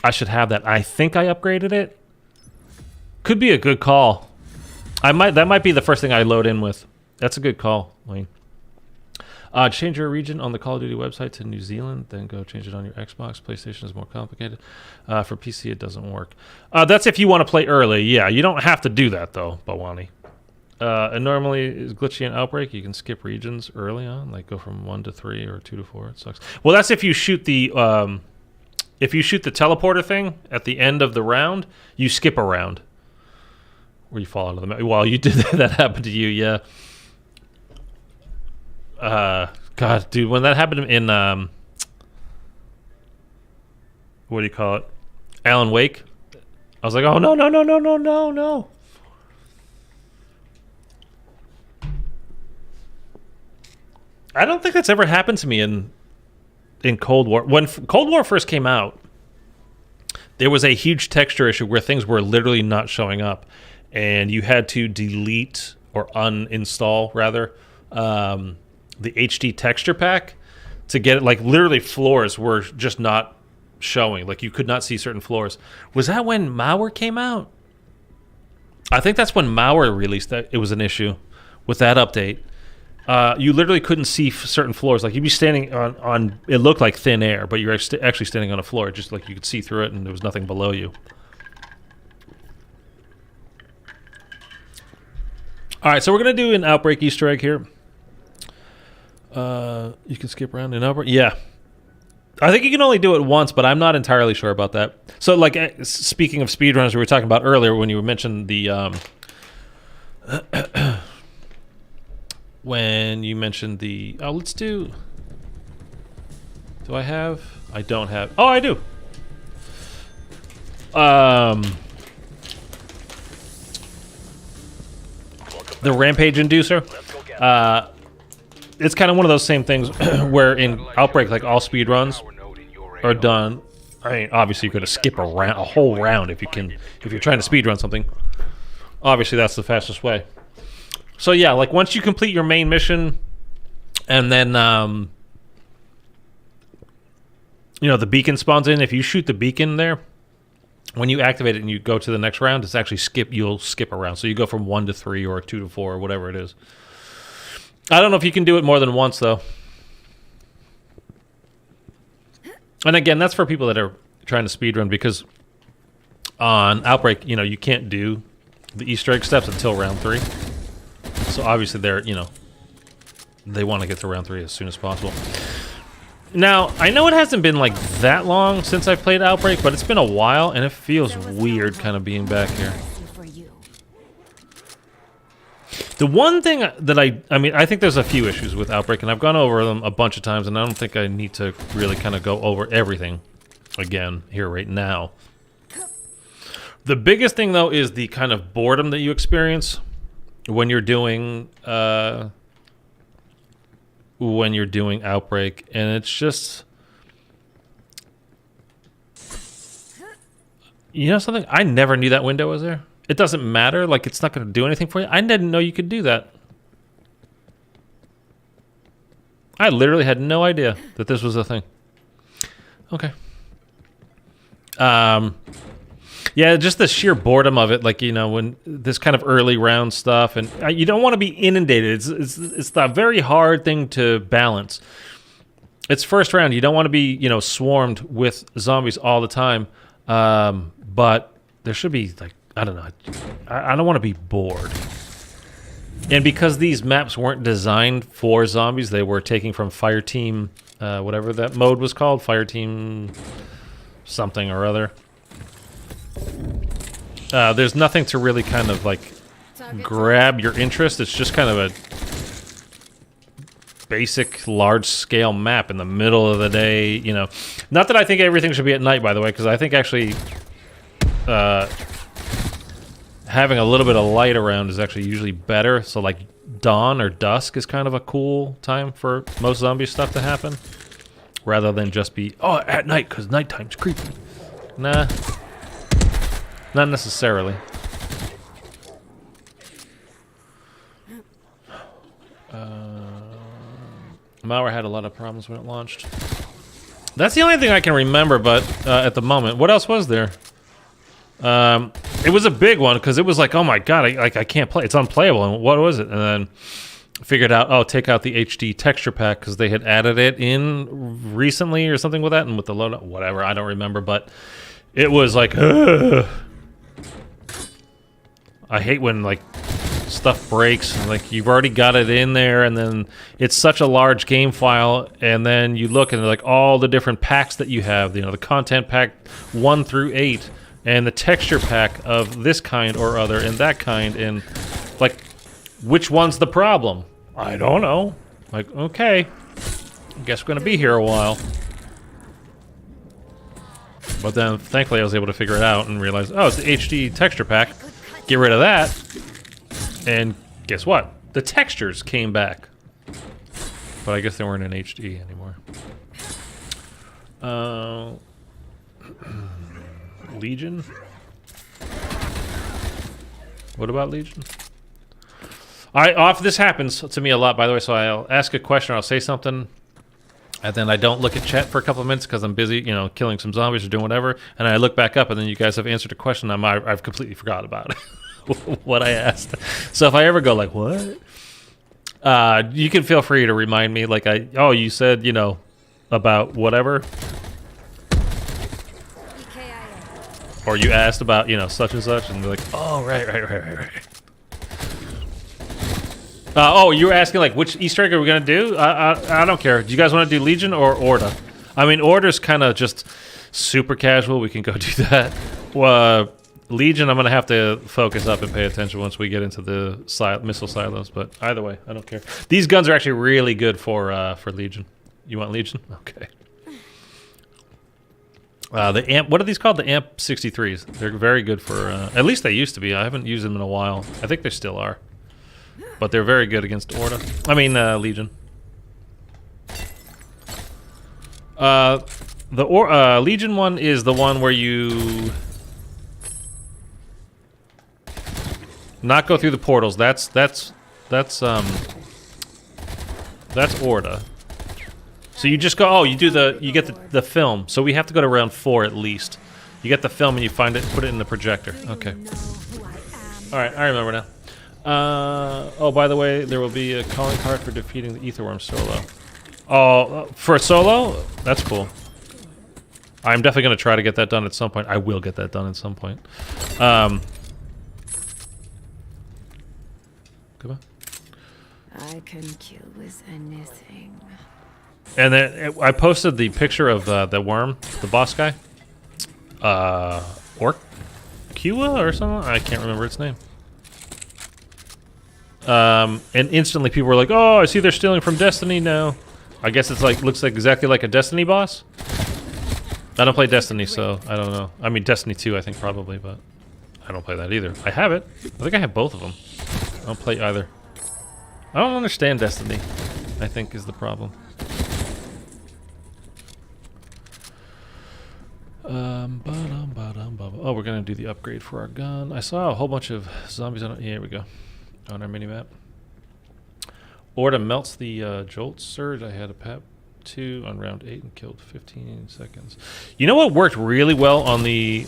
Speaker 1: I should have that." I think I upgraded it. Could be a good call. That might be the first thing I load in with. That's a good call, Wayne. Change your region on the Call of Duty website to New Zealand, then go change it on your Xbox. PlayStation is more complicated. For PC, it doesn't work. That's if you want to play early. Yeah, you don't have to do that, though, Bawani. And normally, is glitchy in Outbreak. You can skip regions early on, like go from 1 to 3 or 2 to 4. It sucks. Well, that's if you shoot the teleporter thing at the end of the round, you skip a round. Where you fall out of the map. Well, you did that happened to you, yeah. God, dude, when that happened in what do you call it? Alan Wake. I was like, oh no. I don't think that's ever happened to me in in Cold War. When Cold War first came out, there was a huge texture issue where things were literally not showing up, and you had to delete or uninstall rather the HD texture pack to get it. Like literally, floors were just not showing. Like you could not see certain floors. Was that when MWIII came out? I think that's when MWIII released that. It was an issue with that update. You literally couldn't see certain floors. Like you'd be standing on it looked like thin air, but you're actually standing on a floor. Just like you could see through it, and there was nothing below you. All right, so we're gonna do an Outbreak Easter egg here. You can skip around in Outbreak. Yeah, I think you can only do it once, but I'm not entirely sure about that. So, like, speaking of speedrunners, we were talking about earlier when you mentioned the when you mentioned the let's do. Do I have? I don't have. Oh, I do. The Rampage Inducer. It's kind of one of those same things where in Outbreak, like all speed runs are done. I mean, obviously you could skip a whole round if you're trying to speed run something. Obviously, that's the fastest way. So yeah, like once you complete your main mission, and then you know the beacon spawns in. If you shoot the beacon there, when you activate it and you go to the next round, it's actually you'll skip a round. So you go from 1 to 3 or 2 to 4 or whatever it is. I don't know if you can do it more than once though. And again, that's for people that are trying to speedrun, because on Outbreak, you know, you can't do the Easter egg steps until round 3. So obviously they're, you know, they want to get to round 3 as soon as possible. Now, I know it hasn't been like that long since I've played Outbreak, but it's been a while and it feels weird kind of being back here. The one thing that I mean, I think there's a few issues with Outbreak, and I've gone over them a bunch of times, and I don't think I need to really kind of go over everything again here right now. The biggest thing, though, is the kind of boredom that you experience when you're doing Outbreak, and it's just, you know something? I never knew that window was there. It doesn't matter. Like, it's not going to do anything for you. I didn't know you could do that. I literally had no idea that this was a thing. Okay. Yeah, just the sheer boredom of it. Like, you know, when this kind of early round stuff, and you don't want to be inundated. It's a very hard thing to balance. It's first round. You don't want to be, you know, swarmed with zombies all the time. But there should be, like, I don't know. I don't want to be bored. And because these maps weren't designed for zombies, they were taking from Fireteam, whatever that mode was called, Fireteam something or other. There's nothing to really kind of like grab your interest. It's just kind of a basic large-scale map in the middle of the day, you know. Not that I think everything should be at night, by the way, because I think actually having a little bit of light around is actually usually better. So like dawn or dusk is kind of a cool time for most zombie stuff to happen, rather than just be, oh, at night, because nighttime's creepy. Nah, not necessarily. MWIII had a lot of problems when it launched. That's the only thing I can remember, but at the moment. What else was there? It was a big one, because it was like, oh my god, I can't play. It's unplayable. And what was it? And then figured out, oh, take out the HD texture pack, because they had added it in recently or something with that, and with the loadout, whatever, I don't remember, but it was like, ugh. I hate when, like, stuff breaks, and, like, you've already got it in there, and then it's such a large game file, and then you look and like all the different packs that you have, you know, the content pack 1 through 8, and the texture pack of this kind or other, and that kind, and like, which one's the problem? I don't know. Like, okay, I guess we're gonna be here a while. But then, thankfully, I was able to figure it out and realize, oh, it's the HD texture pack. Get rid of that, and guess what? The textures came back. But I guess they weren't in HD anymore. Legion? What about Legion? This happens to me a lot, by the way, so I'll ask a question, or I'll say something, and then I don't look at chat for a couple of minutes because I'm busy, you know, killing some zombies or doing whatever, and I look back up, and then you guys have answered a question I've completely forgot about what I asked. So if I ever go like, what? You can feel free to remind me, like, you said, you know, about whatever. Or you asked about, you know, such and such, and they're like, oh, right. You were asking, like, which Easter egg are we going to do? I don't care. Do you guys want to do Legion or Orda? I mean, Order's kind of just super casual. We can go do that. Legion, I'm going to have to focus up and pay attention once we get into the missile silos, but either way, I don't care. These guns are actually really good for Legion. You want Legion? Okay. The amp, what are these called? The amp 63s. They're very good for, at least they used to be. I haven't used them in a while. I think they still are. But they're very good against Orda. I mean, Legion. The Legion one is the one where you not go through the portals. That's Orda. So you just go, you get the film. So we have to go to round 4 at least. You get the film and you find it and put it in the projector. Okay. Alright, I remember now. By the way, there will be a calling card for defeating the Etherworm solo. For a solo? That's cool. I'm definitely going to try to get that done at some point. I will get that done at some point. Come on.
Speaker 4: I can kill with anything.
Speaker 1: And then I posted the picture of the worm, the boss guy. Orcua or something? I can't remember its name. And instantly people were like, oh, I see they're stealing from Destiny now. I guess it's like, looks like exactly like a Destiny boss. I don't play Destiny, so I don't know. I mean, Destiny 2, I think probably, but I don't play that either. I have it. I think I have both of them. I don't play either. I don't understand Destiny, I think is the problem. Oh, we're gonna do the upgrade for our gun. I saw a whole bunch of zombies on it. Yeah, here we go. On our mini-map. Orda melts the Jolt Surge. I had a PAP 2 on round 8 and killed 15 seconds. You know what worked really well on the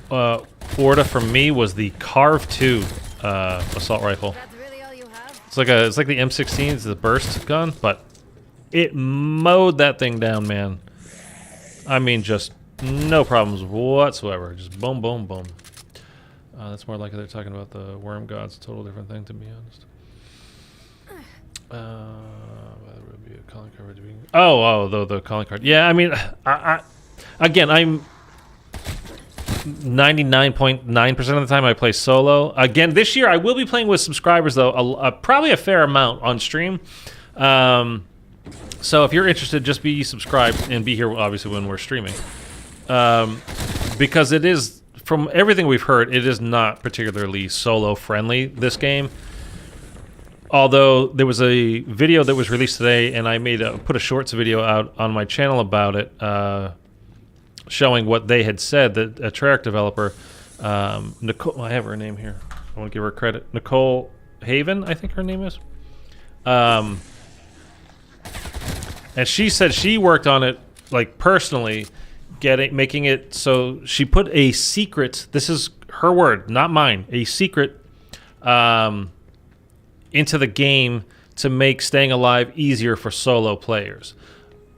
Speaker 1: Orda for me was the Carve 2 assault rifle.
Speaker 4: That's really all you have?
Speaker 1: It's like the M16, it's the burst gun, but it mowed that thing down, man. I mean, just no problems whatsoever. Just boom, boom, boom. That's more likely they're talking about the worm gods. A total different thing, to be honest. There would be a calling card. The calling card. Yeah, I mean, again, I'm 99.9% of the time I play solo. Again, this year I will be playing with subscribers, though, probably a fair amount on stream. So if you're interested, just be subscribed and be here, obviously, when we're streaming. Because it is, from everything we've heard, it is not particularly solo-friendly, this game. Although there was a video that was released today, and I put a shorts video out on my channel about it, showing what they had said, that a Treyarch developer, Nicole, I have her name here. I want to give her credit. Nicole Haven, I think her name is. And she said she worked on it, like, personally, making it so she put a secret, this is her word, not mine, a secret into the game to make staying alive easier for solo players.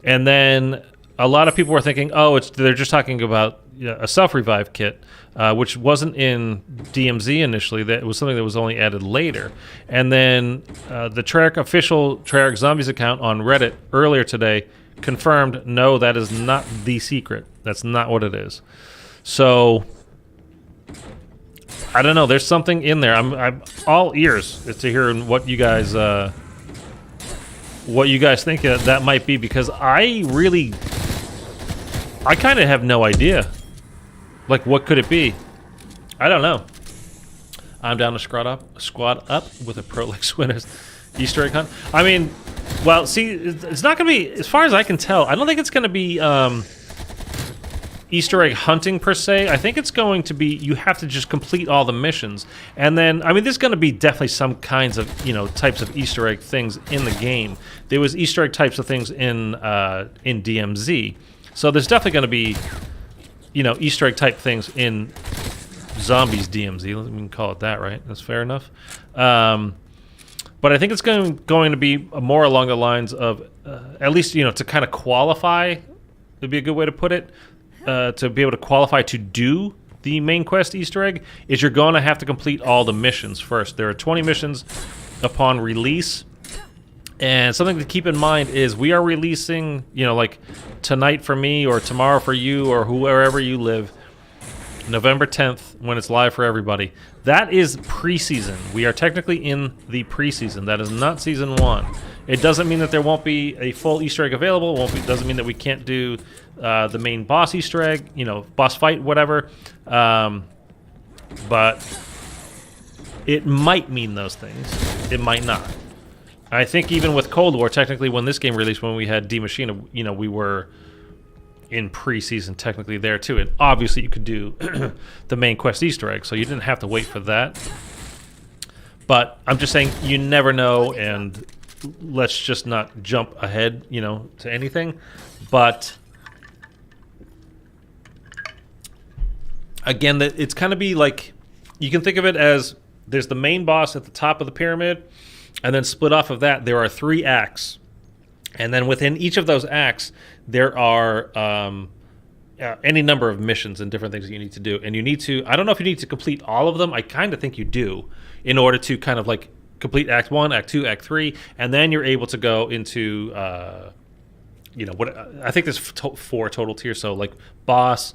Speaker 1: And then a lot of people were thinking, they're just talking about a self-revive kit, which wasn't in DMZ initially. That was something that was only added later. And then the Treyarch official Treyarch Zombies account on Reddit earlier today confirmed, no, that is not the secret. That's not what it is. So I don't know. There's something in there. I'm all ears to hear what you guys think that might be, because I kind of have no idea. Like, what could it be? I don't know. I'm down to squad up with a Prolix winners Easter egg hunt. I mean, well, see, it's not going to be, as far as I can tell, I don't think it's going to be Easter egg hunting per se. I think it's going to be you have to just complete all the missions, and then I mean there's going to be definitely some kinds of types of Easter egg things in the game. There was Easter egg types of things in DMZ, so there's definitely going to be Easter egg type things in Zombies DMZ. Let me call it that, right? That's fair enough. But I think it's going to be more along the lines of at least to kind of qualify. Would be a good way to put it. To be able to qualify to do the main quest Easter egg is you're going to have to complete all the missions first. There are 20 missions upon release, and something to keep in mind is we are releasing, like tonight for me or tomorrow for you or wherever you live, November 10th when it's live for everybody. That is preseason. We are technically in the preseason. That is not season 1. It doesn't mean that there won't be a full Easter egg available. It doesn't mean that we can't do the main boss Easter egg, boss fight, whatever. But it might mean those things. It might not. I think even with Cold War, technically when this game released, when we had D Machina, we were in preseason technically there too. And obviously you could do the main quest Easter egg, so you didn't have to wait for that. But I'm just saying you never know, and let's just not jump ahead, to anything. But again, it's kind of be like, you can think of it as there's the main boss at the top of the pyramid, and then split off of that, there are 3 acts. And then within each of those acts, there are any number of missions and different things that you need to do. And you need to, I don't know if you need to complete all of them. I kind of think you do in order to kind of like complete Act 1, Act 2, Act 3. And then you're able to go into, what I think there's 4 total tiers. So like boss,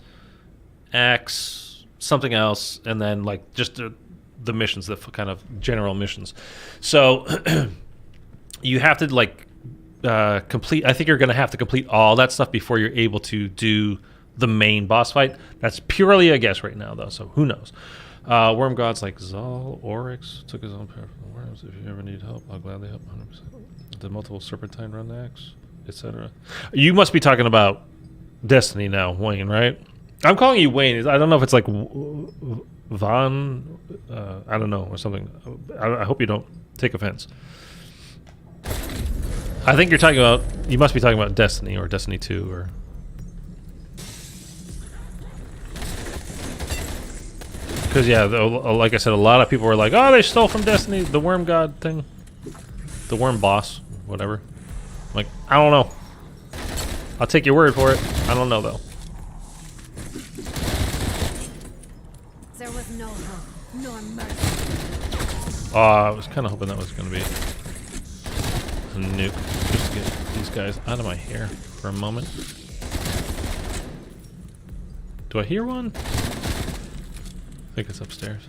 Speaker 1: acts, something else, and then like just the missions, the kind of general missions. So you have to like complete. I think you're going to have to complete all that stuff before you're able to do the main boss fight. That's purely a guess right now, though. So who knows? Worm gods like Zal, Oryx took his own pair from the worms. If you ever need help, I'll gladly help. 100%. The multiple serpentine run axe, etc. You must be talking about Destiny now, Wayne, right? I'm calling you Wayne. I don't know if it's like Von, I don't know, or something. I hope you don't take offense. I think you must be talking about Destiny or Destiny 2 or... Because, yeah, like I said, a lot of people were like, oh, they stole from Destiny, the worm god thing. The worm boss, whatever. I'm like, I don't know. I'll take your word for it. I don't know, though.
Speaker 4: There was no hope, nor mercy.
Speaker 1: I was kind of hoping that was going to be a nuke. Just to get these guys out of my hair for a moment. Do I hear one? I think it's upstairs.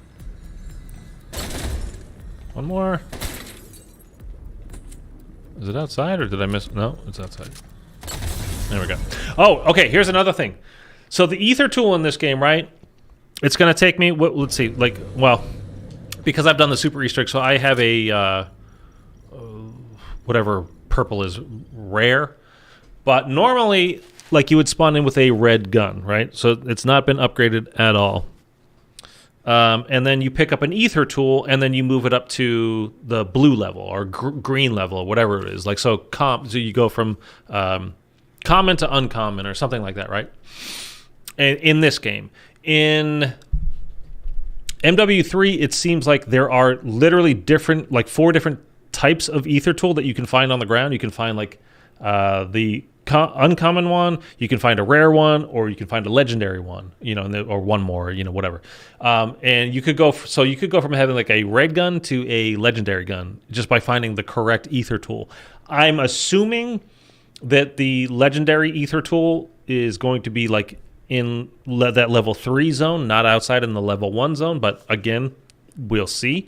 Speaker 1: One more. Is it outside or did I miss? No, it's outside. There we go. Oh, okay, here's another thing. So the ether tool in this game, right? It's going to take me, let's see, like, well, because I've done the super Easter egg, so I have a, whatever purple is rare. But normally, like, you would spawn in with a red gun, right? So it's not been upgraded at all. And then you pick up an ether tool, and then you move it up to the blue level or green level, or whatever it is. Like, so you go from common to uncommon or something like that, right? And in this game. In MW3, it seems like there are literally different, like 4 different types of ether tool that you can find on the ground. You can find like the uncommon one, you can find a rare one, or you can find a legendary one, or one more, whatever. And you could go, you could go from having like a red gun to a legendary gun just by finding the correct ether tool. I'm assuming that the legendary ether tool is going to be like in that level 3 zone, not outside in the level 1 zone, but again, we'll see.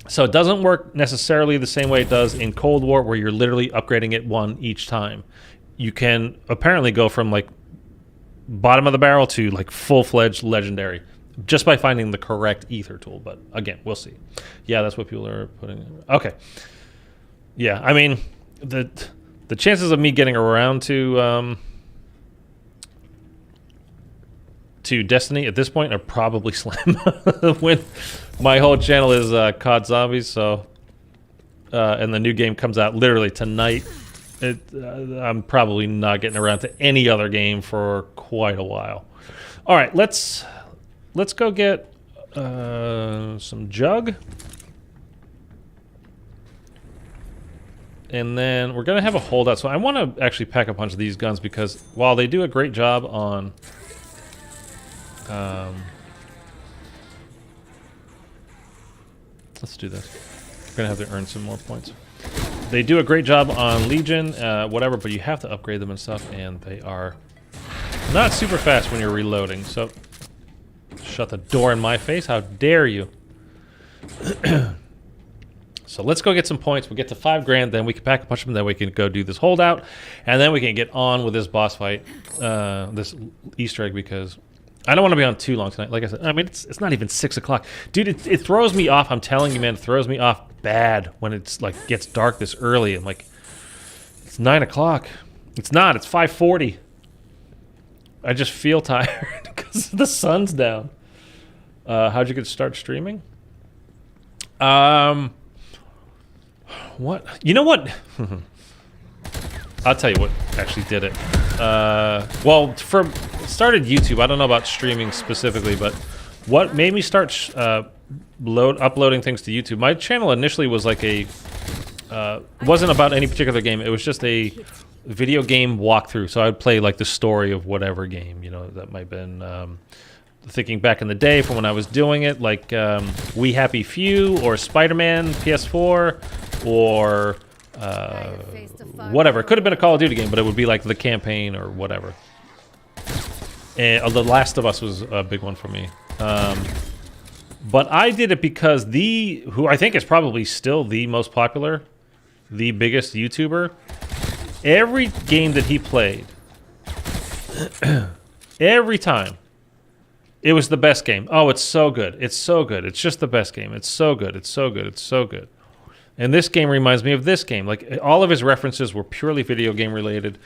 Speaker 1: So it doesn't work necessarily the same way it does in Cold War, where you're literally upgrading it 1 each time. You can apparently go from like bottom of the barrel to like full-fledged legendary just by finding the correct ether tool. But again, we'll see. Yeah, that's what people are putting in. Okay. Yeah, I mean, the chances of me getting around to to Destiny at this point are probably slim. When my whole channel is COD Zombies, so and the new game comes out literally tonight. I'm probably not getting around to any other game for quite a while. All right, let's go get some jug, and then we're gonna have a holdout. So I want to actually pack a bunch of these guns because while they do a great job on let's do this. We're gonna have to earn some more points. They do a great job on Legion, whatever, but you have to upgrade them and stuff, and they are not super fast when you're reloading. So, shut the door in my face. How dare you? So let's go get some points. We'll get to 5 grand, then we can pack a bunch of them, then we can go do this holdout, and then we can get on with this boss fight, this Easter egg, because I don't want to be on too long tonight. Like I said, I mean, it's not even 6 o'clock. Dude, it throws me off. I'm telling you, man, it throws me off bad when it's like gets dark this early. And like, it's 9 o'clock. It's not. It's 5:40. I just feel tired because the sun's down. How'd you get to start streaming? What? You know what? I'll tell you what actually did it. Well, started YouTube. I don't know about streaming specifically, but what made me start uploading things to YouTube? My channel initially was like wasn't about any particular game. It was just a video game walkthrough. So I'd play like the story of whatever game, you know, that might have been, thinking back in the day from when I was doing it, like We Happy Few or Spider-Man PS4 or whatever. It could have been a Call of Duty game, but it would be like the campaign or whatever. And The Last of Us was a big one for me. But I did it because who I think is probably still the most popular, the biggest YouTuber, every game that he played, every time, it was the best game. Oh, it's so good. It's so good. It's just the best game. It's so good. It's so good. It's so good. And this game reminds me of this game. Like, all of his references were purely video game related.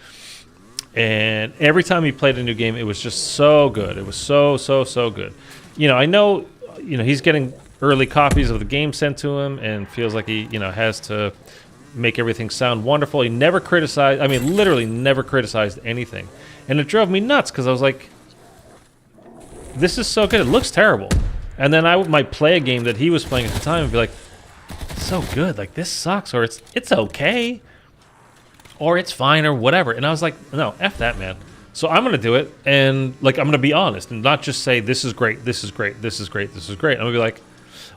Speaker 1: And every time he played a new game, it was just so good. It was so good. You know, I know, you know, he's getting early copies of the game sent to him and feels like he, you know, has to make everything sound wonderful. He never criticized, I mean, literally never criticized anything. And it drove me nuts because I was like, this is so good. It looks terrible. And then I might play a game that he was playing at the time and be like, so good, like this sucks, or it's okay, or it's fine, or whatever. And I was like, no, F that, man. So I'm gonna do it, and like I'm gonna be honest and not just say this is great, this is great, this is great, this is great. I'm gonna be like,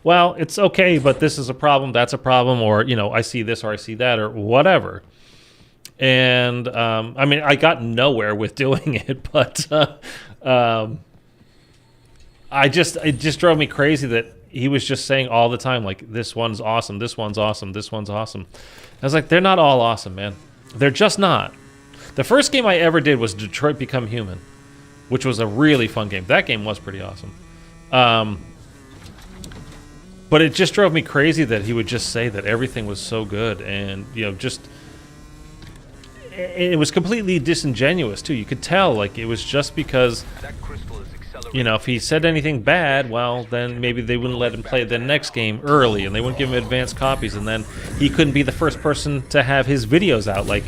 Speaker 1: well, it's okay, but this is a problem, that's a problem, or you know, I see this or I see that or whatever. And I mean, I got nowhere with doing it, but it just drove me crazy that he was just saying all the time, like, this one's awesome, this one's awesome, this one's awesome. I was like, they're not all awesome, man. They're just not. The first game I ever did was Detroit Become Human, which was a really fun game. That game was pretty awesome. But it just drove me crazy that he would just say that everything was so good, and, you know, just... It was completely disingenuous, too. You could tell, like, it was just because... You know, if he said anything bad, well, then maybe they wouldn't let him play the next game early, and they wouldn't give him advanced copies, and then he couldn't be the first person to have his videos out. Like,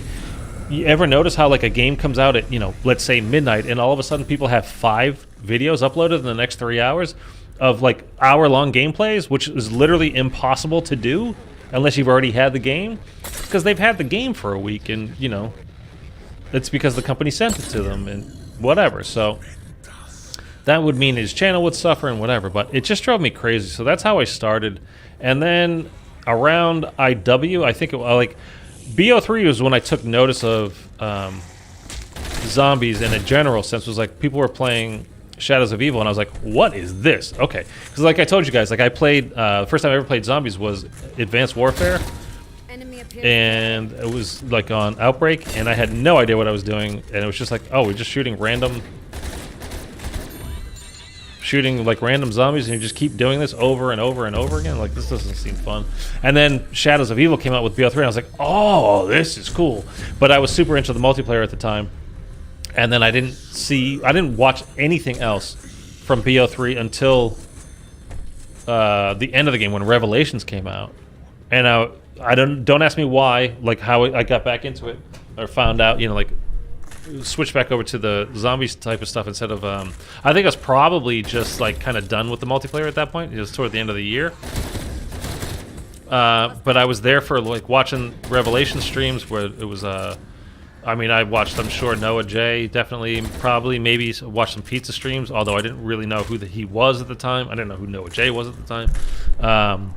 Speaker 1: you ever notice how, like, a game comes out at, you know, let's say midnight, and all of a sudden people have 5 videos uploaded in the next 3 hours of, like, hour-long gameplays, which is literally impossible to do unless you've already had the game, because they've had the game for a week, and, you know, it's because the company sent it to them, and whatever, so... That would mean his channel would suffer and whatever, but it just drove me crazy. So that's how I started. And then around IW, I think it was like BO3 was when I took notice of zombies in a general sense. It was like people were playing Shadows of Evil, and I was like, what is this? Okay. Because like I told you guys, like I played, the first time I ever played zombies was Advanced Warfare. And it was like on Outbreak, and I had no idea what I was doing. And it was just like, oh, we're just shooting like random zombies, and you just keep doing this over and over and over again. Like, this doesn't seem fun. And then Shadows of Evil came out with BO3, and I was like, oh, this is cool. But I was super into the multiplayer at the time, And then I didn't watch anything else from BO3 until the end of the game when Revelations came out. And I don't ask me why, like how I got back into it or found out, you know, like switch back over to the zombies type of stuff instead of I think I was probably just like kind of done with the multiplayer at that point. It was toward the end of the year. But I was there for like watching Revelation streams where it was I mean, I watched, I'm sure, Noah J, definitely, probably, maybe watched some pizza streams, although I didn't really know who he was at the time. I didn't know who Noah J was at the time.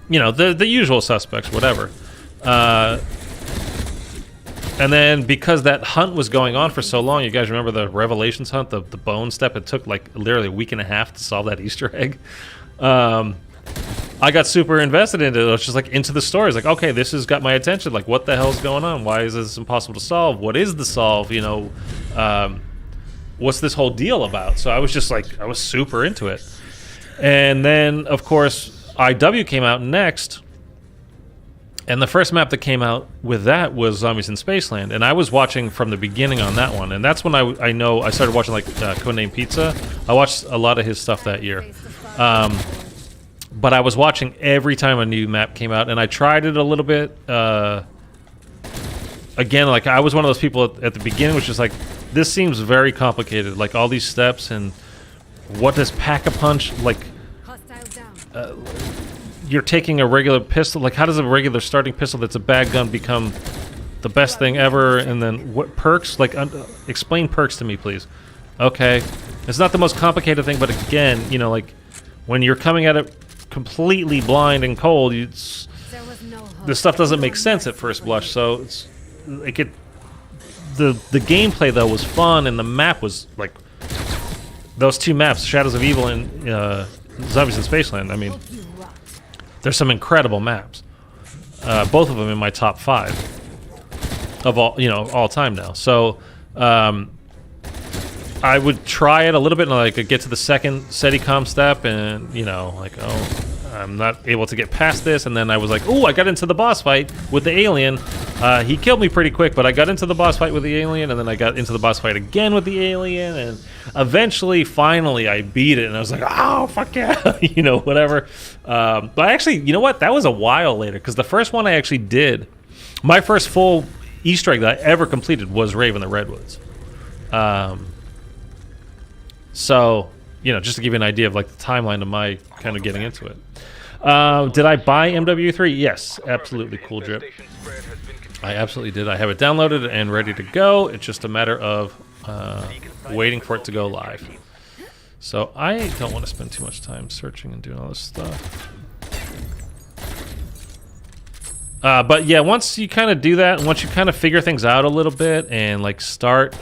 Speaker 1: You know, the usual suspects, whatever. And then because that hunt was going on for so long, you guys remember the Revelations hunt, the bone step? It took like literally a week and a half to solve that Easter egg. I got super invested into it. I was just like into the story. It's like, okay, this has got my attention. Like, what the hell's going on? Why is this impossible to solve? What is the solve? You know, what's this whole deal about? So I was just like, I was super into it. And then, of course, IW came out next. And the first map that came out with that was Zombies in Spaceland. And I was watching from the beginning on that one. And that's when I know I started watching, like, Codename Pizza. I watched a lot of his stuff that year. But I was watching every time a new map came out, and I tried it a little bit. Again, like, I was one of those people at the beginning, which is like, this seems very complicated. Like, all these steps, and what does Pack-a-Punch, like, you're taking a regular pistol. Like, how does a regular starting pistol that's a bag gun become the best thing ever? And then what perks? Like, explain perks to me, please. Okay. It's not the most complicated thing, but again, you know, like, when you're coming at it completely blind and cold, this stuff doesn't make sense at first blush. So it's like the gameplay though was fun, and the map was like those two maps, Shadows of Evil and Zombies in Spaceland. I mean, there's some incredible maps. Both of them in my top 5 of all time now. So I would try it a little bit, and like I'd get to the second SETICOM step, and you know, like, oh, I'm not able to get past this, and then I was like, oh, I got into the boss fight with the alien. He killed me pretty quick, but I got into the boss fight with the alien, and then I got into the boss fight again with the alien, and eventually, finally, I beat it, and I was like, oh, fuck yeah, you know, whatever. But actually, you know what? That was a while later, because the first one I actually did, my first full Easter egg that I ever completed was Rave in the Redwoods. So, you know, just to give you an idea of like the timeline of my kind of getting into it. Did I buy MW3? Yes, absolutely. Cool Drip. I absolutely did. I have it downloaded and ready to go. It's just a matter of waiting for it to go live. So I don't want to spend too much time searching and doing all this stuff. But yeah, once you kind of do that, once you kind of figure things out a little bit and like start...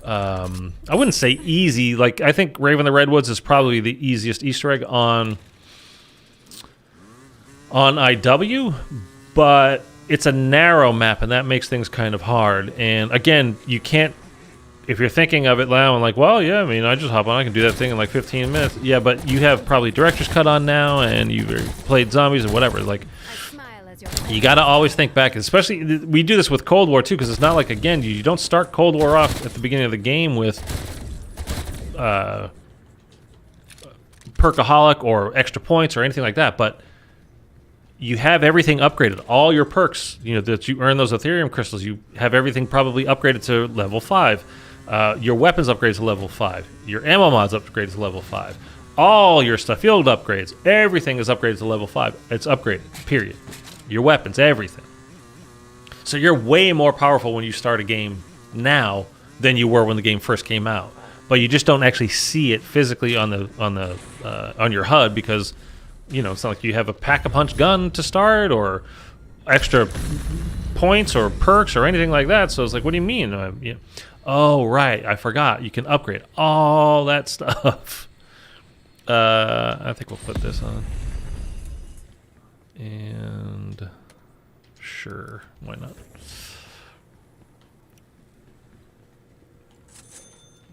Speaker 1: I wouldn't say easy. Like, I think Rave in the Redwoods is probably the easiest Easter egg on IW, but it's a narrow map, and that makes things kind of hard. And again, you can't, if you're thinking of it now and like, well, yeah, I mean, I just hop on, I can do that thing in like 15 minutes. Yeah, but you have probably Director's Cut on now, and you've played Zombies and whatever. Like, you got to always think back, especially we do this with Cold War too, because it's not like, again, you don't start Cold War off at the beginning of the game with Perkaholic or extra points or anything like that, but you have everything upgraded. All your perks, you know, that you earn those Ethereum crystals, you have everything probably upgraded to level 5. Your weapons upgrades to level 5. Your ammo mods upgraded to level 5. All your stuff, field upgrades, everything is upgraded to level 5. It's upgraded, period. Your weapons, everything. So you're way more powerful when you start a game now than you were when the game first came out. But you just don't actually see it physically on your HUD, because, you know, it's not like you have a Pack-a-Punch gun to start or extra points or perks or anything like that. So it's like, what do you mean? Oh, right, I forgot. You can upgrade all that stuff. I think we'll put this on. And sure, why not?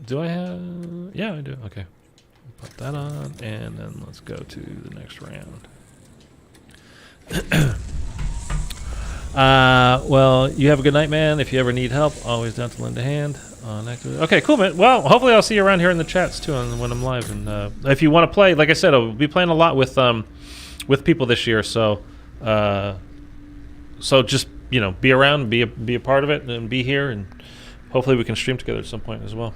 Speaker 1: Do I have... Yeah, I do. Okay. Put that on, and then let's go to the next round. Well, you have a good night, man. If you ever need help, always down to lend a hand. Okay, cool, man. Well, hopefully I'll see you around here in the chats too when I'm live. And if you want to play, like I said, I'll be playing a lot with people this year. So just be around, be a part of it, and be here, and hopefully we can stream together at some point as well.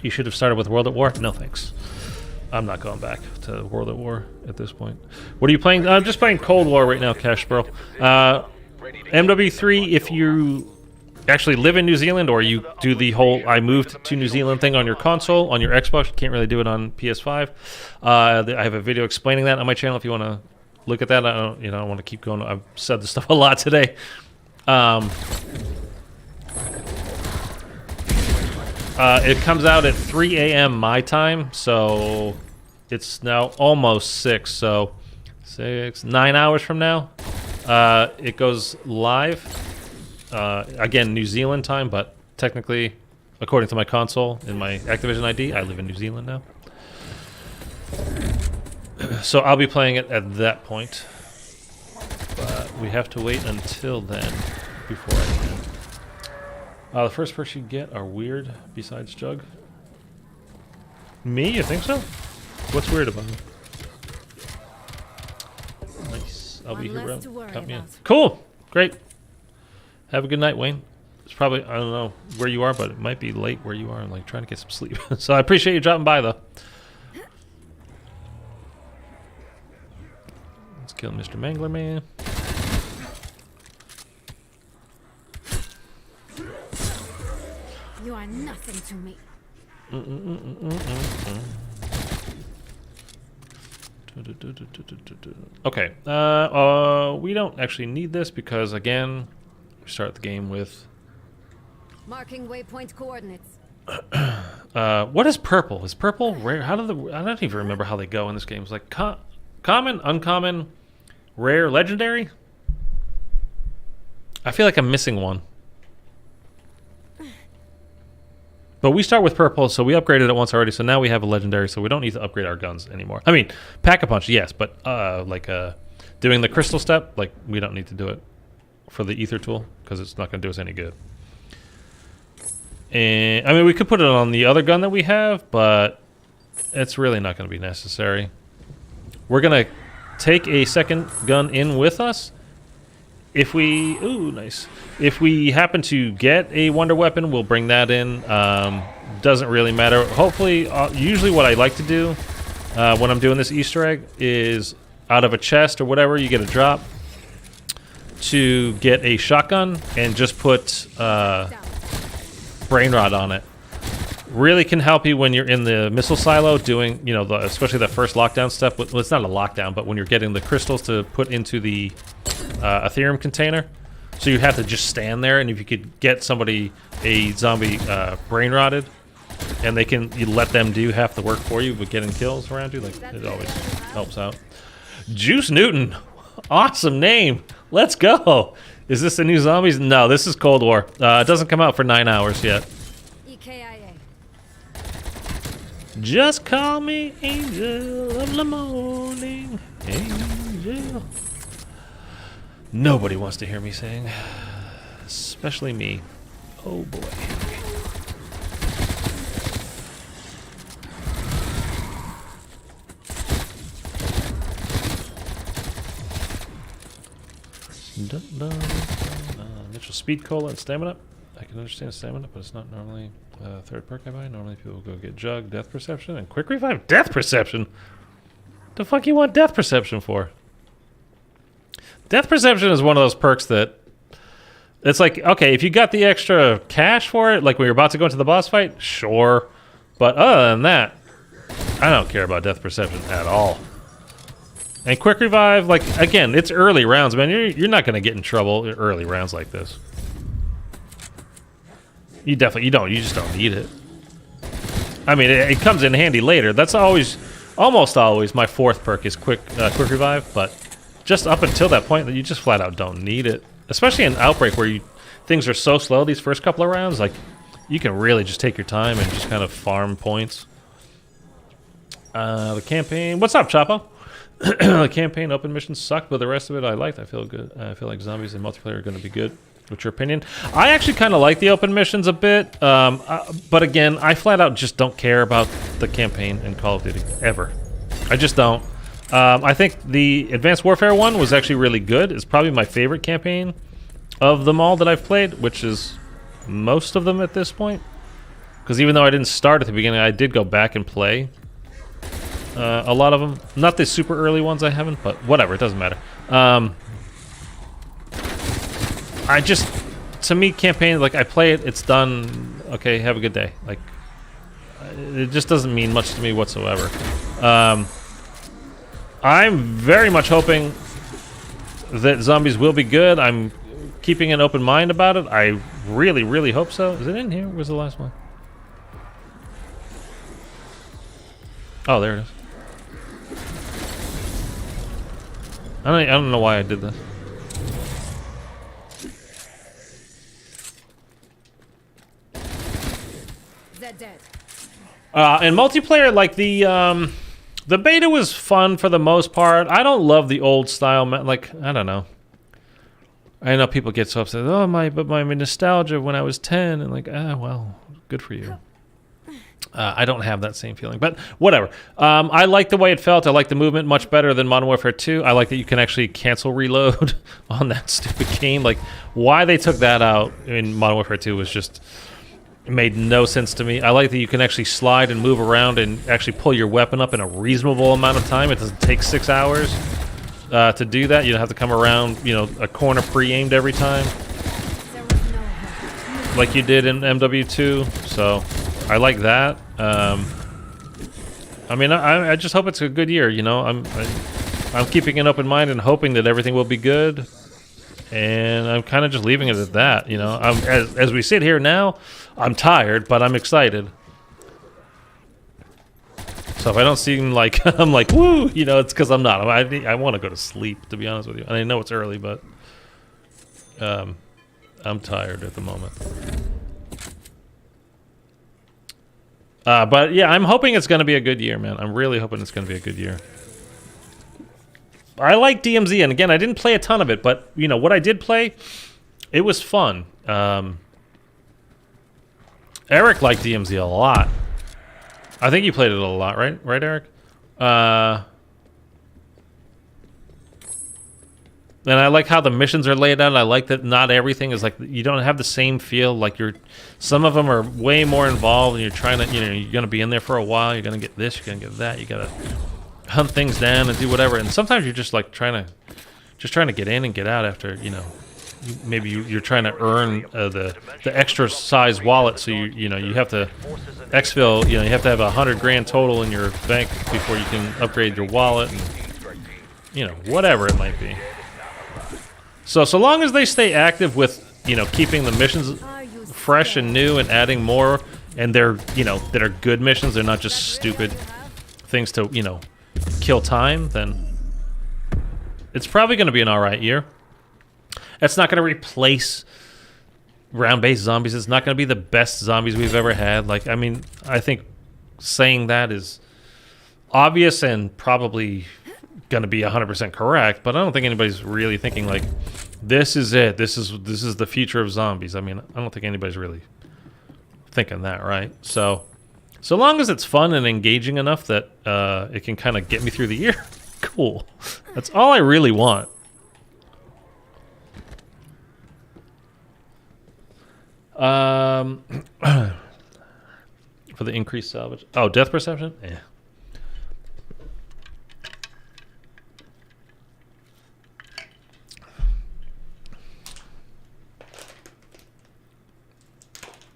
Speaker 1: You should have started with World at War. No thanks. I'm not going back to World at War at this point. What are you playing? I'm just playing Cold War right now, Cash Bro. MW3, if you actually live in New Zealand or you do the whole I moved to New Zealand thing on your console, on your Xbox, you can't really do it on PS5. I have a video explaining that on my channel if you want to look at that. I don't want to keep going. I've said this stuff a lot today. It comes out at 3 a.m. my time, so it's now almost 6, so 9 hours from now. It goes live. Again, New Zealand time, but technically, according to my console and my Activision ID, I live in New Zealand now. So I'll be playing it at that point. But we have to wait until then before I can. The first perks you get are weird, besides Jug. Me? You think so? What's weird about them? Nice. I'll be here, bro. Count me in. Cool. Great. Have a good night, Wayne. It's probably, I don't know where you are, but it might be late where you are and like trying to get some sleep. So I appreciate you dropping by, though. Let's kill Mr. Mangler Man.
Speaker 4: You are nothing to me.
Speaker 1: Okay. We don't actually need this because, again, we start the game with...
Speaker 4: Marking waypoint coordinates.
Speaker 1: What is purple? Is purple rare? I don't even remember how they go in this game. It's like common, uncommon, rare, legendary? I feel like I'm missing one. But we start with purple, so we upgraded it once already, so now we have a legendary, so we don't need to upgrade our guns anymore. I mean, Pack-a-Punch, yes, but doing the crystal step, like, we don't need to do it for the ether tool, because it's not going to do us any good. And I mean, we could put it on the other gun that we have, but it's really not going to be necessary. We're going to take a second gun in with us. If we... Ooh, nice. If we happen to get a wonder weapon, we'll bring that in. Doesn't really matter. Hopefully, usually what I like to do when I'm doing this Easter egg is out of a chest or whatever, you get a drop to get a shotgun and just put brain rot on it. Really can help you when you're in the missile silo doing, especially the first lockdown step. Well, it's not a lockdown, but when you're getting the crystals to put into the Ethereum container. So you have to just stand there, and if you could get somebody, a zombie, brain rotted, and you let them do half the work for you, but getting kills around you, like, it always helps out. Juice Newton, awesome name. Let's go. Is this the new Zombies? No, this is Cold War. It doesn't come out for 9 hours yet.
Speaker 4: EKIA.
Speaker 1: Just call me Angel of the Morning. Angel. Nobody wants to hear me sing. Especially me. Oh boy. Initial speed cola and stamina. I can understand stamina, but it's not normally third perk I buy. Normally people go get Jug, Death Perception, and Quick Revive. Death Perception? The fuck you want Death Perception for? Death Perception is one of those perks that it's like, okay, if you got the extra cash for it, like when you're about to go into the boss fight, sure. But other than that, I don't care about Death Perception at all. And Quick Revive, like, again, it's early rounds, man. You're not going to get in trouble in early rounds like this. You just don't need it. I mean, it comes in handy later. That's almost always my fourth perk is Quick Revive, but just up until that point, you just flat out don't need it. Especially in Outbreak where things are so slow these first couple of rounds, like, you can really just take your time and just kind of farm points. The campaign... What's up, Chapo? The campaign open missions sucked, but the rest of it I liked. I feel good. I feel like zombies and multiplayer are going to be good. What's your opinion? I actually kind of like the open missions a bit, but again, I flat out just don't care about the campaign in Call of Duty ever. I just don't. I think the Advanced Warfare one was actually really good. It's probably my favorite campaign of them all that I've played, which is most of them at this point. Because even though I didn't start at the beginning, I did go back and play a lot of them. Not the super early ones I haven't, but whatever, it doesn't matter. I just, to me, campaign, like I play it, it's done, okay, have a good day. Like, it just doesn't mean much to me whatsoever. I'm very much hoping that zombies will be good. I'm keeping an open mind about it. I really, really hope so. Is it in here? Where's the last one? Oh, there it is. I don't know why I did this.
Speaker 4: They're dead.
Speaker 1: And multiplayer, like the beta was fun for the most part. I don't love the old style, like I don't know. I know people get so upset. Oh my nostalgia of when I was 10, and like, well, good for you. I don't have that same feeling, but whatever. I like the way it felt. I like the movement much better than Modern Warfare 2. I like that you can actually cancel reload on that stupid game. Like, why they took that out in Modern Warfare 2 was just, it made no sense to me. I like that you can actually slide and move around and actually pull your weapon up in a reasonable amount of time. It doesn't take 6 hours to do that. You don't have to come around, you know, a corner pre-aimed every time, like you did in MW2. So I like that. I mean, I just hope it's a good year. You know, I'm keeping an open mind and hoping that everything will be good. And I'm kind of just leaving it at that. You know, as we sit here now, I'm tired, but I'm excited. So if I don't seem like I'm like woo, you know, it's because I'm not. I want to go to sleep, to be honest with you. And I know it's early, but I'm tired at the moment. But yeah, I'm hoping it's going to be a good year, man. I'm really hoping it's going to be a good year. I like DMZ, and again, I didn't play a ton of it, but you know what I did play, it was fun. Eric liked DMZ a lot. I think you played it a lot, right? Right, Eric? And I like how the missions are laid out. I like that not everything is like, you don't have the same feel. Like some of them are way more involved, and you're trying to, you know, you're gonna be in there for a while. You're gonna get this, you're gonna get that. You gotta hunt things down and do whatever. And sometimes you're just like trying to get in and get out after, you know, maybe you're trying to earn the extra size wallet. So you know you have to exfil. You know, you have to have 100 grand total in your bank before you can upgrade your wallet, and you know, whatever it might be. So long as they stay active with, you know, keeping the missions fresh and new and adding more, and they're, you know, that are good missions, they're not just stupid things to, you know, kill time, then it's probably going to be an alright year. It's not going to replace round-based zombies. It's not going to be the best zombies we've ever had. Like, I mean, I think saying that is obvious and probably going to be 100% correct, but I don't think anybody's really thinking like, this is it. This is the future of zombies. I mean, I don't think anybody's really thinking that, right? So long as it's fun and engaging enough that it can kind of get me through the year, cool. That's all I really want. For the increased salvage. Oh, death perception? Yeah.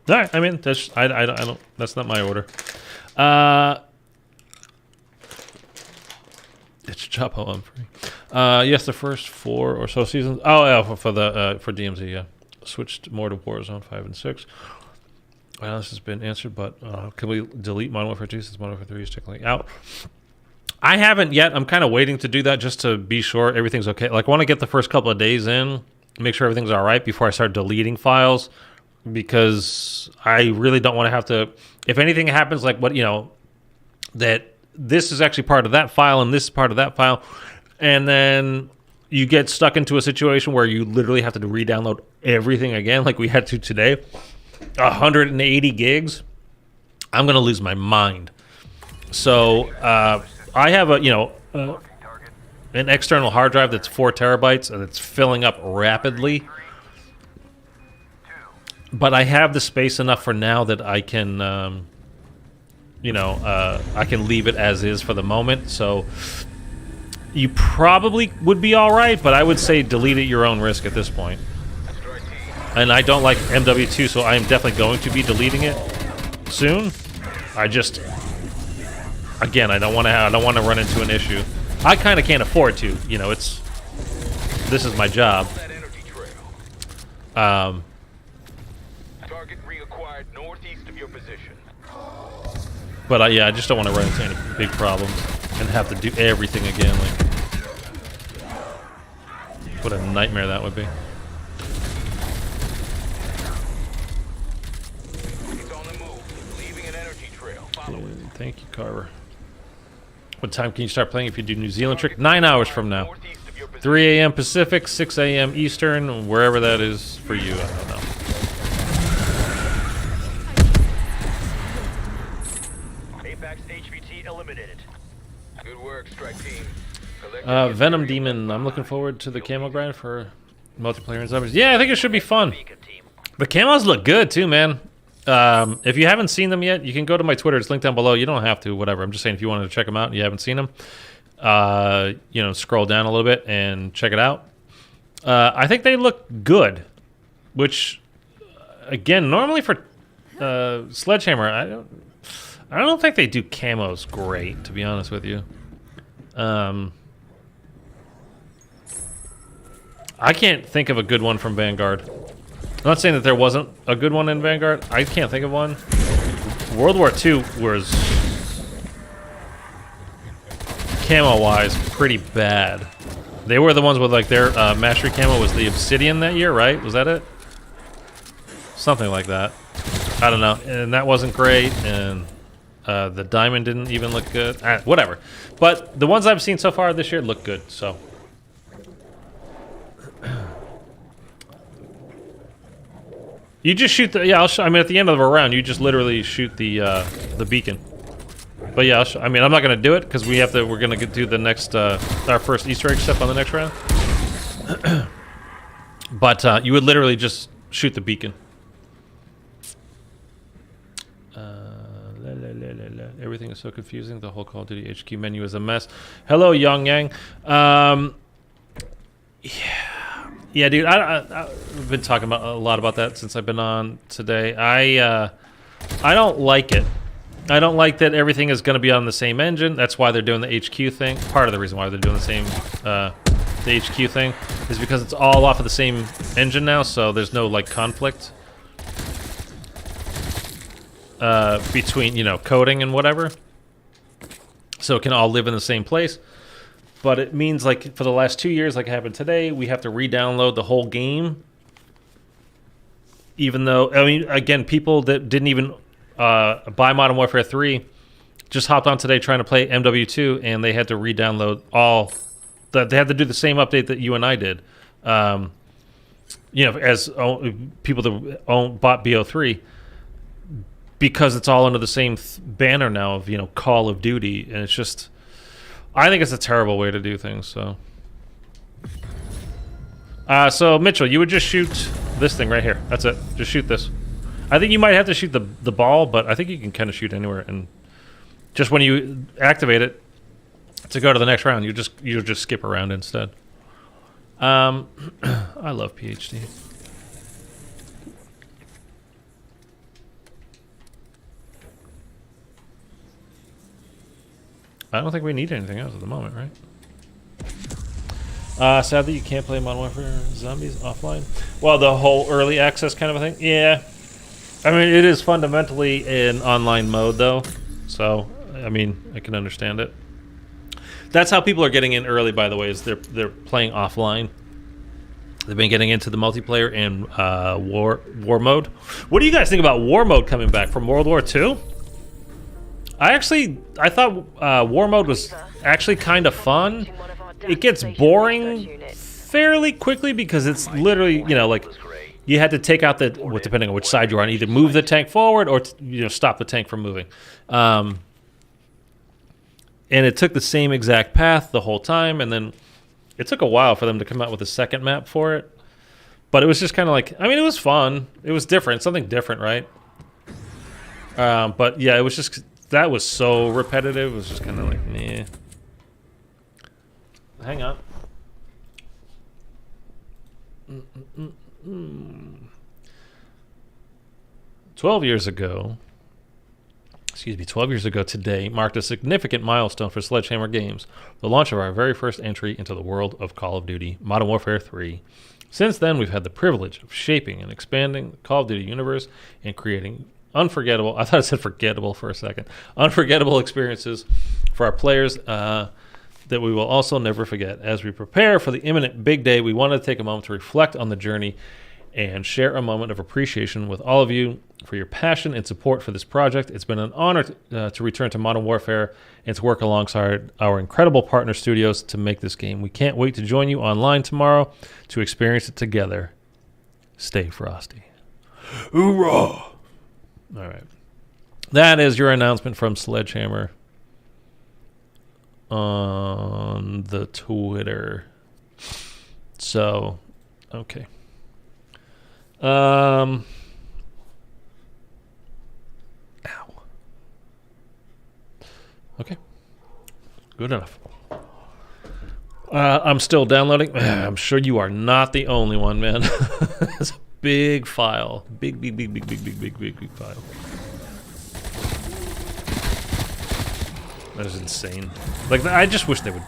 Speaker 1: All right, I mean, that's I don't. That's not my order. It's Chapo. I'm free. Yes, the first 4 or so seasons. Oh, yeah, for DMZ. Yeah, switched more to Warzone 5 and 6. Well, this has been answered, but can we delete Modern Warfare 2 since Modern Warfare 3 is technically out? I haven't yet. I'm kind of waiting to do that just to be sure everything's okay. Like, I want to get the first couple of days in, make sure everything's all right before I start deleting files. Because I really don't want to have to, if anything happens like what, you know, that this is actually part of that file, and this is part of that file, and then you get stuck into a situation where you literally have to re-download everything again, like we had to today. 180 gigs. I'm gonna lose my mind. So I have an external hard drive that's 4 terabytes and it's filling up rapidly. But I have the space enough for now that I can, I can leave it as is for the moment. So you probably would be all right, but I would say delete at your own risk at this point. And I don't like MW2, so I am definitely going to be deleting it soon. I just, again, I don't want to run into an issue. I kind of can't afford to. This is my job.
Speaker 2: Target reacquired northeast of your position.
Speaker 1: But I just don't want to run into any big problems and have to do everything again. Like, what a nightmare that would be.
Speaker 2: He's on the move, leaving an energy trail. Follow it.
Speaker 1: Thank you, Carver. What time can you start playing if you do New Zealand trick? 9 hours from now. 3 a.m. Pacific, 6 a.m. Eastern, wherever that is for you. I don't know.
Speaker 2: Apex HVT eliminated. Good work, strike team.
Speaker 1: Venom Demon, I'm looking forward to the camo grind for multiplayer and zombies. Yeah, I think it should be fun. The camos look good too, man. If you haven't seen them yet, you can go to my Twitter. It's linked down below. You don't have to, whatever. I'm just saying if you wanted to check them out and you haven't seen them, scroll down a little bit and check it out. I think they look good, which, again, normally for Sledgehammer, I don't think they do camos great, to be honest with you. I can't think of a good one from Vanguard. I'm not saying that there wasn't a good one in Vanguard. I can't think of one. World War II was, camo-wise, pretty bad. They were the ones with, like, their mastery camo was the Obsidian that year, right? Was that it? Something like that. I don't know. And that wasn't great, and the diamond didn't even look good. Whatever. But the ones I've seen so far this year look good, so. You just shoot the, yeah, I mean, at the end of a round, you just literally shoot the beacon. But yeah, I'm not going to do it because we're going to do the next, our first Easter egg step on the next round. But you would literally just shoot the beacon. Everything is so confusing. The whole Call of Duty HQ menu is a mess. Hello, Yang Yang. Yeah, dude. I've been talking about a lot about that since I've been on today. I don't like it. I don't like that everything is going to be on the same engine. That's why they're doing the HQ thing. Part of the reason why they're doing the HQ thing is because it's all off of the same engine now, so there's no like conflict between coding and whatever. So it can all live in the same place. But it means, like, for the last 2 years, like happened today, we have to re-download the whole game. Even though, I mean, again, people that didn't even buy Modern Warfare 3 just hopped on today trying to play MW2, and they had to re-download all. They had to do the same update that you and I did. As people that bought BO3, because it's all under the same banner now of, Call of Duty, and it's just. I think it's a terrible way to do things, so. So, Mitchell, you would just shoot this thing right here. That's it. Just shoot this. I think you might have to shoot the ball, but I think you can kind of shoot anywhere. And just when you activate it to go to the next round, you'll just skip around instead. I love PhD. I don't think we need anything else at the moment, right? Sad that you can't play Modern Warfare Zombies offline. Well, the whole early access kind of a thing? Yeah. I mean, it is fundamentally an online mode, though. So, I mean, I can understand it. That's how people are getting in early, by the way, is they're playing offline. They've been getting into the multiplayer and war mode. What do you guys think about war mode coming back from World War II? I thought war mode was actually kind of fun. It gets boring fairly quickly because it's literally, you know, like you had to take out the, well, depending on which side you're on, either move the tank forward or you know, stop the tank from moving. And it took the same exact path the whole time, and then it took a while for them to come out with a second map for it. But it was just kind of like, I mean, it was fun. It was different, something different, right? But yeah, it was just, that was so repetitive. It was just kind of like, meh. Hang on. 12 years ago today marked a significant milestone for Sledgehammer Games, the launch of our very first entry into the world of Call of Duty Modern Warfare 3. Since then, we've had the privilege of shaping and expanding the Call of Duty universe and creating unforgettable, I thought I said forgettable for a second, unforgettable experiences for our players that we will also never forget. As we prepare for the imminent big day, we wanted to take a moment to reflect on the journey and share a moment of appreciation with all of you for your passion and support for this project. It's been an honor to return to Modern Warfare and to work alongside our incredible partner studios to make this game. We can't wait to join you online tomorrow to experience it together. Stay frosty. Hoorah! All right. That is your announcement from Sledgehammer on the Twitter. So, okay. Ow. Okay. Good enough. I'm still downloading. I'm sure you are not the only one, man. It's a big file. Big file. That is insane. Like, I just wish they would...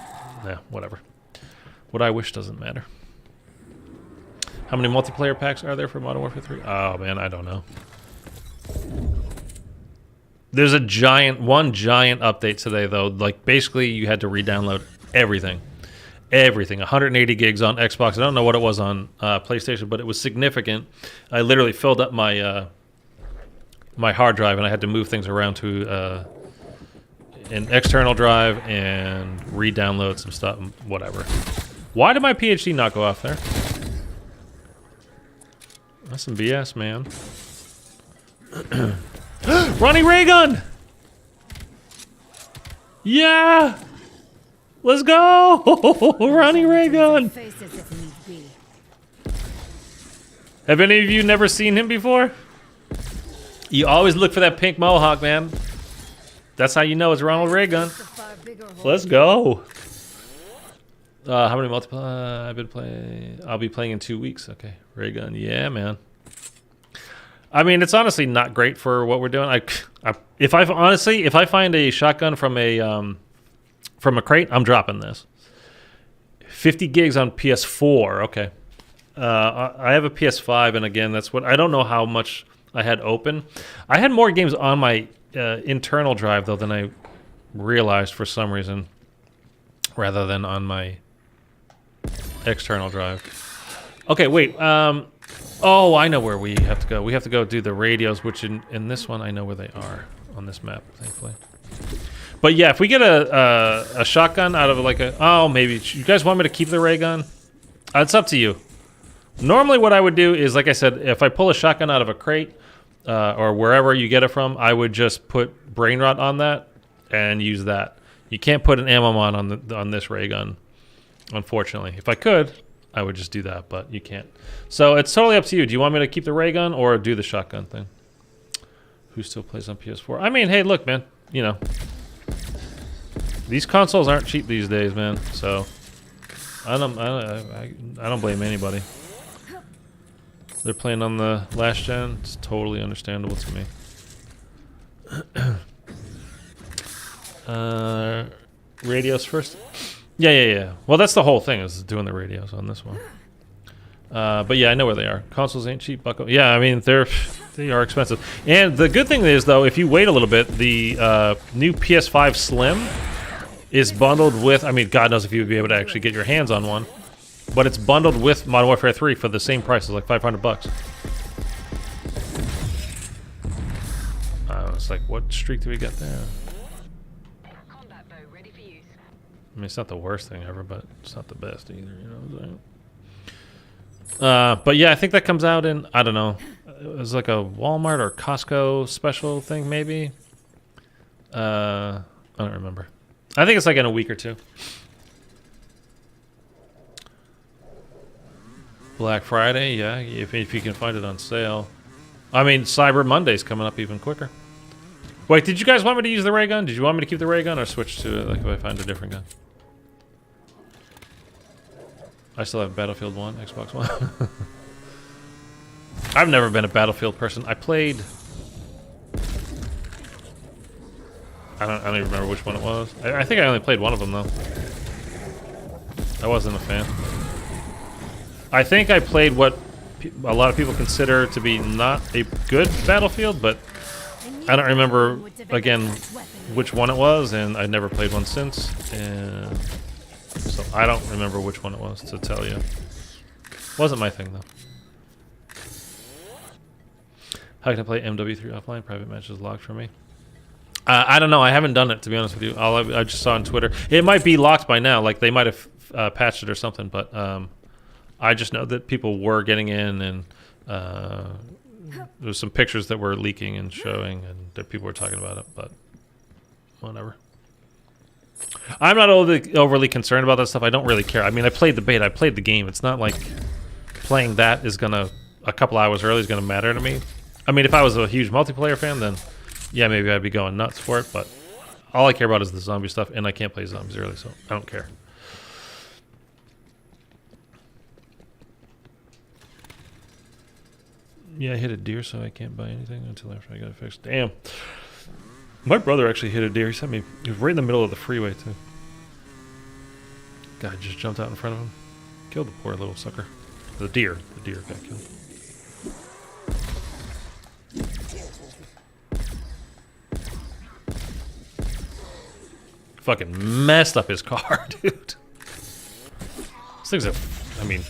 Speaker 1: Nah, whatever. What I wish doesn't matter. How many multiplayer packs are there for Modern Warfare 3? Oh, man, I don't know. There's one giant update today, though. Like, basically, you had to re-download everything. Everything. 180 gigs on Xbox. I don't know what it was on PlayStation, but it was significant. I literally filled up my my hard drive, and I had to move things around to an external drive and re-download some stuff, whatever. Why did my PhD not go off there? That's some BS, man. Ronnie Raygun! Yeah! Let's go! Ronnie Raygun! Have any of you never seen him before? You always look for that pink mohawk, man. That's how you know it's Ronald Raygun. Let's go. How many multiplayer I've been playing? I'll be playing in 2 weeks. Okay, Raygun. Yeah, man. I mean, it's honestly not great for what we're doing. If I find a shotgun from a crate, I'm dropping this. 50 gigs on PS4. Okay. I have a PS5, and again, that's what I don't know how much I had open. I had more games on my internal drive though than I realized for some reason, rather than on my external drive. Okay, wait. Oh, I know where we have to go. We have to go do the radios, which in this one I know where they are on this map, thankfully. But yeah, if we get a shotgun out of like maybe you guys want me to keep the ray gun? It's up to you. Normally, what I would do is, like I said, if I pull a shotgun out of a crate or wherever you get it from, I would just put brain rot on that and use that. You can't put an ammo mod on this ray gun, unfortunately. If I could, I would just do that, but you can't. So it's totally up to you. Do you want me to keep the ray gun or do the shotgun thing? Who still plays on PS4? I mean, hey, look, man. You know, these consoles aren't cheap these days, man. So I don't blame anybody. They're playing on the last gen. It's totally understandable to me. Radios first. Yeah. Well, that's the whole thing, is doing the radios on this one. But yeah, I know where they are. Consoles ain't cheap, bucko. Yeah, I mean, they are expensive. And the good thing is, though, if you wait a little bit, the new PS5 Slim is bundled with, I mean, God knows if you would be able to actually get your hands on one, but it's bundled with Modern Warfare 3 for the same price, it's like $500. It's like, what streak do we get there? I mean, it's not the worst thing ever, but it's not the best either. You know what I'm saying? But yeah, I think that comes out in, I don't know, it was like a Walmart or Costco special thing, maybe. I don't remember. I think it's like in a week or two. Black Friday, yeah, if you can find it on sale. I mean, Cyber Monday's coming up even quicker. Wait, did you guys want me to use the ray gun? Did you want me to keep the ray gun or switch to it, like if I find a different gun? I still have Battlefield 1, Xbox One. I've never been a Battlefield person. I played... I don't even remember which one it was. I think I only played one of them, though. I wasn't a fan. I think I played what a lot of people consider to be not a good Battlefield, but I don't remember, again, which one it was, and I never played one since, and so I don't remember which one it was to tell you. Wasn't my thing, though. How can I play MW3 offline? Private matches locked for me. I don't know. I haven't done it, to be honest with you. I just saw on Twitter. It might be locked by now. Like, they might have patched it or something, but I just know that people were getting in, and there was some pictures that were leaking and showing, and that people were talking about it, but whatever. I'm not overly concerned about that stuff. I don't really care. I mean, I played the beta. I played the game. It's not like playing that is going to, a couple hours early is going to matter to me. I mean, if I was a huge multiplayer fan, then yeah, maybe I'd be going nuts for it, but all I care about is the zombie stuff, and I can't play zombies early, so I don't care. Yeah, I hit a deer, so I can't buy anything until after I got it fixed. Damn. My brother actually hit a deer. He sent me. He was right in the middle of the freeway, too. Guy just jumped out in front of him. Killed the poor little sucker. The deer. The deer got killed. Fucking messed up his car, dude. These things are, I mean,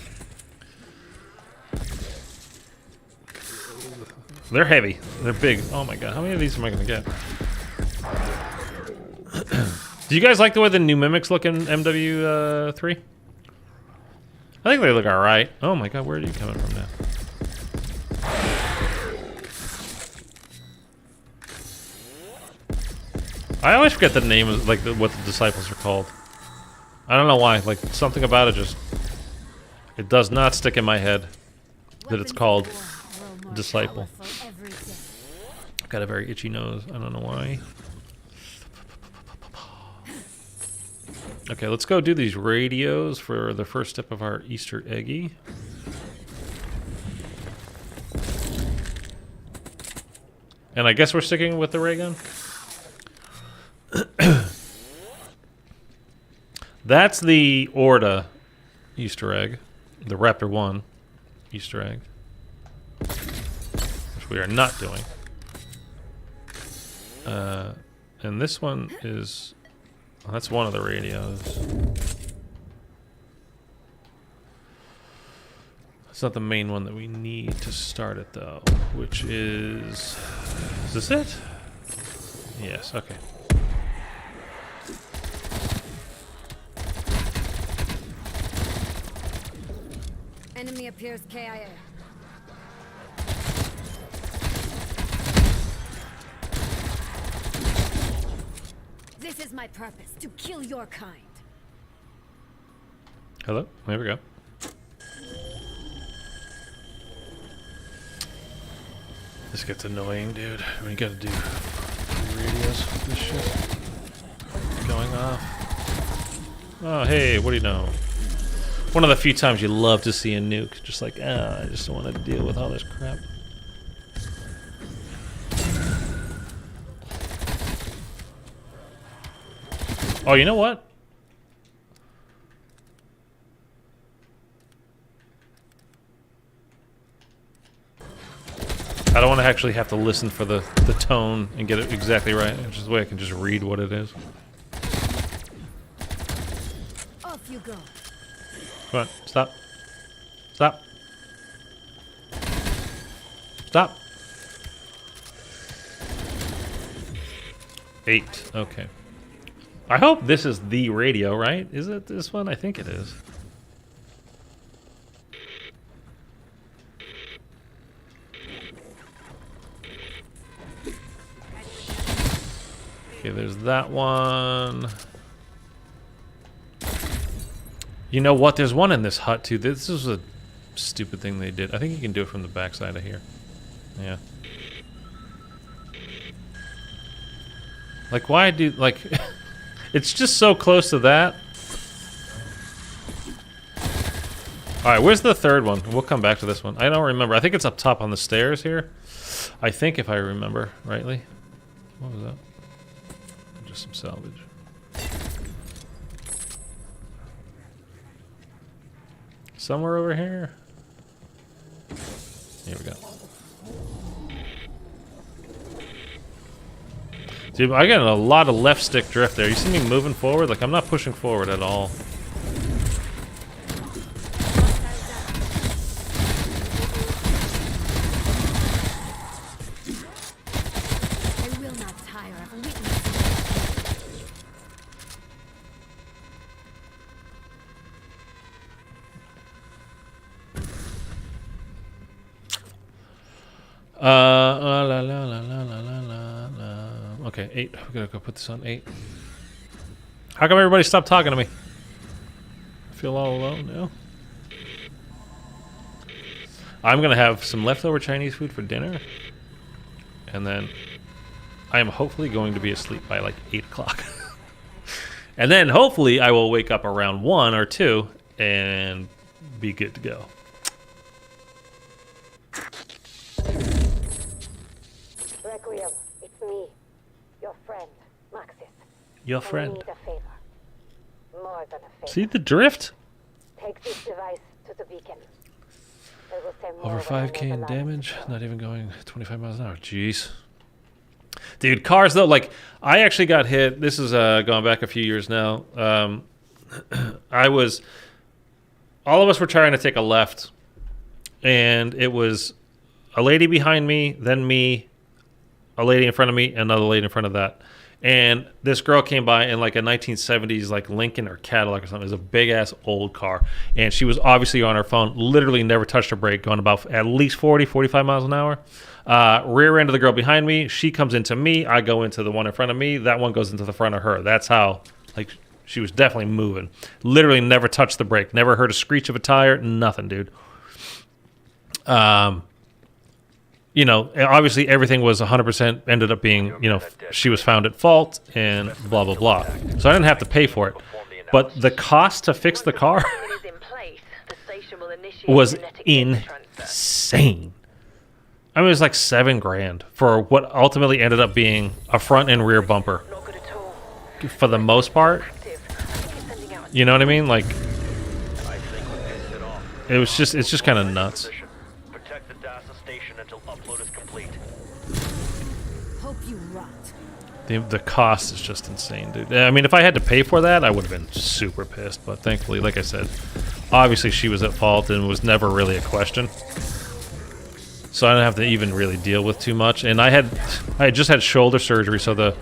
Speaker 1: they're heavy. They're big. Oh my god, how many of these am I gonna get? Do you guys like the way the new mimics look in MW3? I think they look alright. Oh my god, where are you coming from now? I always forget the name of, like, what the disciples are called. I don't know why. Like, something about it just... It does not stick in my head that it's called disciple. I've got a very itchy nose. I don't know why. Okay, let's go do these radios for the first step of our Easter eggy. And I guess we're sticking with the ray gun? That's the Orda Easter egg, the Raptor 1 Easter egg, which we are not doing. And this one is, well, that's one of the radios. It's not the main one that we need to start it though, which is this it? Yes, okay.
Speaker 4: Enemy appears KIA. This is my purpose, to kill your kind.
Speaker 1: Hello? There we go. This gets annoying, dude. When you gotta do radios with this shit going off. Oh, hey, what do you know? One of the few times you love to see a nuke. Just like, I just don't want to deal with all this crap. Oh, you know what? I don't want to actually have to listen for the tone and get it exactly right. Which is the way I can just read what it is.
Speaker 4: Off you go.
Speaker 1: Come on, stop. Stop. Stop. 8, okay. I hope this is the radio, right? Is it this one? I think it is. Okay, there's that one. You know what? There's one in this hut, too. This is a stupid thing they did. I think you can do it from the backside of here. Yeah. Like, why do... Like, it's just so close to that. Alright, where's the third one? We'll come back to this one. I don't remember. I think it's up top on the stairs here. I think, if I remember rightly. What was that? Just some salvage. Somewhere over here. Here we go. Dude, I got a lot of left stick drift there. You see me moving forward? Like, I'm not pushing forward at all.
Speaker 4: I will not tire of witnessing.
Speaker 1: La la la la la la la la. Okay, 8. We gotta go put this on 8. How come everybody stopped talking to me? I feel all alone now. I'm gonna have some leftover Chinese food for dinner, and then I am hopefully going to be asleep by like 8 o'clock. And then hopefully I will wake up around 1 or 2 and be good to go.
Speaker 5: Requiem, it's me, your friend, Maxis.
Speaker 1: Your
Speaker 5: I
Speaker 1: friend.
Speaker 5: need a favor. More than a favor.
Speaker 1: See the drift?
Speaker 5: Take this device to the beacon. I will say more
Speaker 1: Over
Speaker 5: when I know
Speaker 1: 5k
Speaker 5: the
Speaker 1: in
Speaker 5: last
Speaker 1: damage,
Speaker 5: detail.
Speaker 1: not even going 25 miles an hour. Jeez. Dude, cars though, like, I actually got hit. This is going back a few years now. All of us were trying to take a left, and it was a lady behind me, then me, a lady in front of me, another lady in front of that. And this girl came by in like a 1970s like Lincoln or Cadillac or something. It was a big ass old car. And she was obviously on her phone, literally never touched her brake, going about at least 40, 45 miles an hour. Rear end of the girl behind me. She comes into me. I go into the one in front of me. That one goes into the front of her. That's how, like, she was definitely moving. Literally never touched the brake. Never heard a screech of a tire. Nothing, dude. You know, obviously everything was 100% ended up being, you know, she was found at fault and blah, blah, blah. So I didn't have to pay for it. But the cost to fix the car was insane. I mean, it was like $7,000 for what ultimately ended up being a front and rear bumper. For the most part. You know what I mean? Like, it was just, it's just kind of nuts.
Speaker 2: Protect the DASA station until upload is complete.
Speaker 4: Hope you rot.
Speaker 1: The cost is just insane, dude. I mean, if I had to pay for that, I would have been super pissed. But thankfully, like I said, obviously she was at fault and was never really a question. So I didn't have to even really deal with too much. And I had just had shoulder surgery, so the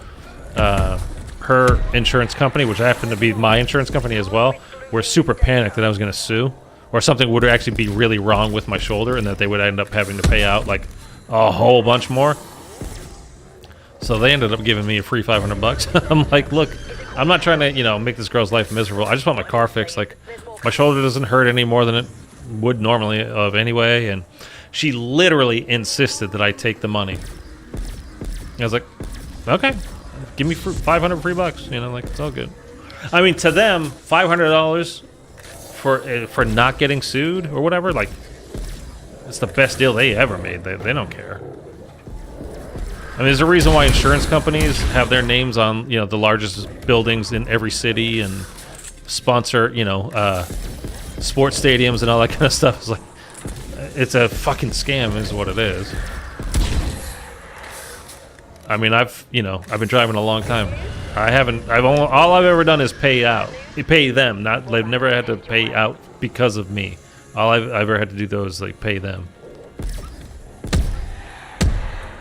Speaker 1: her insurance company, which happened to be my insurance company as well, were super panicked that I was going to sue, or something would actually be really wrong with my shoulder, and that they would end up having to pay out like a whole bunch more. So they ended up giving me a free $500. I'm like, look, I'm not trying to, you know, make this girl's life miserable. I just want my car fixed. Like, my shoulder doesn't hurt any more than it would normally of anyway. And she literally insisted that I take the money. I was like, okay, give me 500 free bucks. You know, like, it's all good. I mean, to them, $500 for not getting sued or whatever, like, it's the best deal they ever made. They don't care. I mean, there's a reason why insurance companies have their names on, you know, the largest buildings in every city and sponsor, you know, sports stadiums and all that kind of stuff. It's like, it's a fucking scam is what it is. I mean, I've been driving a long time. All I've ever done is pay them. They've never had to pay out because of me. All I've ever had to do though is like pay them.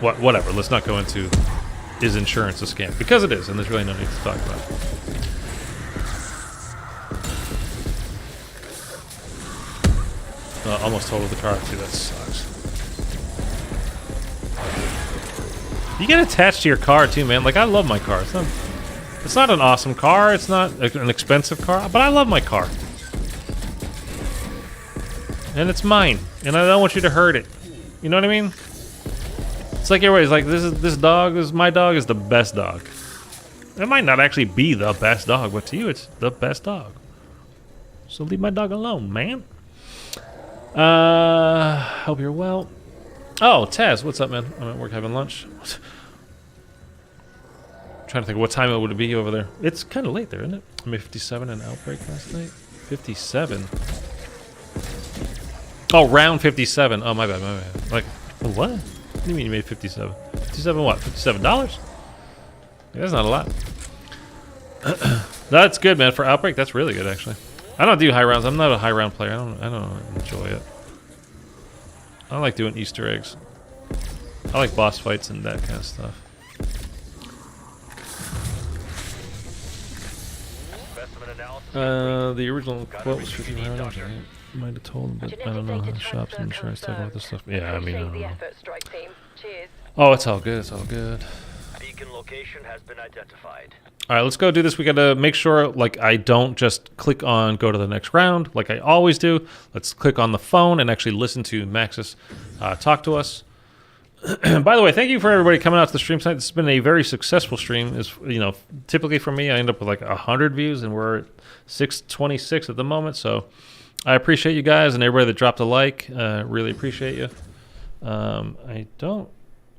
Speaker 1: Whatever. Let's not go into is insurance a scam, because it is, and there's really no need to talk about it. Almost totaled the car too. That sucks. You get attached to your car too, man. Like I love my car. It's not an awesome car. It's not an expensive car, but I love my car. And it's mine, and I don't want you to hurt it. You know what I mean? It's like everybody's like, my dog is the best dog. It might not actually be the best dog, but to you, it's the best dog. So leave my dog alone, man. Hope you're well. Oh, Taz, what's up, man? I'm at work having lunch. Trying to think of what time it would be over there. It's kind of late there, isn't it? I made 57 in Outbreak last night. 57. Oh, round 57. Oh, my bad, my bad. Like, what? What do you mean you made 57? 57 what? $57? Yeah, that's not a lot. That's good, man. For Outbreak, that's really good, actually. I don't do high rounds. I'm not a high round player. I don't enjoy it. I like doing Easter eggs. I like boss fights and that kind of stuff. The original quote was 50 rounds. I might have told him, but I don't know how shops and insurance talk about this stuff. Yeah, I mean, I don't know. Oh, it's all good. It's all good.
Speaker 2: Beacon location has been identified.
Speaker 1: All right, let's go do this. We got to make sure, like, I don't just click on go to the next round like I always do. Let's click on the phone and actually listen to Maxis talk to us. By the way, thank you for everybody coming out to the stream tonight. This has been a very successful stream. Is typically for me, I end up with like 100 views, and we're at 626 at the moment. So I appreciate you guys and everybody that dropped a like. Really appreciate you.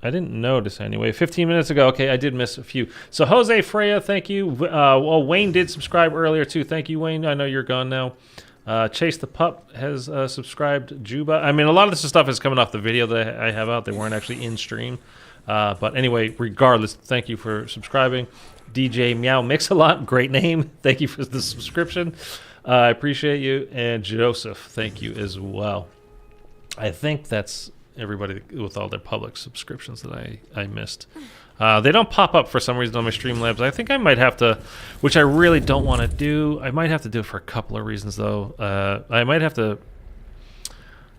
Speaker 1: I didn't notice anyway. 15 minutes ago, okay, I did miss a few. So Jose Freya, thank you. Well, Wayne did subscribe earlier too. Thank you, Wayne. I know you're gone now. Chase the Pup has subscribed. Juba. I mean, a lot of this stuff is coming off the video that I have out. They weren't actually in stream. But anyway, regardless, thank you for subscribing. DJ Meow Mix-a-Lot, great name. Thank you for the subscription. I appreciate you. And Joseph, thank you as well. I think that's everybody with all their public subscriptions that I missed. They don't pop up for some reason on my Streamlabs. I think I might have to, which I really don't want to do. I might have to do it for a couple of reasons, though. I might have to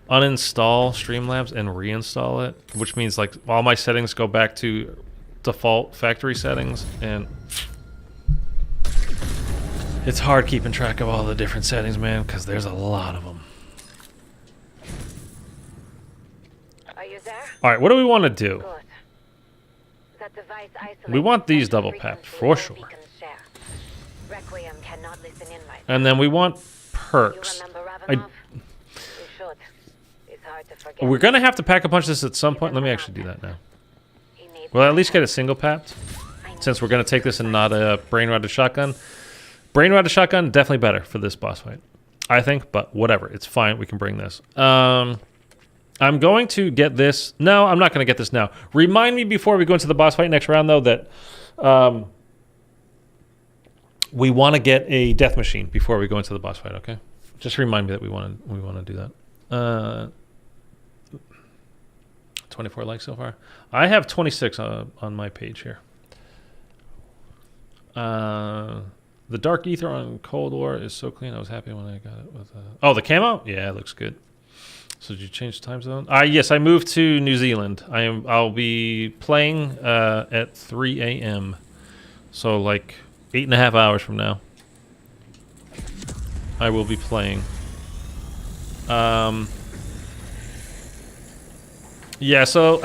Speaker 1: uninstall Streamlabs and reinstall it, which means like all my settings go back to default factory settings, and it's hard keeping track of all the different settings, man, because there's a lot of them. All right, what do we want to do? We want these double papped for sure. And then we want perks. We're going to have to pack a punch this at some point. Let me actually do that now. We'll at least get a single papped, since we're going to take this and not a brain rotted shotgun. Brain rotted shotgun, definitely better for this boss fight, I think, but whatever. It's fine. We can bring this. I'm going to get this. No, I'm not going to get this now. Remind me before we go into the boss fight next round, though, that we want to get a death machine before we go into the boss fight. Okay, just remind me that we want to do that. 24 likes so far. I have 26 on my page here. The Dark Aether on Cold War is so clean. I was happy when I got it with. Oh, the camo? Yeah, it looks good. So did you change the time zone? Yes, I moved to New Zealand. I'll be playing at 3 a.m. So like 8.5 hours from now. I will be playing. Yeah, so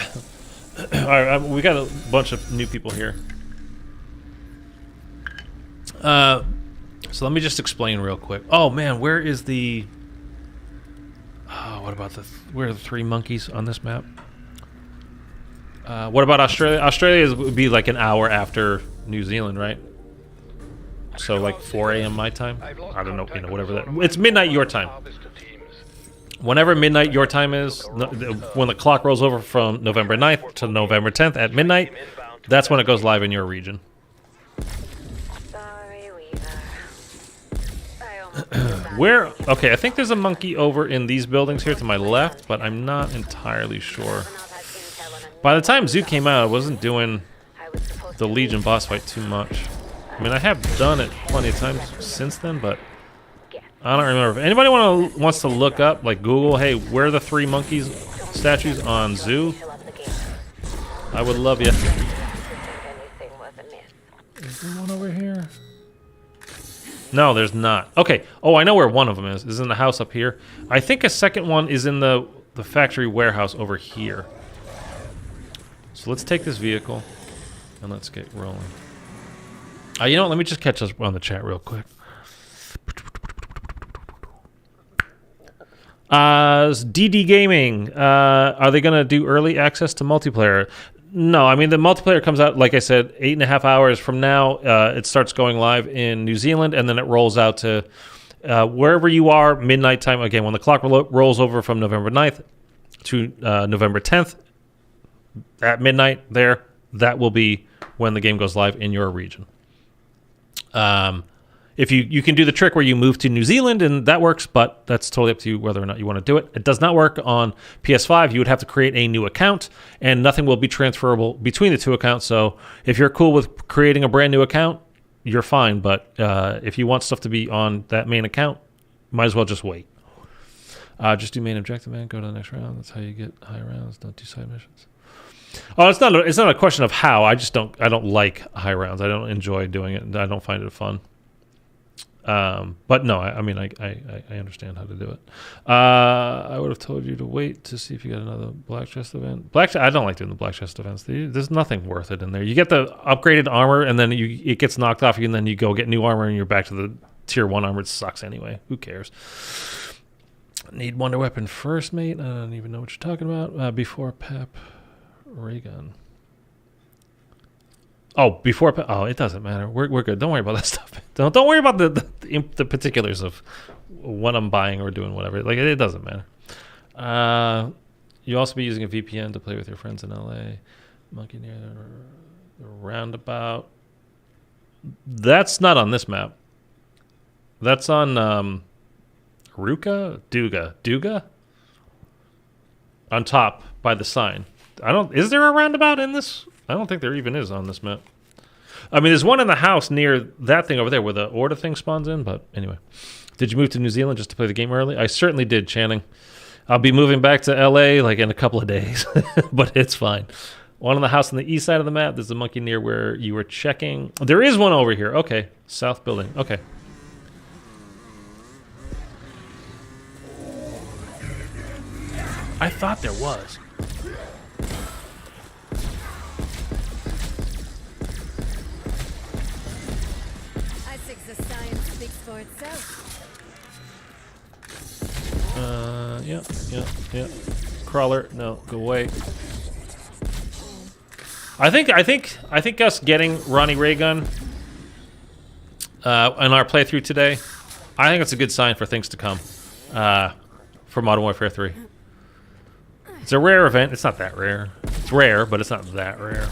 Speaker 1: all right, we got a bunch of new people here. So let me just explain real quick. Oh man, where is the... what about where are the three monkeys on this map? What about Australia? Australia would be like an hour after New Zealand, right? So like 4 a.m. my time? I don't know, whatever that... It's midnight your time. Whenever midnight your time is, when the clock rolls over from November 9th to November 10th at midnight, that's when it goes live in your region. Where? Okay, I think there's a monkey over in these buildings here to my left, but I'm not entirely sure. By the time Zoo came out, I wasn't doing the Legion boss fight too much. I mean, I have done it plenty of times since then, but I don't remember. If anybody wants to look up, like Google, hey, where are the 3 monkeys statues on Zoo? I would love you.
Speaker 5: Anything was amiss.
Speaker 1: Is there one over here? No, there's not. Okay. Oh, I know where one of them is. Is in the house up here. I think a second one is in the factory warehouse over here. So let's take this vehicle and let's get rolling. You know what? Let me just catch us on the chat real quick. DD Gaming, are they going to do early access to multiplayer? No, I mean, the multiplayer comes out, like I said, 8.5 hours from now. It starts going live in New Zealand, and then it rolls out to wherever you are, midnight time. Again, when the clock rolls over from November 9th to November 10th at midnight there, that will be when the game goes live in your region. If you can do the trick where you move to New Zealand, and that works, but that's totally up to you whether or not you want to do it. It does not work on PS5. You would have to create a new account, and nothing will be transferable between the two accounts. So if you're cool with creating a brand new account, you're fine. But if you want stuff to be on that main account, might as well just wait. Just do main objective, man. Go to the next round. That's how you get high rounds. Don't do side missions. Oh, it's not a question of how. I don't like high rounds. I don't enjoy doing it. I don't find it fun. But no, I mean, I understand how to do it. I would have told you to wait to see if you got another Black Chest event. I don't like doing the Black Chest events. There's nothing worth it in there. You get the upgraded armor, and then it gets knocked off you, and then you go get new armor, and you're back to the tier 1 armor. It sucks anyway. Who cares? Need Wonder Weapon first, mate. I don't even know what you're talking about. Before Pep Ray Gun. Oh, before. Oh, it doesn't matter. We're good. Don't worry about that stuff. Don't worry about the particulars of what I'm buying or doing, whatever. Like it doesn't matter. You also be using a VPN to play with your friends in LA. Monkey near the roundabout. That's not on this map. That's on Duga. On top by the sign. Is there a roundabout in this? I don't think there even is on this map. I mean, there's one in the house near that thing over there where the order thing spawns in, but anyway. Did you move to New Zealand just to play the game early? I certainly did, Channing. I'll be moving back to LA like in a couple of days, but it's fine. One in the house on the east side of the map. There's a monkey near where you were checking. There is one over here. Okay. South building. Okay. I thought there was.
Speaker 4: The science speaks for itself.
Speaker 1: Yeah. Crawler, no, go away. I think us getting Ronnie Raygun in our playthrough today, I think it's a good sign for things to come for Modern Warfare 3. It's a rare event. It's not that rare. It's rare, but it's not that rare.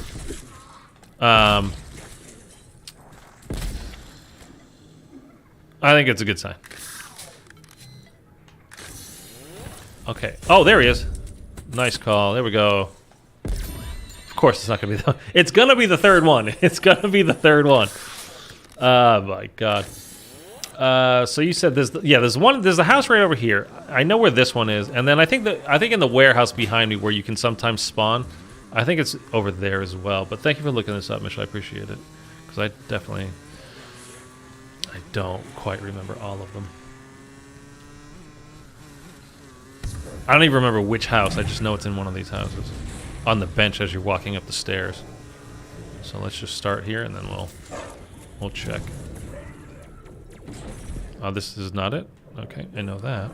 Speaker 1: I think it's a good sign. Okay. Oh, there he is. Nice call. There we go. Of course, it's not gonna be the. It's gonna be the third one. It's gonna be the third one. Oh my god. So you said there's one. There's a house right over here. I know where this one is, and then I think in the warehouse behind me where you can sometimes spawn. I think it's over there as well. But thank you for looking this up, Mish. I appreciate it because I don't quite remember all of them. I don't even remember which house. I just know it's in one of these houses. On the bench as you're walking up the stairs. So let's just start here and then we'll check. Oh, this is not it? Okay, I know that.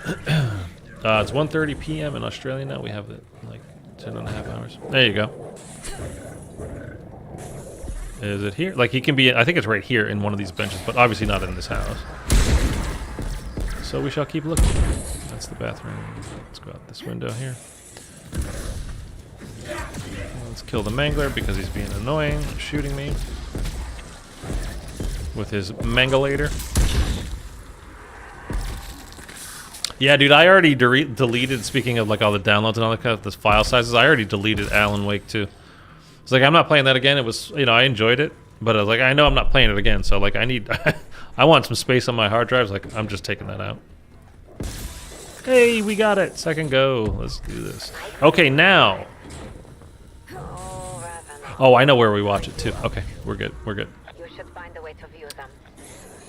Speaker 1: It's 1:30 p.m. in Australia now. We have it like 10.5 hours. There you go. Is it here? Like he can be, I think it's right here in one of these benches, but obviously not in this house. So we shall keep looking. That's the bathroom. Let's go out this window here. Let's kill the mangler because he's being annoying and shooting me with his mangalator. Yeah, dude, I already deleted, speaking of like all the downloads and all that kind of, the file sizes, I already deleted Alan Wake 2. It's like, I'm not playing that again. It was, I enjoyed it, but I was like, I know I'm not playing it again. So like, I need I want some space on my hard drives. Like, I'm just taking that out. Hey, we got it. Second go. Let's do this. Okay, now. Oh, I know where we watch it too. Okay, we're good. We're good.
Speaker 5: You should find a way to view them.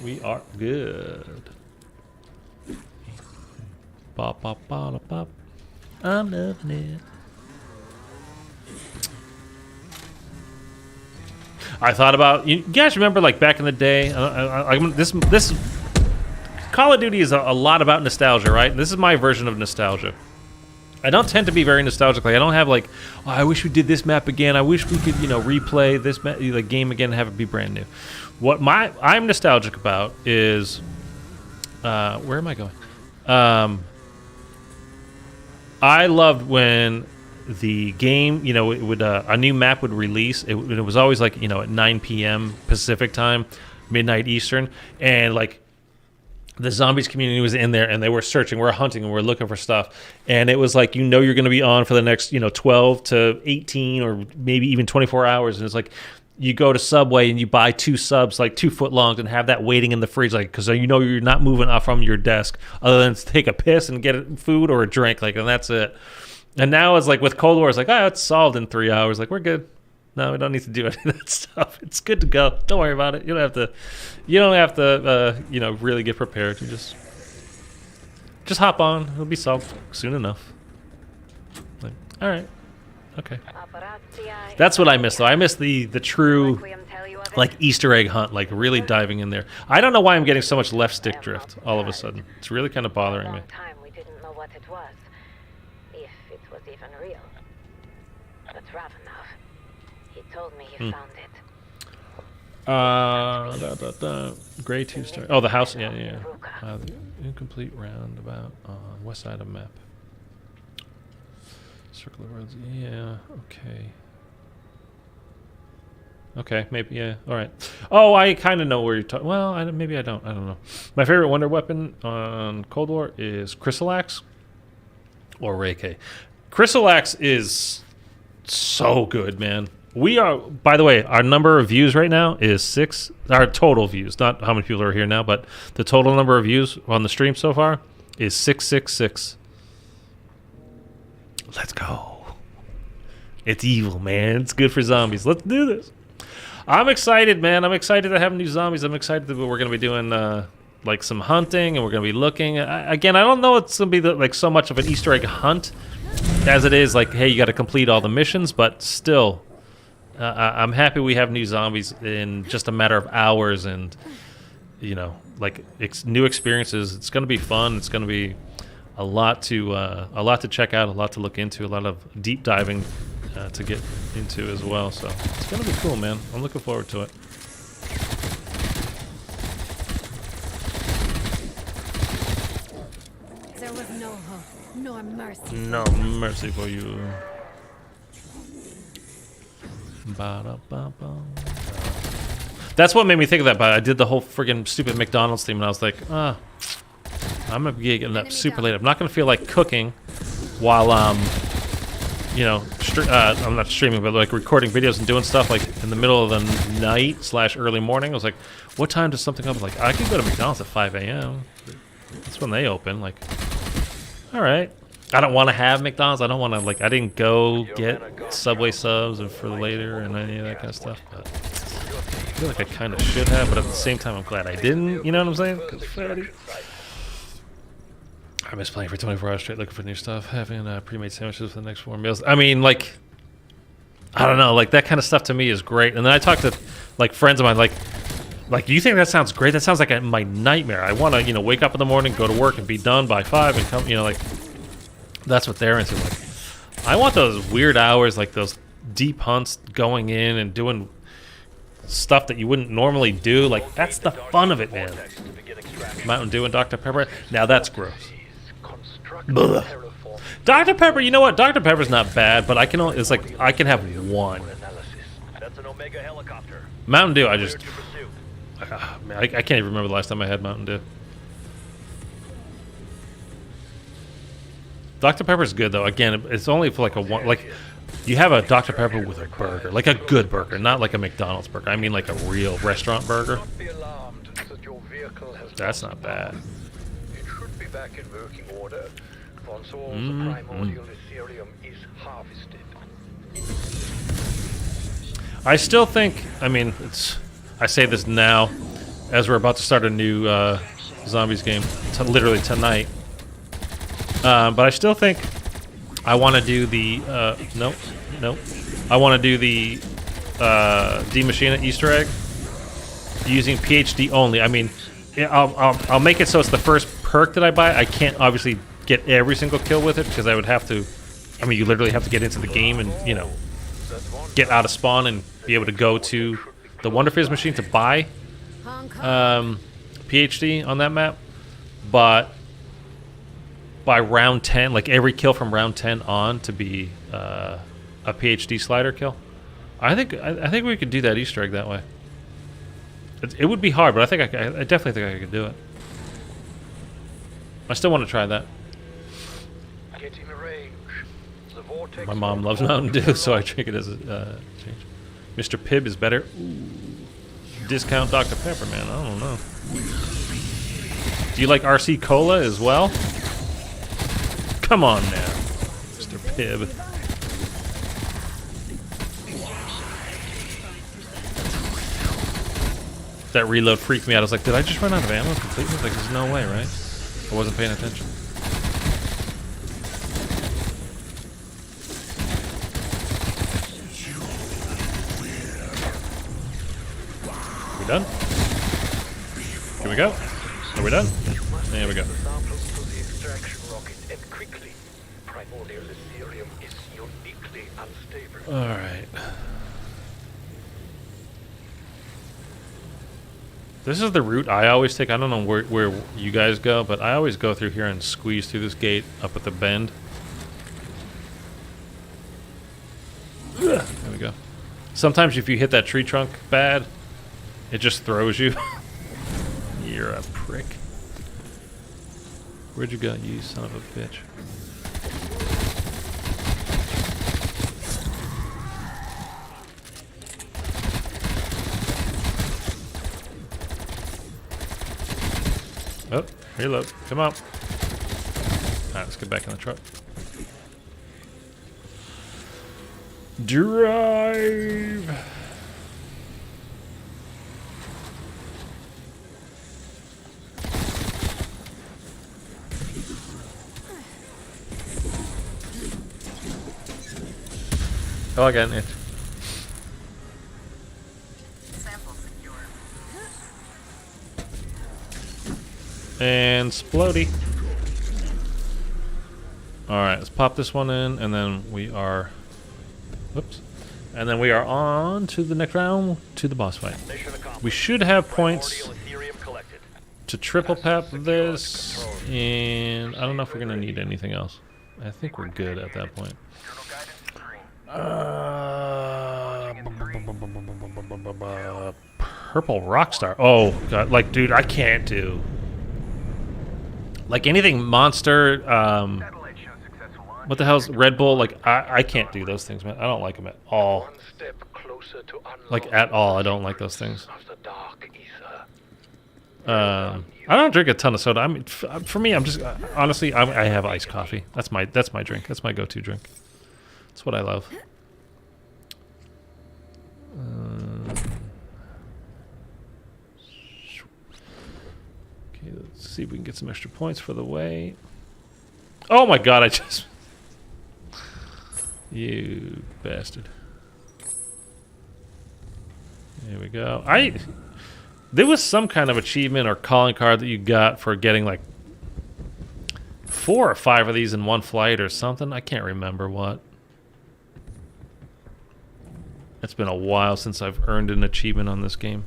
Speaker 1: We are good. Bop, bop, bop, bop. I'm loving it. I thought about you guys remember like back in the day. This Call of Duty is a lot about nostalgia, right? This is my version of nostalgia. I don't tend to be very nostalgic. Like I don't have like, oh, I wish we did this map again. I wish we could, replay this the game again and have it be brand new. What I'm nostalgic about is, where am I going? I loved when the game, it would a new map would release. It was always like at 9 p.m. Pacific time, midnight Eastern, and like the zombies community was in there and they were searching, we're hunting, and we're looking for stuff. And it was like, you're going to be on for the next 12 to 18 or maybe even 24 hours. And it's like you go to Subway and you buy 2 subs like 2 foot longs and have that waiting in the fridge, like because you're not moving off from your desk other than to take a piss and get food or a drink, like, and that's it. And now it's like with Cold War, it's like, oh, it's solved in 3 hours. Like, we're good. No, we don't need to do any of that stuff. It's good to go. Don't worry about it. You don't have to really get prepared. You just hop on. It'll be solved soon enough. Like, all right. Okay. That's what I miss, though. I miss the true, like, Easter egg hunt, like, really diving in there. I don't know why I'm getting so much left stick drift all of a sudden. It's really kind of bothering me.
Speaker 5: We didn't know what it was. If it was even real. But Ravenov, he told me he found it.
Speaker 1: Gray 2-star. Oh, the house. Yeah. The incomplete roundabout on west side of map. Circle of roads. Yeah. Okay, maybe, yeah. All right. Oh, I kind of know where you're talking. Well, maybe I don't. I don't know. My favorite wonder weapon on Cold War is Chrysalax or Reiki. Chrysalax is so good, man. We are, by the way, our number of views right now is 6. Our total views, not how many people are here now, but the total number of views on the stream so far is 666. Let's go. It's evil, man. It's good for zombies. Let's do this. I'm excited, man. I'm excited to have new zombies. I'm excited that we're going to be doing like some hunting, and we're going to be looking. Again, I don't know it's going to be like so much of an Easter egg hunt as it is like, hey, you got to complete all the missions, but still, I'm happy we have new zombies in just a matter of hours, and like new experiences. It's going to be fun. It's going to be a lot to check out, a lot to look into, a lot of deep diving to get into as well. So it's going to be cool, man. I'm looking forward to it.
Speaker 4: There was no hope, nor mercy.
Speaker 1: No mercy for you. Ba-da-ba-ba. That's what made me think of that, but I did the whole friggin' stupid McDonald's theme, and I was like, I'm gonna be getting up super late. I'm not gonna feel like cooking while I'm not streaming, but like recording videos and doing stuff like in the middle of the night / early morning. I was like, what time does something come? Like, I could go to McDonald's at 5 a.m. That's when they open. Like, all right. I don't want to have McDonald's. I don't want to, like, I didn't go get Subway subs and for later and any of that kind of stuff. But I feel like I kind of should have, but at the same time, I'm glad I didn't. You know what I'm saying? 'Cause fatty. I miss playing for 24 hours straight, looking for new stuff, having pre-made sandwiches for the next 4 meals. I mean, like, I don't know, like that kind of stuff to me is great. And then I talk to like friends of mine, like, you think that sounds great? That sounds like my nightmare. I want to, wake up in the morning, go to work, and be done by 5, and come, like, that's what they're into. Like, I want those weird hours, like those deep hunts, going in and doing stuff that you wouldn't normally do. Like, that's the fun of it, man. Mountain Dew and Dr. Pepper. Now that's gross. Ugh. Dr. Pepper, you know what? Dr. Pepper's not bad, but I can only, it's like I can have one. Mountain Dew, I just, man, I can't even remember the last time I had Mountain Dew. Dr. Pepper's good though. Again, it's only for like a one. Like, you have a Dr. Pepper with a burger, like a good burger, not like a McDonald's burger. I mean, like a real restaurant burger. That's not bad.
Speaker 3: It should be back in working order once all the primordial Ethereum is harvested.
Speaker 1: I still think, I mean, I say this now, as we're about to start a new Zombies game, literally tonight. But I still think I want to do the, nope. I want to do the D Machina Easter egg using PhD only. I mean, I'll make it so it's the first perk that I buy. I can't obviously get every single kill with it because I would have to, I mean, you literally have to get into the game and, you know, get out of spawn and be able to go to the Wonder Fizz machine to buy PhD on that map. But by round 10, like every kill from round 10 on to be a PhD slider kill. I think we could do that Easter egg that way. It would be hard, but I definitely think I could do it. I still want to try that.
Speaker 3: Get in range. The vortex.
Speaker 1: My mom loves Mountain Dew, so I drink it as a change. Mr. Pibb is better. Ooh. Discount Dr. Pepper, man. I don't know. Do you like RC Cola as well? Come on now, Mr. Pibb. That reload freaked me out. I was like, did I just run out of ammo completely? Like, there's no way, right? I wasn't paying attention. We done? Here we go. Are we done? There we go.
Speaker 3: Samples to the extraction rocket and quickly. Primordial Ethereum is uniquely unstable.
Speaker 1: All right. This is the route I always take. I don't know where you guys go, but I always go through here and squeeze through this gate up at the bend. There we go. Sometimes if you hit that tree trunk bad, it just throws you. You're a prick. Where'd you go, you son of a bitch? Oh, reload. Come on. Alright, let's get back in the truck. Drive! Oh, I got an itch. And Splody. Alright, let's pop this one in, and then we are... Whoops. And then we are on to the next round, to the boss fight. We should have points to triple pap this, and I don't know if we're going to need anything else. I think we're good at that point. Purple Rockstar. Oh, God. Like, dude, I can't do... Like anything Monster, what the hell's Red Bull? Like I can't do those things, man. I don't like them at all. Like at all, I don't like those things. I don't drink a ton of soda. I mean, for me, I'm just honestly, I have iced coffee. That's my drink. That's my go-to drink. That's what I love. Okay, let's see if we can get some extra points for the way. Oh my God! I just you bastard. There we go. There was some kind of achievement or calling card that you got for getting like 4 or 5 of these in one flight or something. I can't remember what. It's been a while since I've earned an achievement on this game.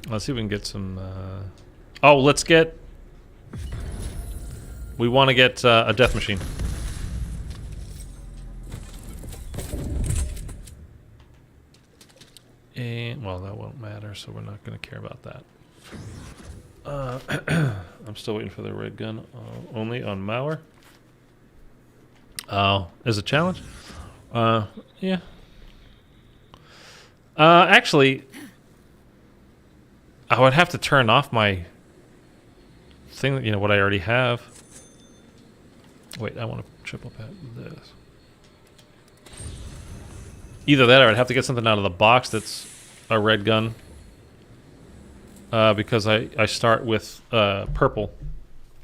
Speaker 1: Let's see if we can get some... Oh, let's get... We want to get a death machine. And, well, that won't matter, so we're not going to care about that. I'm still waiting for the red gun. Only on Mauer. Oh, is a challenge? Yeah. Actually, I would have to turn off my thing, you know, what I already have. Wait, I want to triple pat this. Either that or I'd have to get something out of the box that's a red gun. Because I start with purple.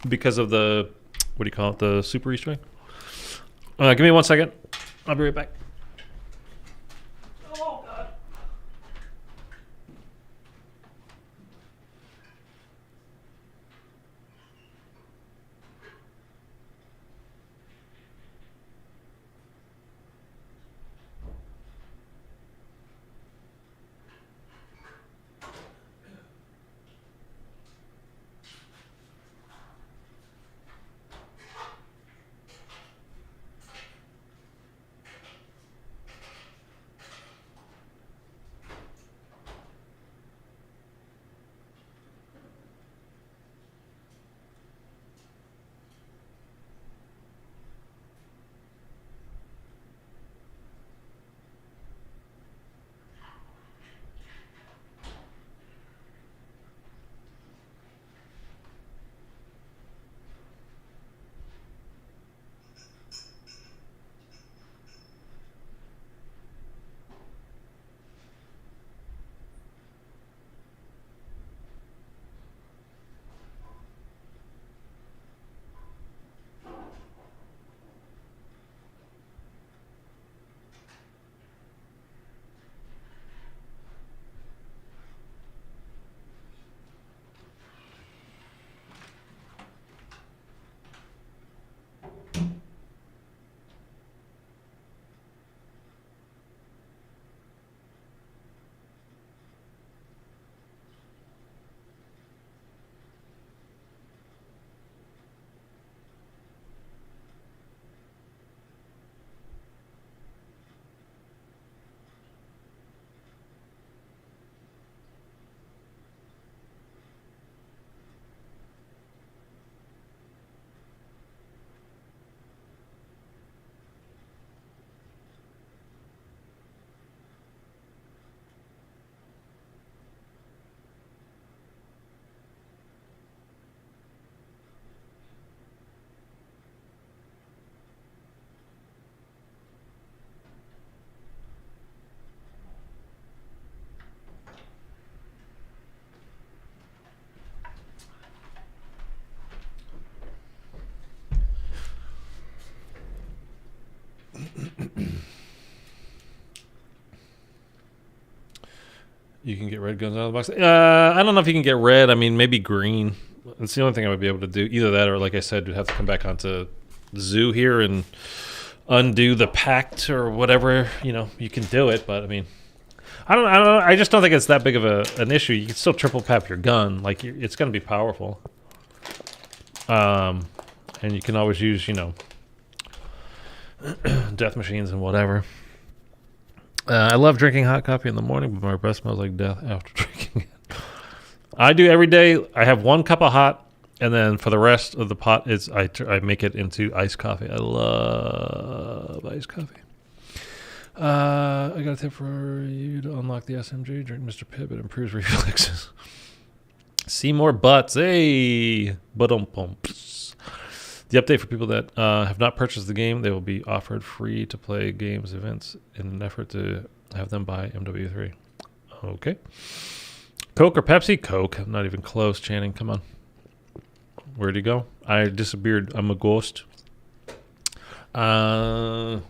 Speaker 1: Because of the, what do you call it, the super Easter egg? Give me 1 second. I'll be right back. Oh, God. You can get red guns out of the box. I don't know if you can get red. I mean, maybe green. That's the only thing I would be able to do. Either that or, like I said, you'd have to come back onto Zoo here and undo the pact or whatever. You know, you can do it, but I mean, I don't know. I just don't think it's that big of an issue. You can still triple pap your gun. Like, it's going to be powerful. And you can always use, you know, death machines and whatever. I love drinking hot coffee in the morning, but my breath smells like death after drinking it. I do every day. I have 1 cup of hot, and then for the rest of the pot, I make it into iced coffee. I love iced coffee. I got a tip for you to unlock the SMG. Drink Mr. Pibb. It improves reflexes. See more butts. Hey! Buttum-pumps. The update for people that have not purchased the game, they will be offered free-to-play games events in an effort to have them buy MW3. Okay. Coke or Pepsi? Coke. I'm not even close, Channing. Come on. Where'd he go? I disappeared. I'm a ghost. I'm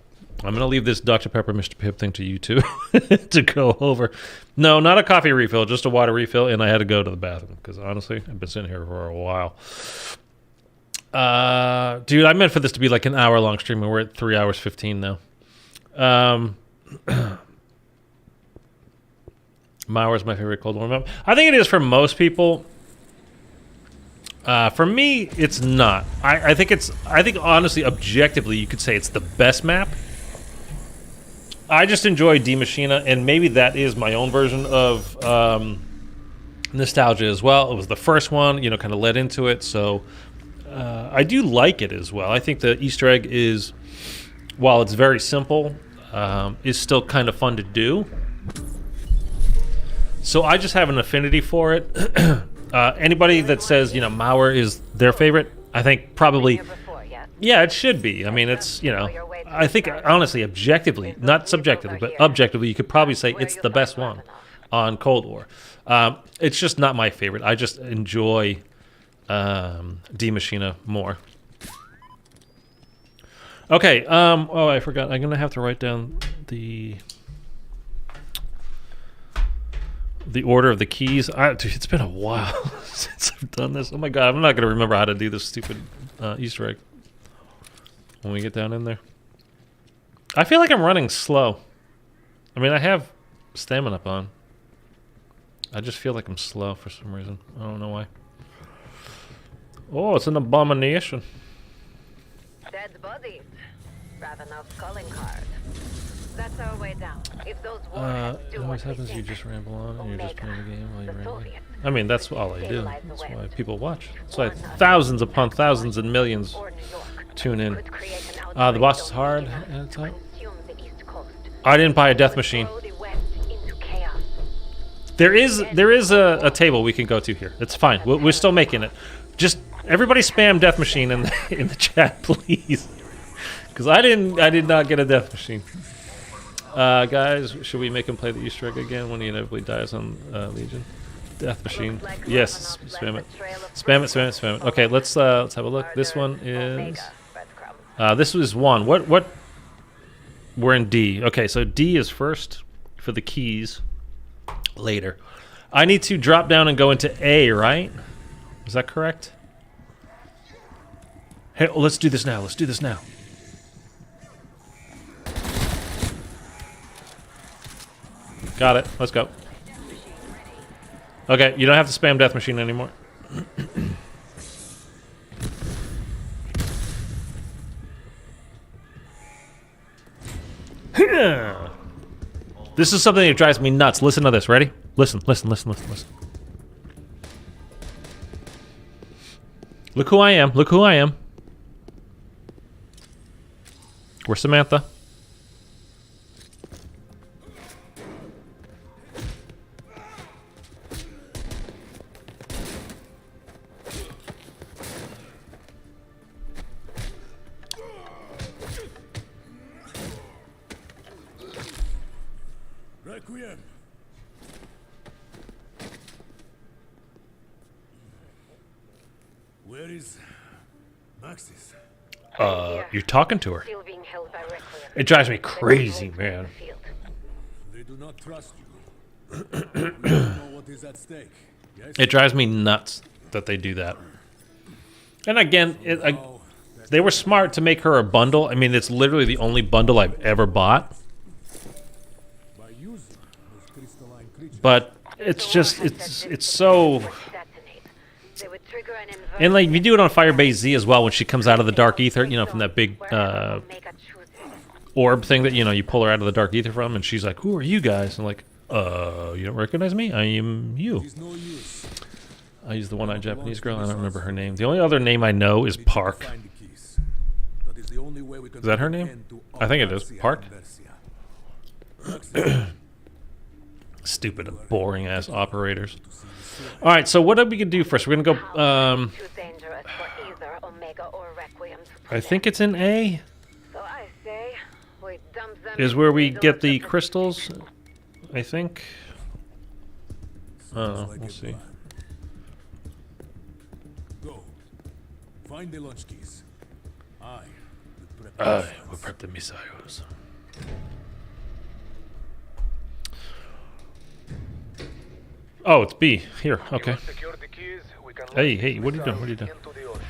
Speaker 1: going to leave this Dr. Pepper Mr. Pibb thing to you two to go over. No, not a coffee refill, just a water refill, and I had to go to the bathroom because, honestly, I've been sitting here for a while. Dude, I meant for this to be like an hour-long stream, and we're at 3 hours 15 now. Mauer is my favorite cold warm map. I think it is for most people. For me, it's not. I think honestly, objectively, you could say it's the best map. I just enjoy D Machina, and maybe that is my own version of nostalgia as well. It was the first one, you know, kind of led into it, so I do like it as well. I think the Easter egg is, while it's very simple, is still kind of fun to do. So I just have an affinity for it. Anybody that says, you know, MWIII is their favorite, I think probably, yeah, it should be. I mean, it's, you know, I think honestly, objectively, not subjectively, but objectively, you could probably say it's the best one on Cold War. It's just not my favorite. I just enjoy D Machina more. Okay. Oh, I forgot. I'm gonna have to write down the order of the keys. Dude, it's been a while since I've done this. Oh my god, I'm not gonna remember how to do this stupid Easter egg when we get down in there. I feel like I'm running slow. I mean, I have stamina up on. I just feel like I'm slow for some reason. I don't know why. Oh, it's an abomination.
Speaker 5: Dead bodies. Ravenous calling card. That's our way down. If those warheads
Speaker 1: It
Speaker 5: do
Speaker 1: always
Speaker 5: what we
Speaker 1: happens you
Speaker 5: think,
Speaker 1: just ramble on and you're just playing the game while you're
Speaker 5: the
Speaker 1: rambling.
Speaker 5: Soviets
Speaker 1: I mean, that's all I do.
Speaker 5: stabilize the
Speaker 1: That's
Speaker 5: West.
Speaker 1: why people watch. That's why thousands upon thousands and millions
Speaker 5: or New York
Speaker 1: tune in.
Speaker 5: could create an
Speaker 1: The
Speaker 5: outbreak
Speaker 1: boss is
Speaker 5: dome
Speaker 1: hard
Speaker 5: big enough
Speaker 1: at the
Speaker 5: to
Speaker 1: time.
Speaker 5: consume the East Coast.
Speaker 1: I didn't buy a death machine.
Speaker 5: Throw the West into chaos.
Speaker 1: There is a table we can go to here. It's fine. We're still making it. Just everybody spam death machine in the chat, please. Because I did not get a death machine. Guys, should we make him play the Easter egg again when he inevitably dies on Legion? Death machine. Yes, spam it. Spam it, spam it, spam it. Okay, let's have a look. This one is this was 1. What we're in D. Okay, so D is first for the keys later. I need to drop down and go into A, right? Is that correct? Hey, let's do this now. Let's do this now. Got it. Let's go. Okay, you don't have to spam death machine anymore. This is something that drives me nuts. Listen to this. Ready? Listen, listen, listen, listen, listen. Look who I am. Look who I am. Where's Samantha?
Speaker 6: Requiem. Where is Maxis?
Speaker 1: You're talking to her.
Speaker 5: Still being held by Requiem.
Speaker 1: It drives me crazy, man.
Speaker 6: They do not trust you. We don't know what is at stake. Yes?
Speaker 1: It drives me nuts that they do that. And again, they were smart to make her a bundle. I mean, it's literally the only bundle I've ever bought.
Speaker 6: By using those crystalline creatures.
Speaker 1: But it's just, it's so...
Speaker 5: They would trigger an
Speaker 1: And like, you do it on Firebase Z as well when she comes out of the Dark Aether, you know, from that big orb thing that, you know, you pull her out of the Dark Aether from, and she's like, who are you guys? And like, you don't recognize me? I am you.
Speaker 6: It's no use.
Speaker 1: I use the one-eyed Japanese girl. I don't remember her name. The only other name I know is Park.
Speaker 6: Find the keys. That is the only way we can
Speaker 1: Is that her
Speaker 6: put an
Speaker 1: name?
Speaker 6: end to
Speaker 1: I think it is.
Speaker 6: Albercia
Speaker 1: Park?
Speaker 6: and Bercia.
Speaker 1: Stupid, boring-ass operators. All right, so what are we going to do first? We're going to go...
Speaker 5: Too dangerous for either Omega or Requiem to
Speaker 1: I think it's in A.
Speaker 5: So I say we dump them
Speaker 1: Is
Speaker 5: in
Speaker 1: where
Speaker 5: the
Speaker 1: we
Speaker 5: middle
Speaker 1: get
Speaker 5: of
Speaker 1: the
Speaker 5: Pacific.
Speaker 1: crystals, I think.
Speaker 6: Sounds like
Speaker 1: We'll
Speaker 6: a
Speaker 1: see.
Speaker 6: plan. Go. Find the launch keys. I will prep the
Speaker 1: We'll
Speaker 6: missiles.
Speaker 1: prep the missiles. Oh, it's B. Here, okay.
Speaker 3: Secure the keys, we can
Speaker 1: Hey,
Speaker 3: launch
Speaker 1: hey, what are you doing? What are you
Speaker 3: missiles
Speaker 1: doing?
Speaker 3: into the ocean.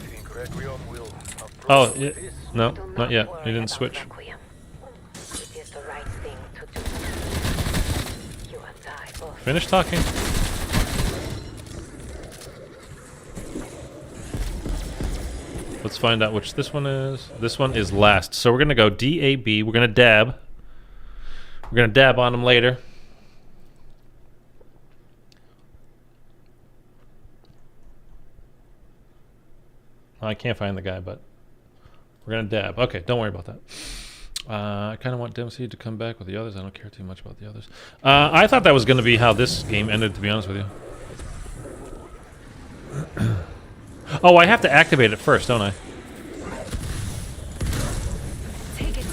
Speaker 3: Think Requiem will approve
Speaker 1: Oh,
Speaker 3: of
Speaker 1: yeah.
Speaker 3: this?
Speaker 1: No,
Speaker 5: Do
Speaker 1: not yet.
Speaker 5: worry
Speaker 1: He didn't
Speaker 5: about
Speaker 1: switch.
Speaker 5: Requiem. It is the right thing to do. You and I both.
Speaker 1: Finish talking. Let's find out which this one is. This one is last. So we're going to go DAB. We're going to dab. We're going to dab on them later. I can't find the guy, but we're going to dab. Okay, don't worry about that. I kind of want Dempsey to come back with the others. I don't care too much about the others. I thought that was going to be how this game ended, to be honest with you. Oh, I have to activate it first, don't I?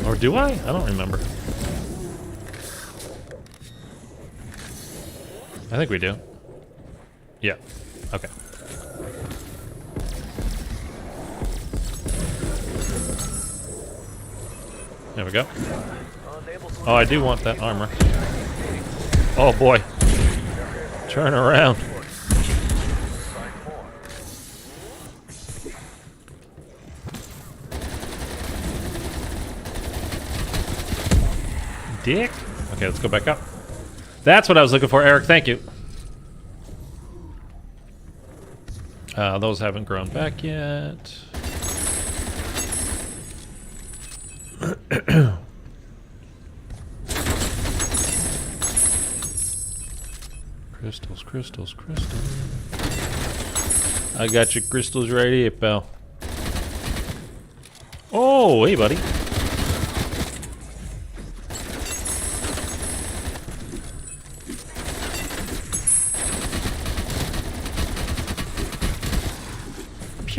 Speaker 1: Or do I? I don't remember. I think we do. Yeah. Okay. There we go. Oh, I do want that armor. Oh boy. Turn around. Dick. Okay, let's go back up. That's what I was looking for, Eric. Thank you. Those haven't grown back yet. Crystals, crystals, crystals. I got your crystals right here, pal. Oh, hey, buddy.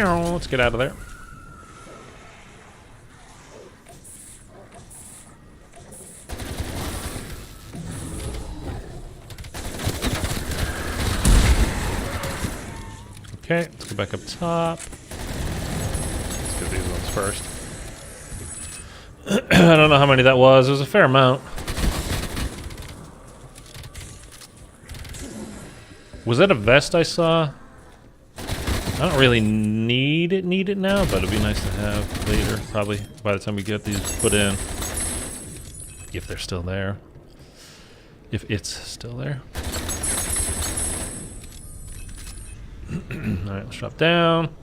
Speaker 1: Let's get out of there. Okay, let's go back up top. Let's get these ones first. I don't know how many that was. It was a fair amount. Was that a vest I saw? I don't really need it now, but it'd be nice to have later, probably by the time we get these put in. If they're still there. If it's still there. Alright, let's drop down.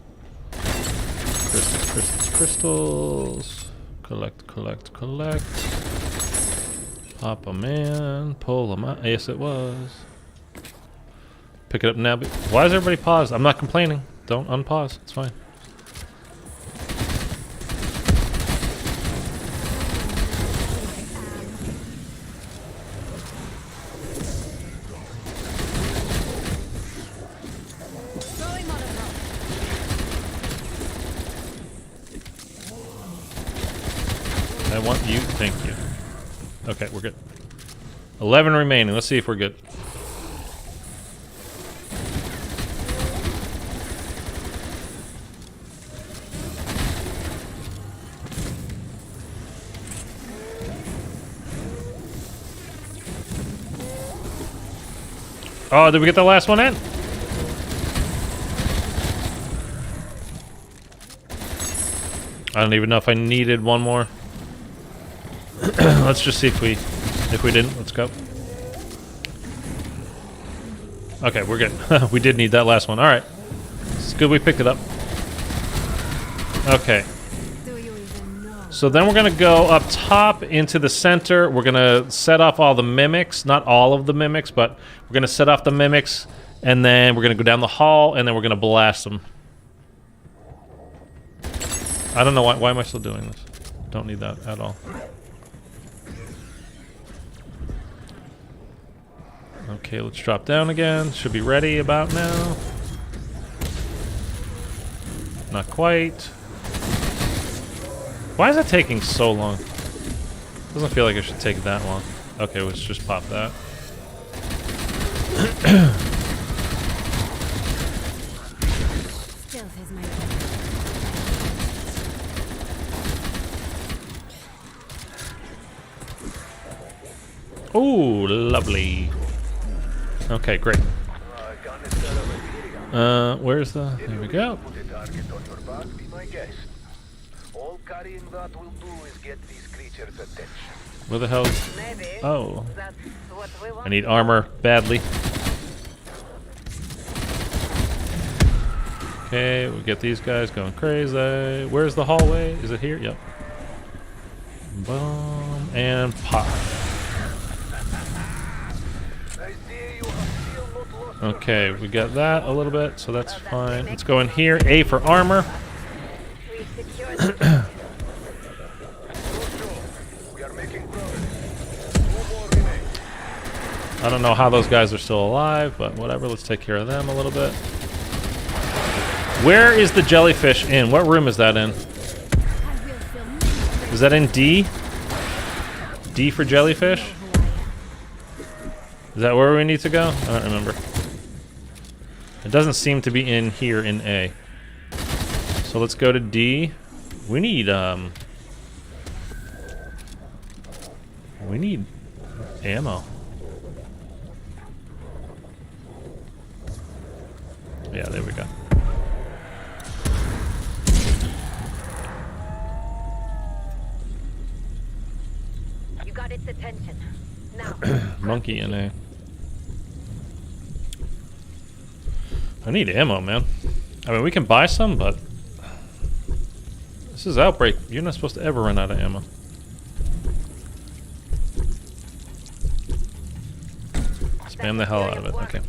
Speaker 1: Crystals, crystals, crystals. Collect, collect, collect. Pop them in. Pull them out. Yes, it was. Pick it up now. Why is everybody paused? I'm not complaining. Don't unpause. It's fine. I want you. Thank you. Okay, we're good. 11 remaining. Let's see if we're good. Oh, did we get the last one in? I don't even know if I needed one more. Let's just see if we didn't. Let's go. Okay, we're good. We did need that last one. All right. It's good we picked it up. Okay. So then we're going to go up top into the center. We're going to set off all the mimics. Not all of the mimics, but we're going to set off the mimics. And then we're going to go down the hall, and then we're going to blast them. I don't know why am I still doing this? Don't need that at all. Okay, let's drop down again. Should be ready about now. Not quite. Why is that taking so long? Doesn't feel like it should take that long. Okay, let's just pop that. Oh, lovely. Okay, great. Where's the... There we go.
Speaker 3: All carrying that will do is get these creatures' attention.
Speaker 1: Where the hell?
Speaker 5: Maybe.
Speaker 1: Oh.
Speaker 5: That's what we want.
Speaker 1: I need armor badly. Okay, we'll get these guys going crazy. Where's the hallway? Is it here? Yep. Boom. And pop. Okay, we got that a little bit, so that's fine. Let's go in here. A for armor. I don't know how those guys are still alive, but whatever. Let's take care of them a little bit. Where is the jellyfish in? What room is that in? Is that in D? D for jellyfish? Is that where we need to go? I don't remember. It doesn't seem to be in here in A. So let's go to D. We need ammo. Yeah, there we go.
Speaker 5: You got its attention. Now.
Speaker 1: Monkey in A. I need ammo, man. I mean, we can buy some, but this is Outbreak. You're not supposed to ever run out of ammo. Spam the hell out of it. Okay.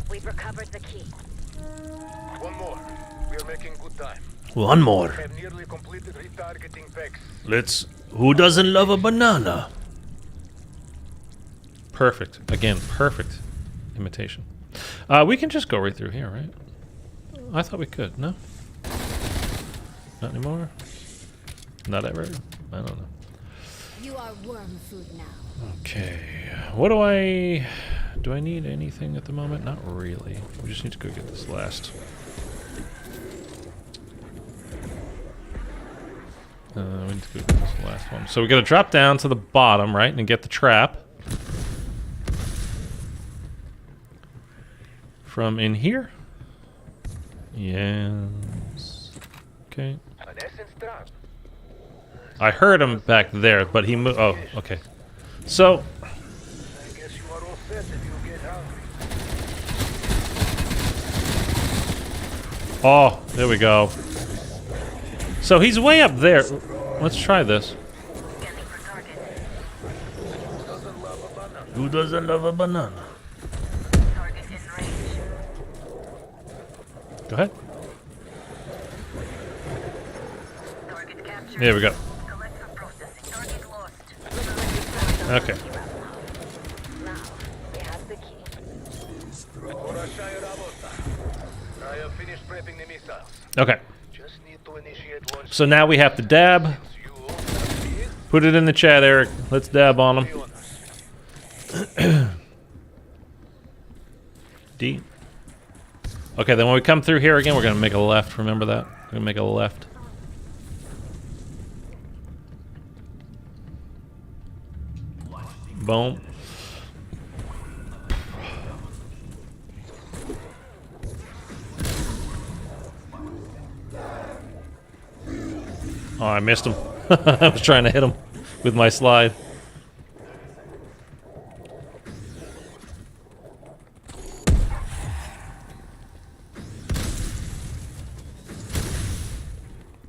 Speaker 5: We've recovered the key.
Speaker 3: One more. We are making good time.
Speaker 1: One more.
Speaker 3: I have nearly completed retargeting packs.
Speaker 1: Let's. Who doesn't love a banana? Perfect. Again, perfect imitation. We can just go right through here, right? I thought we could. No? Not anymore? Not ever? I don't know.
Speaker 4: You are worm food now.
Speaker 1: Okay. What do I... Do I need anything at the moment? Not really. We just need to go get this last. We need to go get this last one. So we gotta drop down to the bottom, right? And get the trap. From in here? Yes. Okay.
Speaker 3: An essence trap.
Speaker 1: I heard him back there, but he moved. Oh, okay. So.
Speaker 3: I guess you are all set if you get hungry.
Speaker 1: Oh, there we go. So he's way up there. Let's try this. Who doesn't love a banana? Go ahead. There we go. Okay.
Speaker 3: I have finished prepping the missiles.
Speaker 1: Okay.
Speaker 3: Just need to initiate one.
Speaker 1: So now we have to dab. Put it in the chat, Eric. Let's dab on them. D. Okay, then when we come through here again, we're gonna make a left. Remember that? We're gonna make a left. Boom. Oh, I missed him. I was trying to hit him with my slide.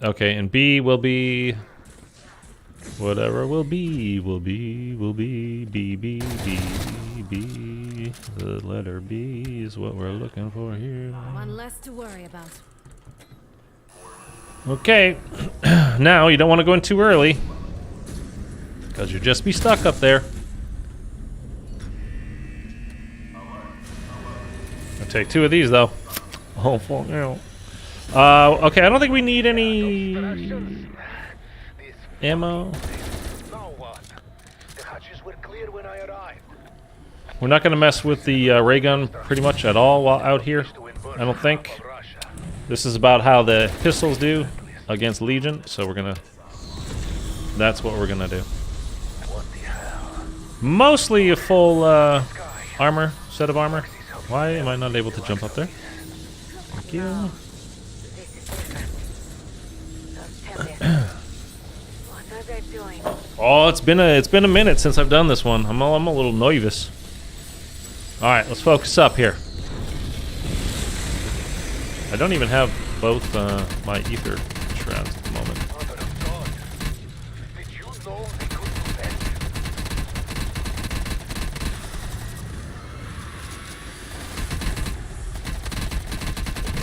Speaker 1: Okay, and B will be whatever will be, B, B, B, B, B. The letter B is what we're looking for here.
Speaker 4: One less to worry about.
Speaker 1: Okay, now you don't want to go in too early, because you'll just be stuck up there. I'll take 2 of these though. Oh, fuck no. Okay, I don't think we need any ammo.
Speaker 3: Now what? The hatches were clear when I arrived.
Speaker 1: We're not going to mess with the ray gun pretty much at all while out here, I don't think. This is about how the pistols do against Legion, so we're going to... That's what we're going to do.
Speaker 3: What the hell?
Speaker 1: Mostly a full armor, set of armor. Why am I not able to jump up there? Thank you.
Speaker 5: What are they doing?
Speaker 1: Oh, it's been a minute since I've done this one. I'm a little nervous. All right, let's focus up here. I don't even have both my ether shrouds at the moment.
Speaker 3: Mother of God. Did you know they could do that?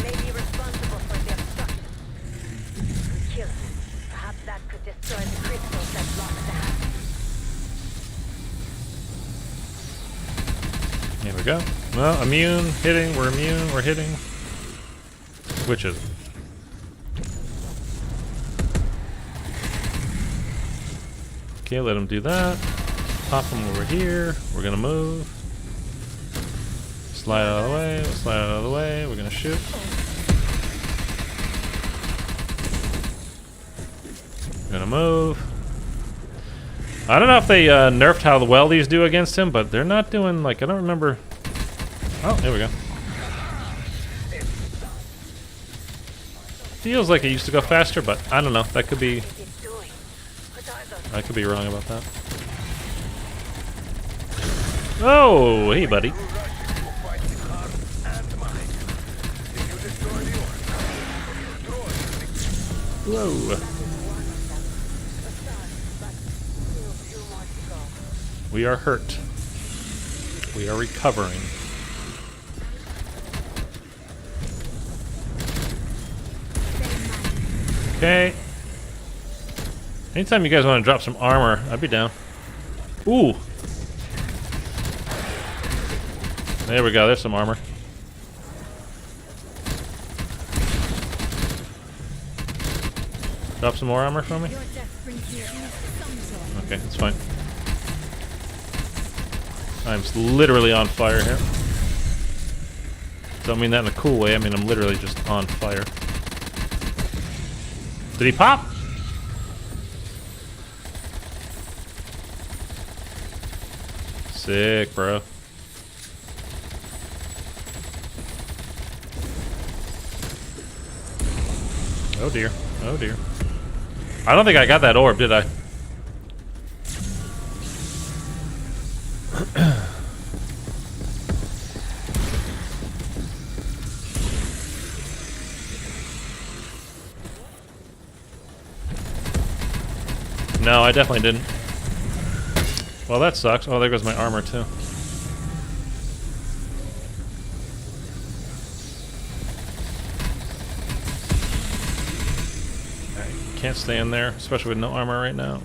Speaker 5: May be responsible for their destruction. Kill it. Perhaps that could destroy the crystals that block the hatch.
Speaker 1: we go. Well, immune, hitting, we're immune, we're hitting. Which is it? Okay, let him do that. Pop him over here. We're gonna move. Slide out of the way, slide out of the way, we're gonna shoot. Gonna move. I don't know if they nerfed how well these do against him, but they're not doing, like, I don't remember. Oh, here we go. Feels like it used to go faster, but I don't know. That could be... I could be wrong about that. Oh, hey, buddy. Whoa. We are hurt. We are recovering. Okay. Anytime you guys want to drop some armor, I'd be down. Ooh. There we go. There's some armor. Drop some more armor for me? Okay, that's fine. I'm literally on fire here. Don't mean that in a cool way. I mean I'm literally just on fire. Did he pop? Sick, bro. Oh dear. Oh dear. I don't think I got that orb, did I? No, I definitely didn't. Well, that sucks. Oh, there goes my armor, too. I can't stay in there, especially with no armor right now.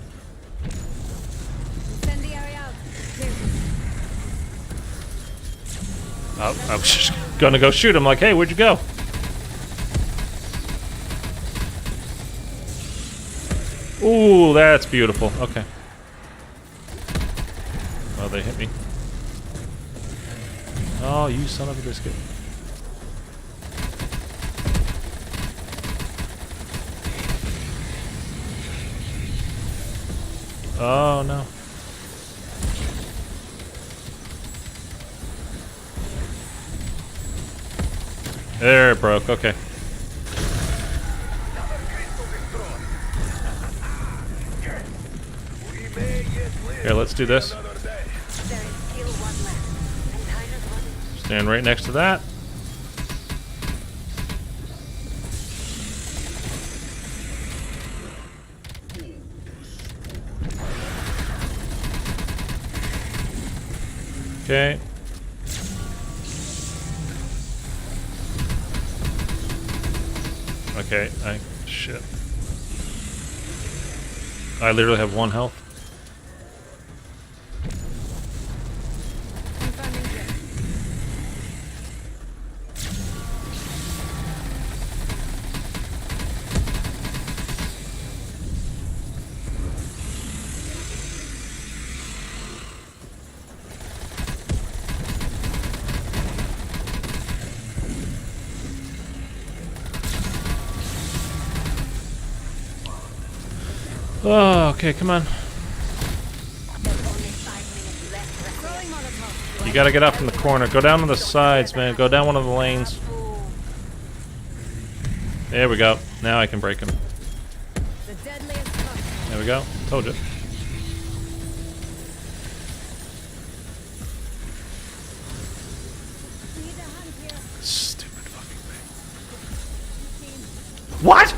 Speaker 1: Oh, I was just gonna go shoot him like, hey, where'd you go? Ooh, that's beautiful. Okay. Oh, they hit me. Oh, you son of a biscuit. Oh, no. There it broke. Okay. Here, let's do this. Stand right next to that. Okay. Okay, shit. I literally have 1 health. Oh, okay, come on. You gotta get up from the corner. Go down to the sides, man. Go down one of the lanes. There we go. Now I can break him. There we go. Told you. Stupid fucking thing. What?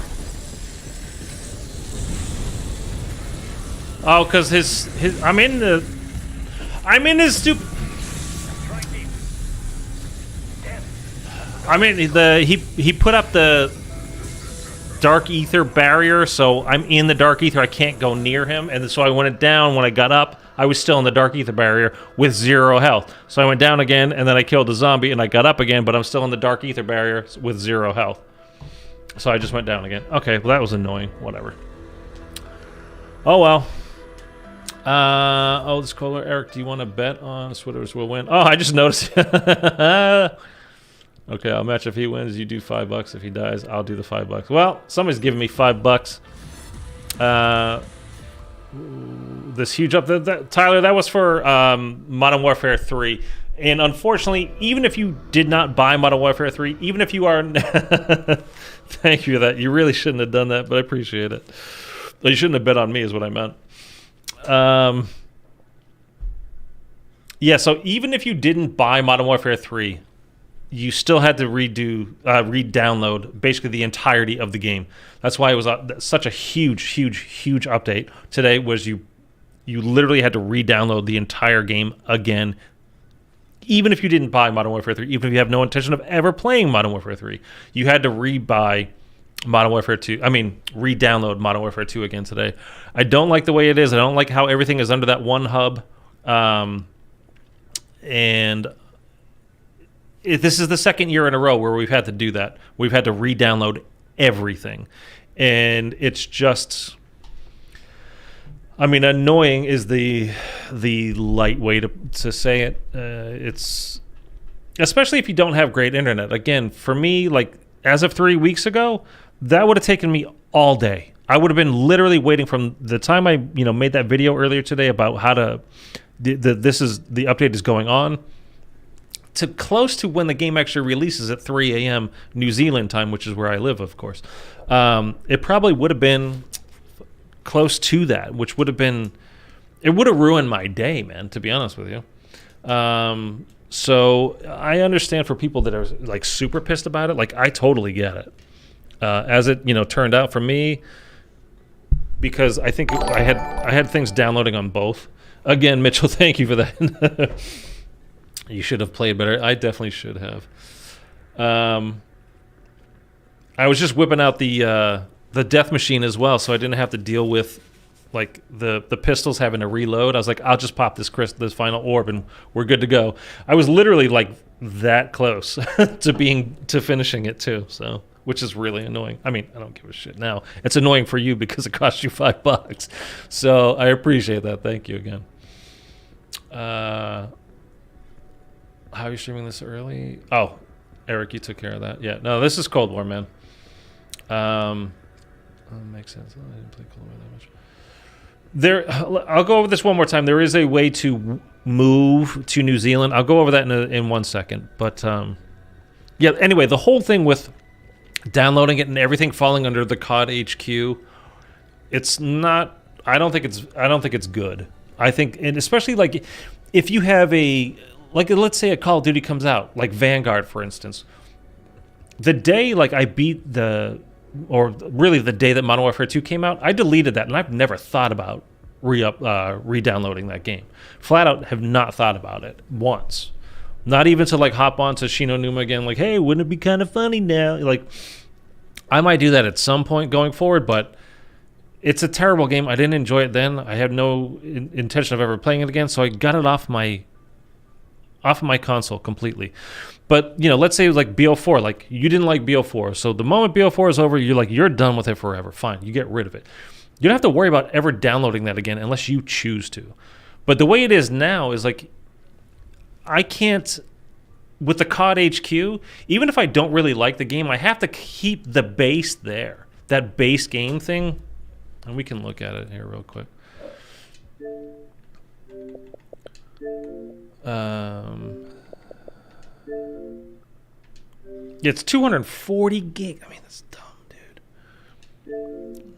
Speaker 1: Oh, cause his I'm in his stupid. I mean he put up the Dark Aether barrier, so I'm in the Dark Aether. I can't go near him, and so I went down. When I got up, I was still in the Dark Aether barrier with 0 health. So I went down again, and then I killed the zombie, and I got up again, but I'm still in the Dark Aether barrier with 0 health. So I just went down again. Okay, well, that was annoying. Whatever. Oh, well. This caller, Eric, do you want to bet on Switters will win? Oh, I just noticed. Okay, I'll match if he wins. You do $5. If he dies, I'll do the $5. Well, somebody's giving me $5. This huge up. Tyler, that was for Modern Warfare 3. And unfortunately, even if you did not buy Modern Warfare 3, even if you are... Thank you for that. You really shouldn't have done that, but I appreciate it. You shouldn't have bet on me is what I meant. Yeah, so even if you didn't buy Modern Warfare 3... you still had to re-download basically the entirety of the game. That's why it was such a huge update today. Was you literally had to re-download the entire game again, even if you didn't buy Modern Warfare 3, even if you have no intention of ever playing Modern Warfare 3, you had to re-buy Modern Warfare 2. I mean, re-download Modern Warfare 2 again today. I don't like the way it is. I don't like how everything is under that one hub, and this is the second year in a row where we've had to do that. We've had to re-download everything. And it's just... I mean, annoying is the light way to say it. It's... Especially if you don't have great internet. Again, for me, like, as of 3 weeks ago, that would have taken me all day. I would have been literally waiting from the time I made that video earlier today about how to... the update is going on, to close to when the game actually releases at 3 a.m. New Zealand time, which is where I live, of course. It probably would have been close to that, which would have been... It would have ruined my day, man, to be honest with you. So I understand for people that are like super pissed about it. Like, I totally get it. As it turned out for me, because I think I had things downloading on both. Again, Mitchell, thank you for that. You should have played better. I definitely should have. I was just whipping out the death machine as well, so I didn't have to deal with like the pistols having to reload. I was like, I'll just pop this final orb and we're good to go. I was literally like that close to finishing it too. So, which is really annoying. I mean, I don't give a shit now. It's annoying for you because it cost you $5. So I appreciate that. Thank you again. How are you streaming this early? Oh, Eric, you took care of that. Yeah, no, this is Cold War, man. Makes sense. I didn't play Cold War that much. I'll go over this one more time. There is a way to move to New Zealand. I'll go over that in 1 second. But yeah, anyway, the whole thing with downloading it and everything falling under the COD HQ, it's not. I don't think it's good. I think, and especially like if you have let's say a Call of Duty comes out, like Vanguard, for instance. The day I beat or really the day that Modern Warfare 2 came out, I deleted that, and I've never thought about re-downloading that game. Flat out have not thought about it once. Not even to hop on to Shino Numa again, like, hey, wouldn't it be kind of funny now? Like, I might do that at some point going forward, but it's a terrible game. I didn't enjoy it then. I had no intention of ever playing it again, so I got it off my console completely. But let's say like BO4, like you didn't like BO4, so the moment BO4 is over, you're done with it forever. Fine, you get rid of it. You don't have to worry about ever downloading that again unless you choose to. But the way it is now is like, I can't, with the COD HQ, even if I don't really like the game, I have to keep the base there, that base game thing. And we can look at it here real quick. It's 240 gig. I mean, that's dumb, dude.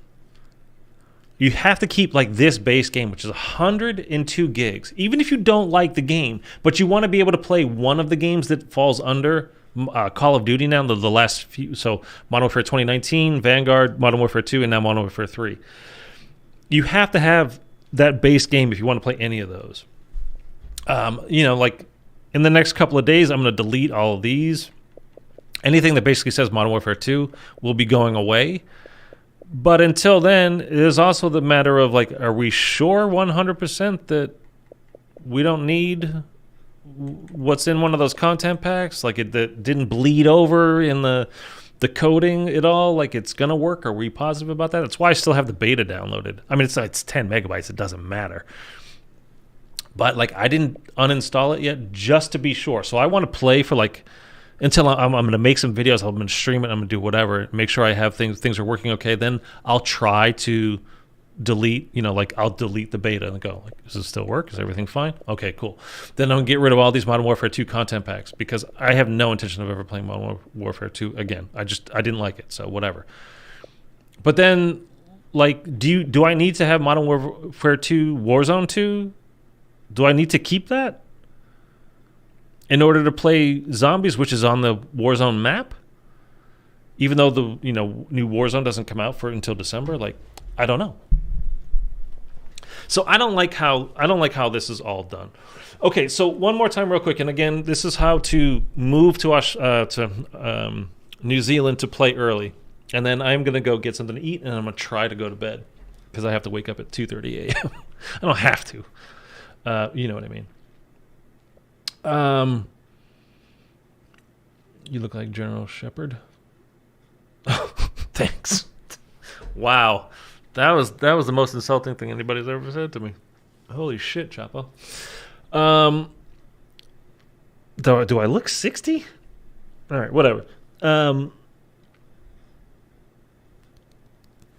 Speaker 1: You have to keep this base game, which is 102 gigs. Even if you don't like the game, but you want to be able to play one of the games that falls under Call of Duty now, the last few. So Modern Warfare 2019, Vanguard, Modern Warfare 2, and now Modern Warfare 3. You have to have that base game if you want to play any of those. In the next couple of days, I'm going to delete all of these. Anything that basically says Modern Warfare 2 will be going away. But until then, it is also the matter of are we sure 100% that need what's in one of those content packs, like that didn't bleed over in the coding at all, like it's gonna work? Are we positive about that? That's why I still have the beta downloaded. I mean, it's 10 megabytes, it doesn't matter, but like I didn't uninstall it yet just to be sure. So I want to play for like until I'm gonna make some videos, I'm gonna stream it, I'm gonna do whatever, make sure I have things are working okay. Then I'll try to delete, like I'll delete the beta and go like, does it still work? Is everything fine? Okay, cool. Then I'll get rid of all these Modern Warfare 2 content packs because I have no intention of ever playing Modern Warfare 2 again. I didn't like it, so whatever. But then, like, do I need to have Modern Warfare 2 Warzone 2? Do I need to keep that in order to play Zombies, which is on the Warzone map? Even though the new Warzone doesn't come out until December, like I don't know. So I don't like how this is all done. Okay, so one more time real quick, and again, this is how to move to New Zealand to play early. And then I'm going to go get something to eat, and I'm going to try to go to bed because I have to wake up at 2:30 a.m. I don't have to. You know what I mean. You look like General Shepard. Thanks. Wow. That was the most insulting thing anybody's ever said to me. Holy shit, Chapo. Do I look 60? All right, whatever.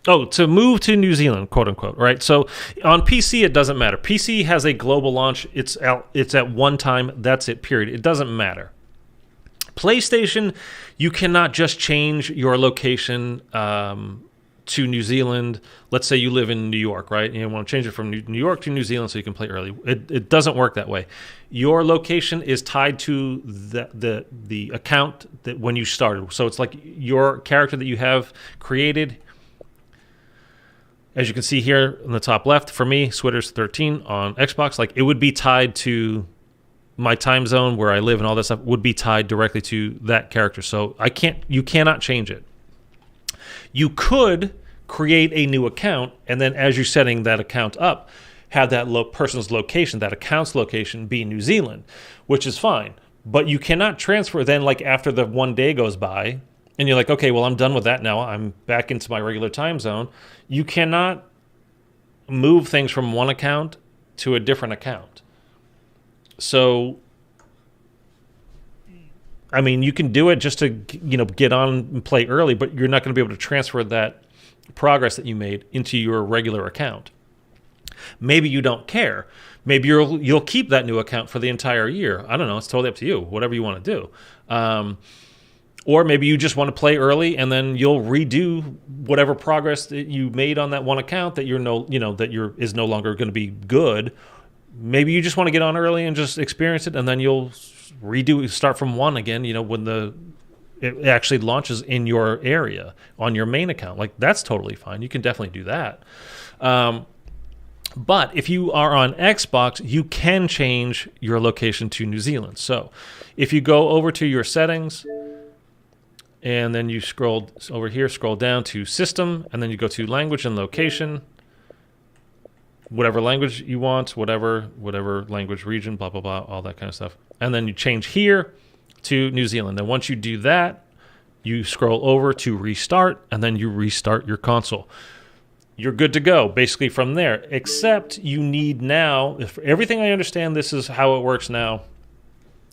Speaker 1: To move to New Zealand, quote unquote, right? So on PC, it doesn't matter. PC has a global launch. It's at one time. That's it, period. It doesn't matter. PlayStation, you cannot just change your location to New Zealand. Let's say you live in New York, right? And you want to change it from New York to New Zealand so you can play early. It doesn't work that way. Your location is tied to the account that when you started. So it's like your character that you have created. As you can see here in the top left, for me, Switters13 on Xbox, like it would be tied to my time zone where I live, and all that stuff would be tied directly to that character. So you cannot change it. You could create a new account, and then as you're setting that account up, have that person's location, that account's location, be New Zealand, which is fine. But you cannot transfer then, like after the one day goes by, and you're like, okay, well, I'm done with that now. I'm back into my regular time zone. You cannot move things from one account to a different account. So, I mean, you can do it just to, get on and play early, but you're not going to be able to transfer that progress that you made into your regular account. Maybe you don't care. Maybe you'll keep that new account for the entire year. I don't know. It's totally up to you. Whatever you want to do. Or maybe you just want to play early, and then you'll redo whatever progress that you made on that one account that is no longer going to be good. Maybe you just want to get on early and just experience it, and then you'll start from one again, when it actually launches in your area on your main account. Like, that's totally fine. You can definitely do that. But if you are on Xbox, you can change your location to New Zealand. So if you go over to your settings, and then you scroll down to system, and then you go to language and location, whatever language you want, whatever language region, blah, blah, blah, all that kind of stuff. And then you change here to New Zealand. And once you do that, you scroll over to restart, and then you restart your console. You're good to go, basically, from there. Except you need now, if everything I understand, this is how it works now.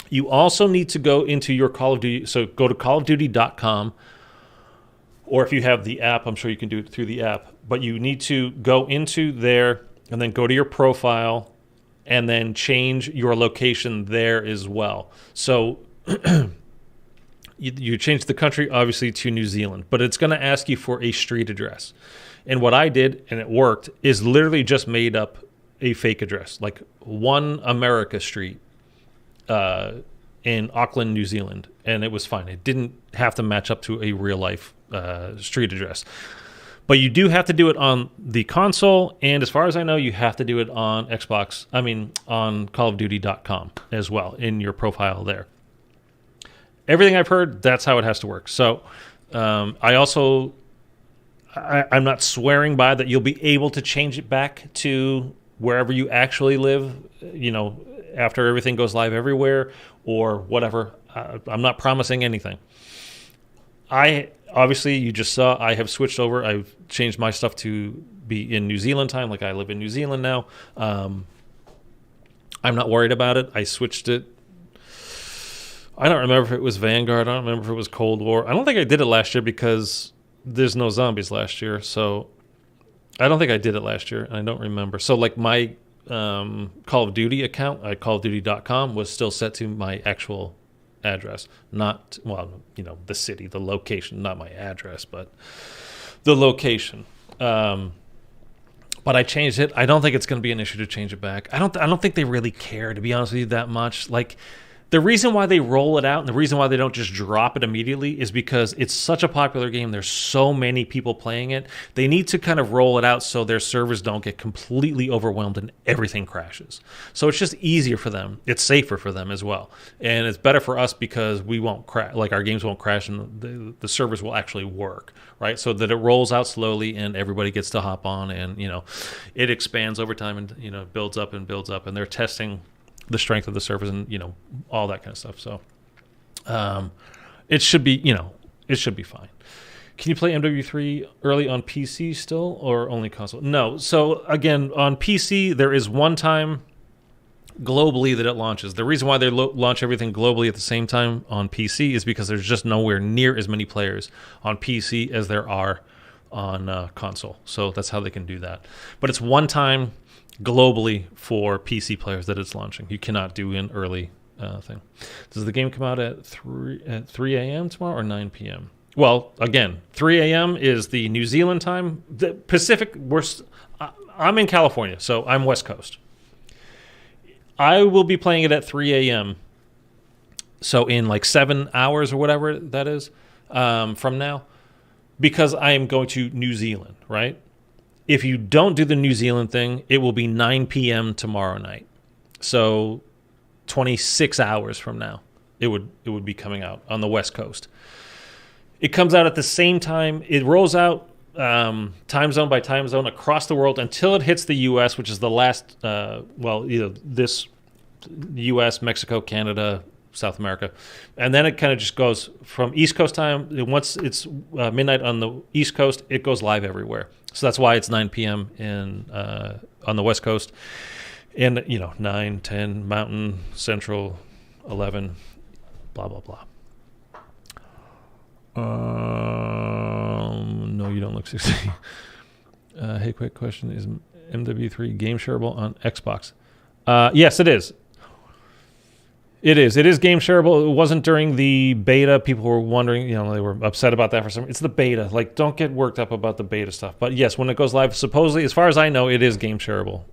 Speaker 1: You also need to go into your Call of Duty. So go to callofduty.com, or if you have the app, I'm sure you can do it through the app. But you need to go into there and then go to your profile and then change your location there as well. So you change the country, obviously, to New Zealand, but it's going to ask you for a street address. And what I did, and it worked, is literally just made up a fake address, like One America Street in Auckland, New Zealand, and it was fine. It didn't have to match up to a real life street address. But you do have to do it on the console, and as far as I know, you have to do it on on callofduty.com as well, in your profile there. Everything I've heard, that's how it has to work. So I'm not swearing by that you'll be able to change it back to wherever you actually live, after everything goes live everywhere or whatever. I'm not promising anything. Obviously, you just saw I have switched over. I've changed my stuff to be in New Zealand time, like I live in New Zealand now. I'm not worried about it. I switched it. I don't remember if it was Vanguard. I don't remember if it was Cold War. I don't think I did it last year because there's no zombies last year. So I don't think I did it last year. I don't remember. So like my Call of Duty account at callofduty.com was still set to my actual address, not, the city, the location, not my address, but the location. But I changed it. I don't think it's going to be an issue to change it back. I don't think they really care, to be honest with you, that much. Like, the reason why they roll it out and the reason why they don't just drop it immediately is because it's such a popular game. There's so many people playing it. They need to kind of roll it out so their servers don't get completely overwhelmed and everything crashes. So it's just easier for them. It's safer for them as well. And it's better for us because we won't crash, like our games won't crash and the servers will actually work, right? So that it rolls out slowly and everybody gets to hop on and, it expands over time and, builds up and they're testing the strength of the servers and all that kind of stuff. So it should be it should be fine. Can you play MW3 early on PC still or only console? No. So again, on PC there is one time globally that it launches. The reason why they launch everything globally at the same time on PC is because there's just nowhere near as many players on PC as there are on console. So that's how they can do that. But it's one time globally for PC players that it's launching. You cannot do an early thing. Does the game come out at 3 a.m. tomorrow or 9 p.m.? Well, again, 3 a.m. is the New Zealand time. The Pacific, I'm in California, so I'm West Coast. I will be playing it at 3 a.m. So in like 7 hours or whatever that is from now, because I am going to New Zealand, right? If you don't do the New Zealand thing, it will be 9 p.m. tomorrow night. So 26 hours from now, it would be coming out on the West Coast. It comes out at the same time. It rolls out time zone by time zone across the world until it hits the U.S., which is the last, this U.S., Mexico, Canada, South America. And then it kind of just goes from East Coast time. Once it's midnight on the East Coast, it goes live everywhere. So that's why it's 9 p.m. On the West Coast. And, 9, 10, Mountain, Central, 11, blah, blah, blah. No, you don't look 60. Hey, quick question. Is MW3 game shareable on Xbox? Yes, it is. It is game shareable. It wasn't during the beta. People were wondering, they were upset about that for some. It's the beta. Like, don't get worked up about the beta stuff. But yes, when it goes live, supposedly, as far as I know, it is game shareable.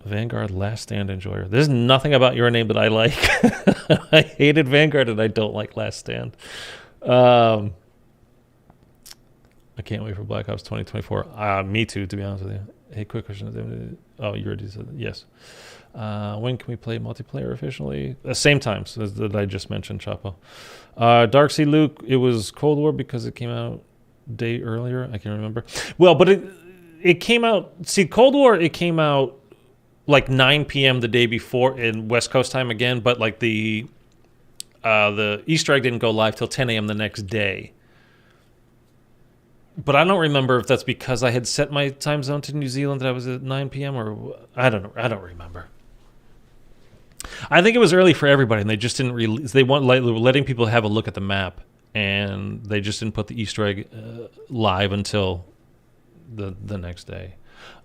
Speaker 1: Vanguard Last Stand Enjoyer. There's nothing about your name that I like. I hated Vanguard and I don't like Last Stand. I can't wait for Black Ops 2024. Me too, to be honest with you. Hey, quick question. Oh, you already said that. Yes. When can we play multiplayer officially? Same times as that I just mentioned, Chapo. Dark Sea Luke, it was Cold War because it came out a day earlier. I can't remember. Well, but it came out... See, Cold War, it came out like 9 p.m. the day before in West Coast time again, but like the Easter egg didn't go live till 10 a.m. the next day. But I don't remember if that's because I had set my time zone to New Zealand that I was at 9 p.m. or I don't know. I don't remember. I think it was early for everybody, and they just didn't release. They want letting people have a look at the map, and they just didn't put the Easter egg live until the next day.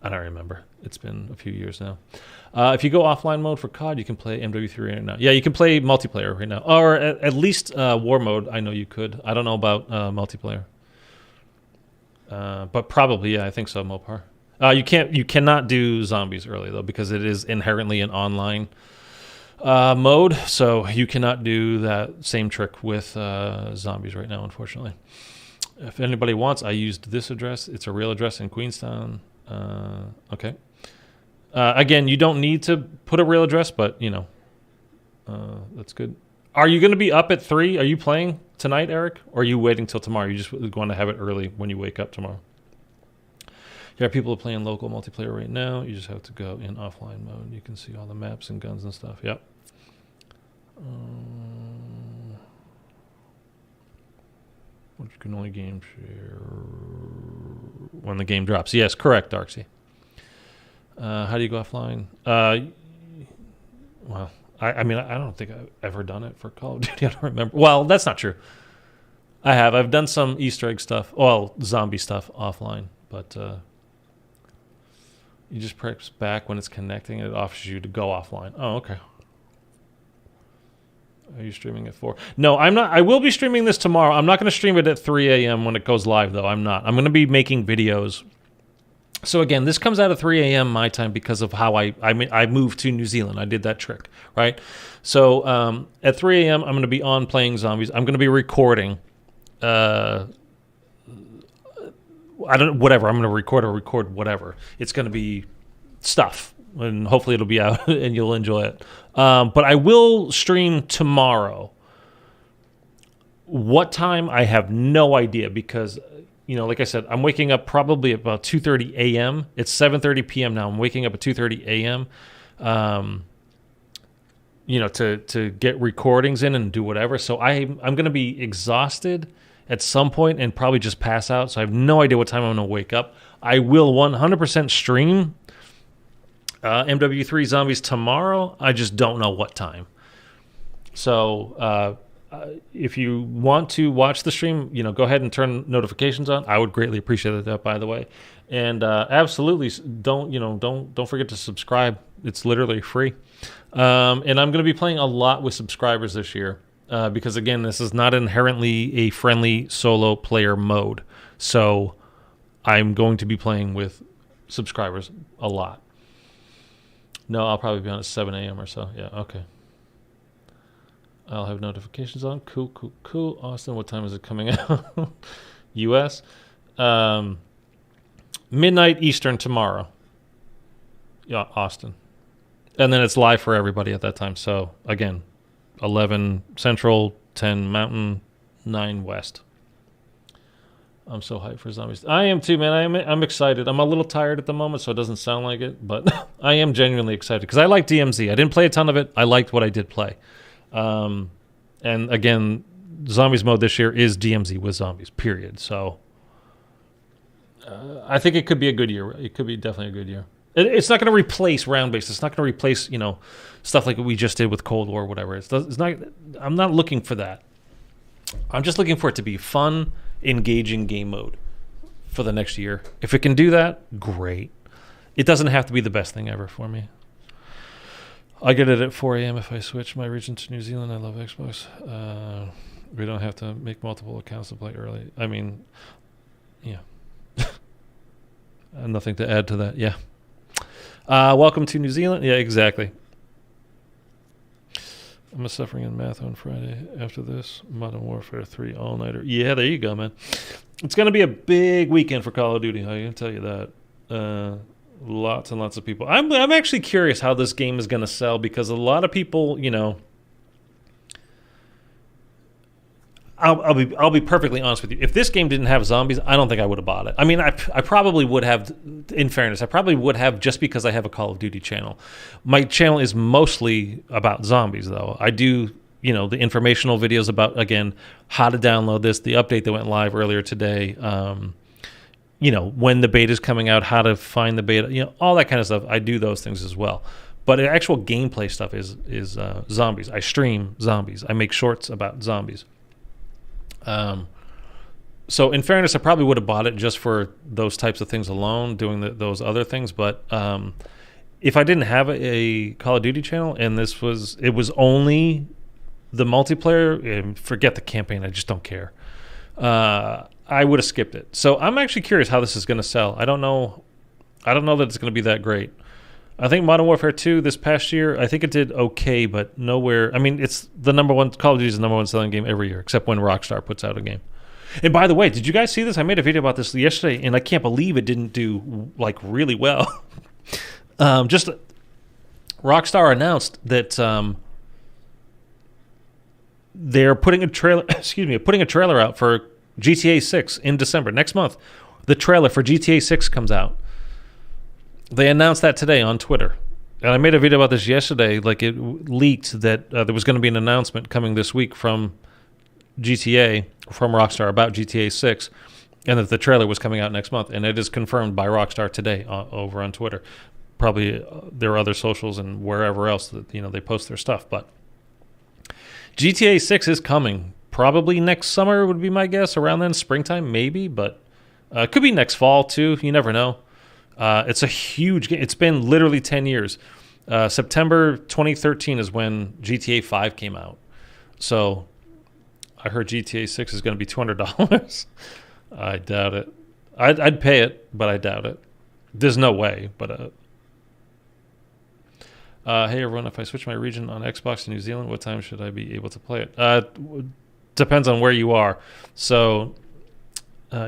Speaker 1: I don't remember. It's been a few years now. If you go offline mode for COD, you can play MW3 right now. Yeah, you can play multiplayer right now, or at least war mode. I know you could. I don't know about multiplayer. But probably, yeah, I think so, Mopar. You cannot do zombies early though, because it is inherently an online mode, so you cannot do that same trick with zombies right now, unfortunately. If anybody wants, I used this address. It's a real address in Queenstown. Okay. Again, you don't need to put a real address, but that's good. Are you going to be up at 3? Are you playing tonight, Eric? Or are you waiting till tomorrow? You just going to have it early when you wake up tomorrow? Yeah, people are playing local multiplayer right now. You just have to go in offline mode. You can see all the maps and guns and stuff. Yep. Which you can only game share when the game drops. Yes, correct, Darksy. How do you go offline? Well, I mean, I don't think I've ever done it for Call of Duty. I don't remember. Well, that's not true. I have. I've done some Easter egg stuff. Well, zombie stuff offline. But you just press back when it's connecting. And it offers you to go offline. Oh, okay. Are you streaming at 4? No, I'm not. I will be streaming this tomorrow. I'm not going to stream it at 3 a.m. when it goes live, though. I'm not. I'm going to be making videos. So, again, this comes out at 3 a.m. my time because of how I moved to New Zealand. I did that trick, right? So, at 3 a.m., I'm going to be on playing zombies. I'm going to be recording. Whatever. I'm going to record whatever. It's going to be stuff. And hopefully it'll be out and you'll enjoy it. But I will stream tomorrow. What time? I have no idea because, like I said, I'm waking up probably about 2:30 a.m. It's 7:30 p.m. now. I'm waking up at 2:30 a.m. To get recordings in and do whatever. So I'm going to be exhausted at some point and probably just pass out. So I have no idea what time I'm going to wake up. I will 100% stream MW3 Zombies tomorrow. I just don't know what time. So if you want to watch the stream, go ahead and turn notifications on. I would greatly appreciate that, by the way. And absolutely don't forget to subscribe. It's literally free. And I'm going to be playing a lot with subscribers this year because, again, this is not inherently a friendly solo player mode. So I'm going to be playing with subscribers a lot. No, I'll probably be on at 7 a.m. or so. Yeah, okay. I'll have notifications on. Cool. Austin, what time is it coming out? U.S. Midnight Eastern tomorrow. Yeah, Austin. And then it's live for everybody at that time. So, again, 11 Central, 10 Mountain, 9 West. I'm so hyped for zombies. I am too, man. I'm excited. I'm a little tired at the moment, so it doesn't sound like it, but I am genuinely excited because I like DMZ. I didn't play a ton of it. I liked what I did play. And again, zombies mode this year is DMZ with zombies, period. So I think it could be a good year. It could be definitely a good year. It's not going to replace round-based. It's not going to replace, stuff like we just did with Cold War or whatever. It's not. I'm not looking for that. I'm just looking for it to be fun, engaging game mode for the next year. If it can do that, great. It doesn't have to be the best thing ever for me. I get it at 4 a.m. if I switch my region to New Zealand. I love Xbox. We don't have to make multiple accounts to play early. I mean, yeah. Nothing to add to that. Yeah. Welcome to New Zealand. Yeah, exactly. I'm suffering in math on Friday. After this, Modern Warfare 3 all-nighter. Yeah, there you go, man. It's going to be a big weekend for Call of Duty. I can tell you that. Lots and lots of people. I'm actually curious how this game is going to sell because a lot of people, I'll be perfectly honest with you. If this game didn't have zombies, I don't think I would have bought it. I mean, I probably would have, in fairness, I probably would have just because I have a Call of Duty channel. My channel is mostly about zombies, though. I do, the informational videos about, again, how to download this, the update that went live earlier today, when the beta is coming out, how to find the beta, all that kind of stuff. I do those things as well. But the actual gameplay stuff is zombies. I stream zombies. I make shorts about zombies. So in fairness, I probably would have bought it just for those types of things alone, doing those other things. But if I didn't have a Call of Duty channel and it was only the multiplayer, and forget the campaign, I just don't care. I would have skipped it. So I'm actually curious how this is going to sell. I don't know that it's going to be that great. I think Modern Warfare 2 this past year, I think it did okay, but nowhere. I mean, it's the number one. Call of Duty is the number one selling game every year, except when Rockstar puts out a game. And by the way, did you guys see this? I made a video about this yesterday, and I can't believe it didn't do really well. Just Rockstar announced that they're putting a trailer. Putting a trailer out for GTA 6 in December next month. The trailer for GTA 6 comes out. They announced that today on Twitter. And I made a video about this yesterday. Like, it leaked that there was going to be an announcement coming this week from GTA, from Rockstar, about GTA 6, and that the trailer was coming out next month. And it is confirmed by Rockstar today over on Twitter. Probably their other socials and wherever else that they post their stuff. But GTA 6 is coming. Probably next summer would be my guess. Around then, springtime maybe, but it could be next fall too. You never know. It's a huge game. It's been literally 10 years. September 2013 is when GTA 5 came out. So I heard GTA 6 is going to be $200. I doubt it. I'd pay it, but I doubt it. There's no way. But hey everyone, if I switch my region on Xbox to New Zealand, what time should I be able to play it? Depends on where you are. So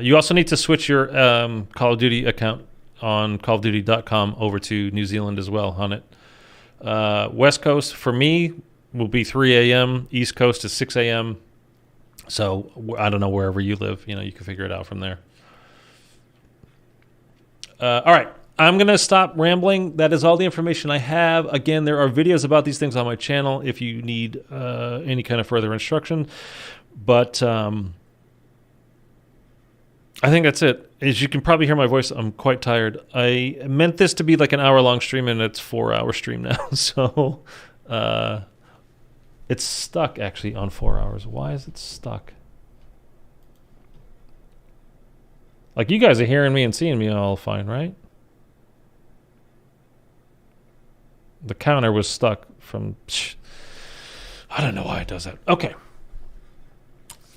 Speaker 1: you also need to switch your Call of Duty account on callofduty.com over to New Zealand as well on it. West Coast for me will be 3 a.m. East Coast is 6 a.m. So I don't know, wherever you live, you can figure it out from there. All right, I'm going to stop rambling. That is all the information I have. Again, there are videos about these things on my channel if you need any kind of further instruction. But I think that's it. As you can probably hear my voice, I'm quite tired. I meant this to be like an hour-long stream, and it's 4-hour stream now. So it's stuck, actually, on 4 hours. Why is it stuck? Like, you guys are hearing me and seeing me all fine, right? The counter was stuck from... I don't know why it does that. Okay.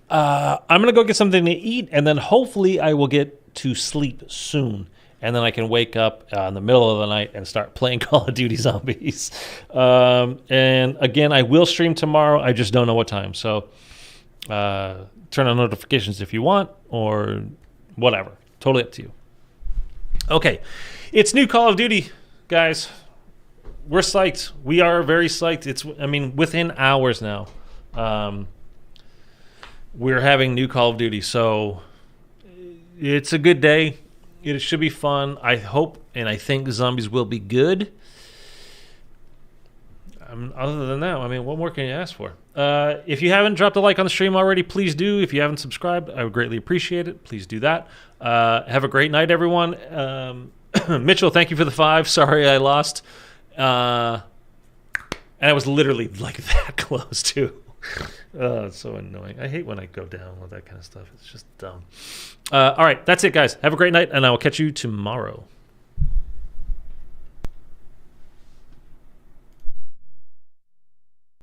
Speaker 1: I'm going to go get something to eat, and then hopefully I will get to sleep soon. And then I can wake up in the middle of the night and start playing Call of Duty Zombies. And again, I will stream tomorrow. I just don't know what time. So turn on notifications if you want, or whatever. Totally up to you. Okay. It's new Call of Duty, guys. We're psyched. We are very psyched. Within hours now. We're having new Call of Duty, so it's a good day. It should be fun. I hope and I think Zombies will be good. Other than that, what more can you ask for? If you haven't dropped a like on the stream already, please do. If you haven't subscribed, I would greatly appreciate it. Please do that. Have a great night, everyone. Mitchell, thank you for the 5. Sorry I lost. And I was literally like that close, too. It's so annoying. I hate when I go down with that kind of stuff. It's just dumb. All right, that's it, guys. Have a great night, and I will catch you tomorrow.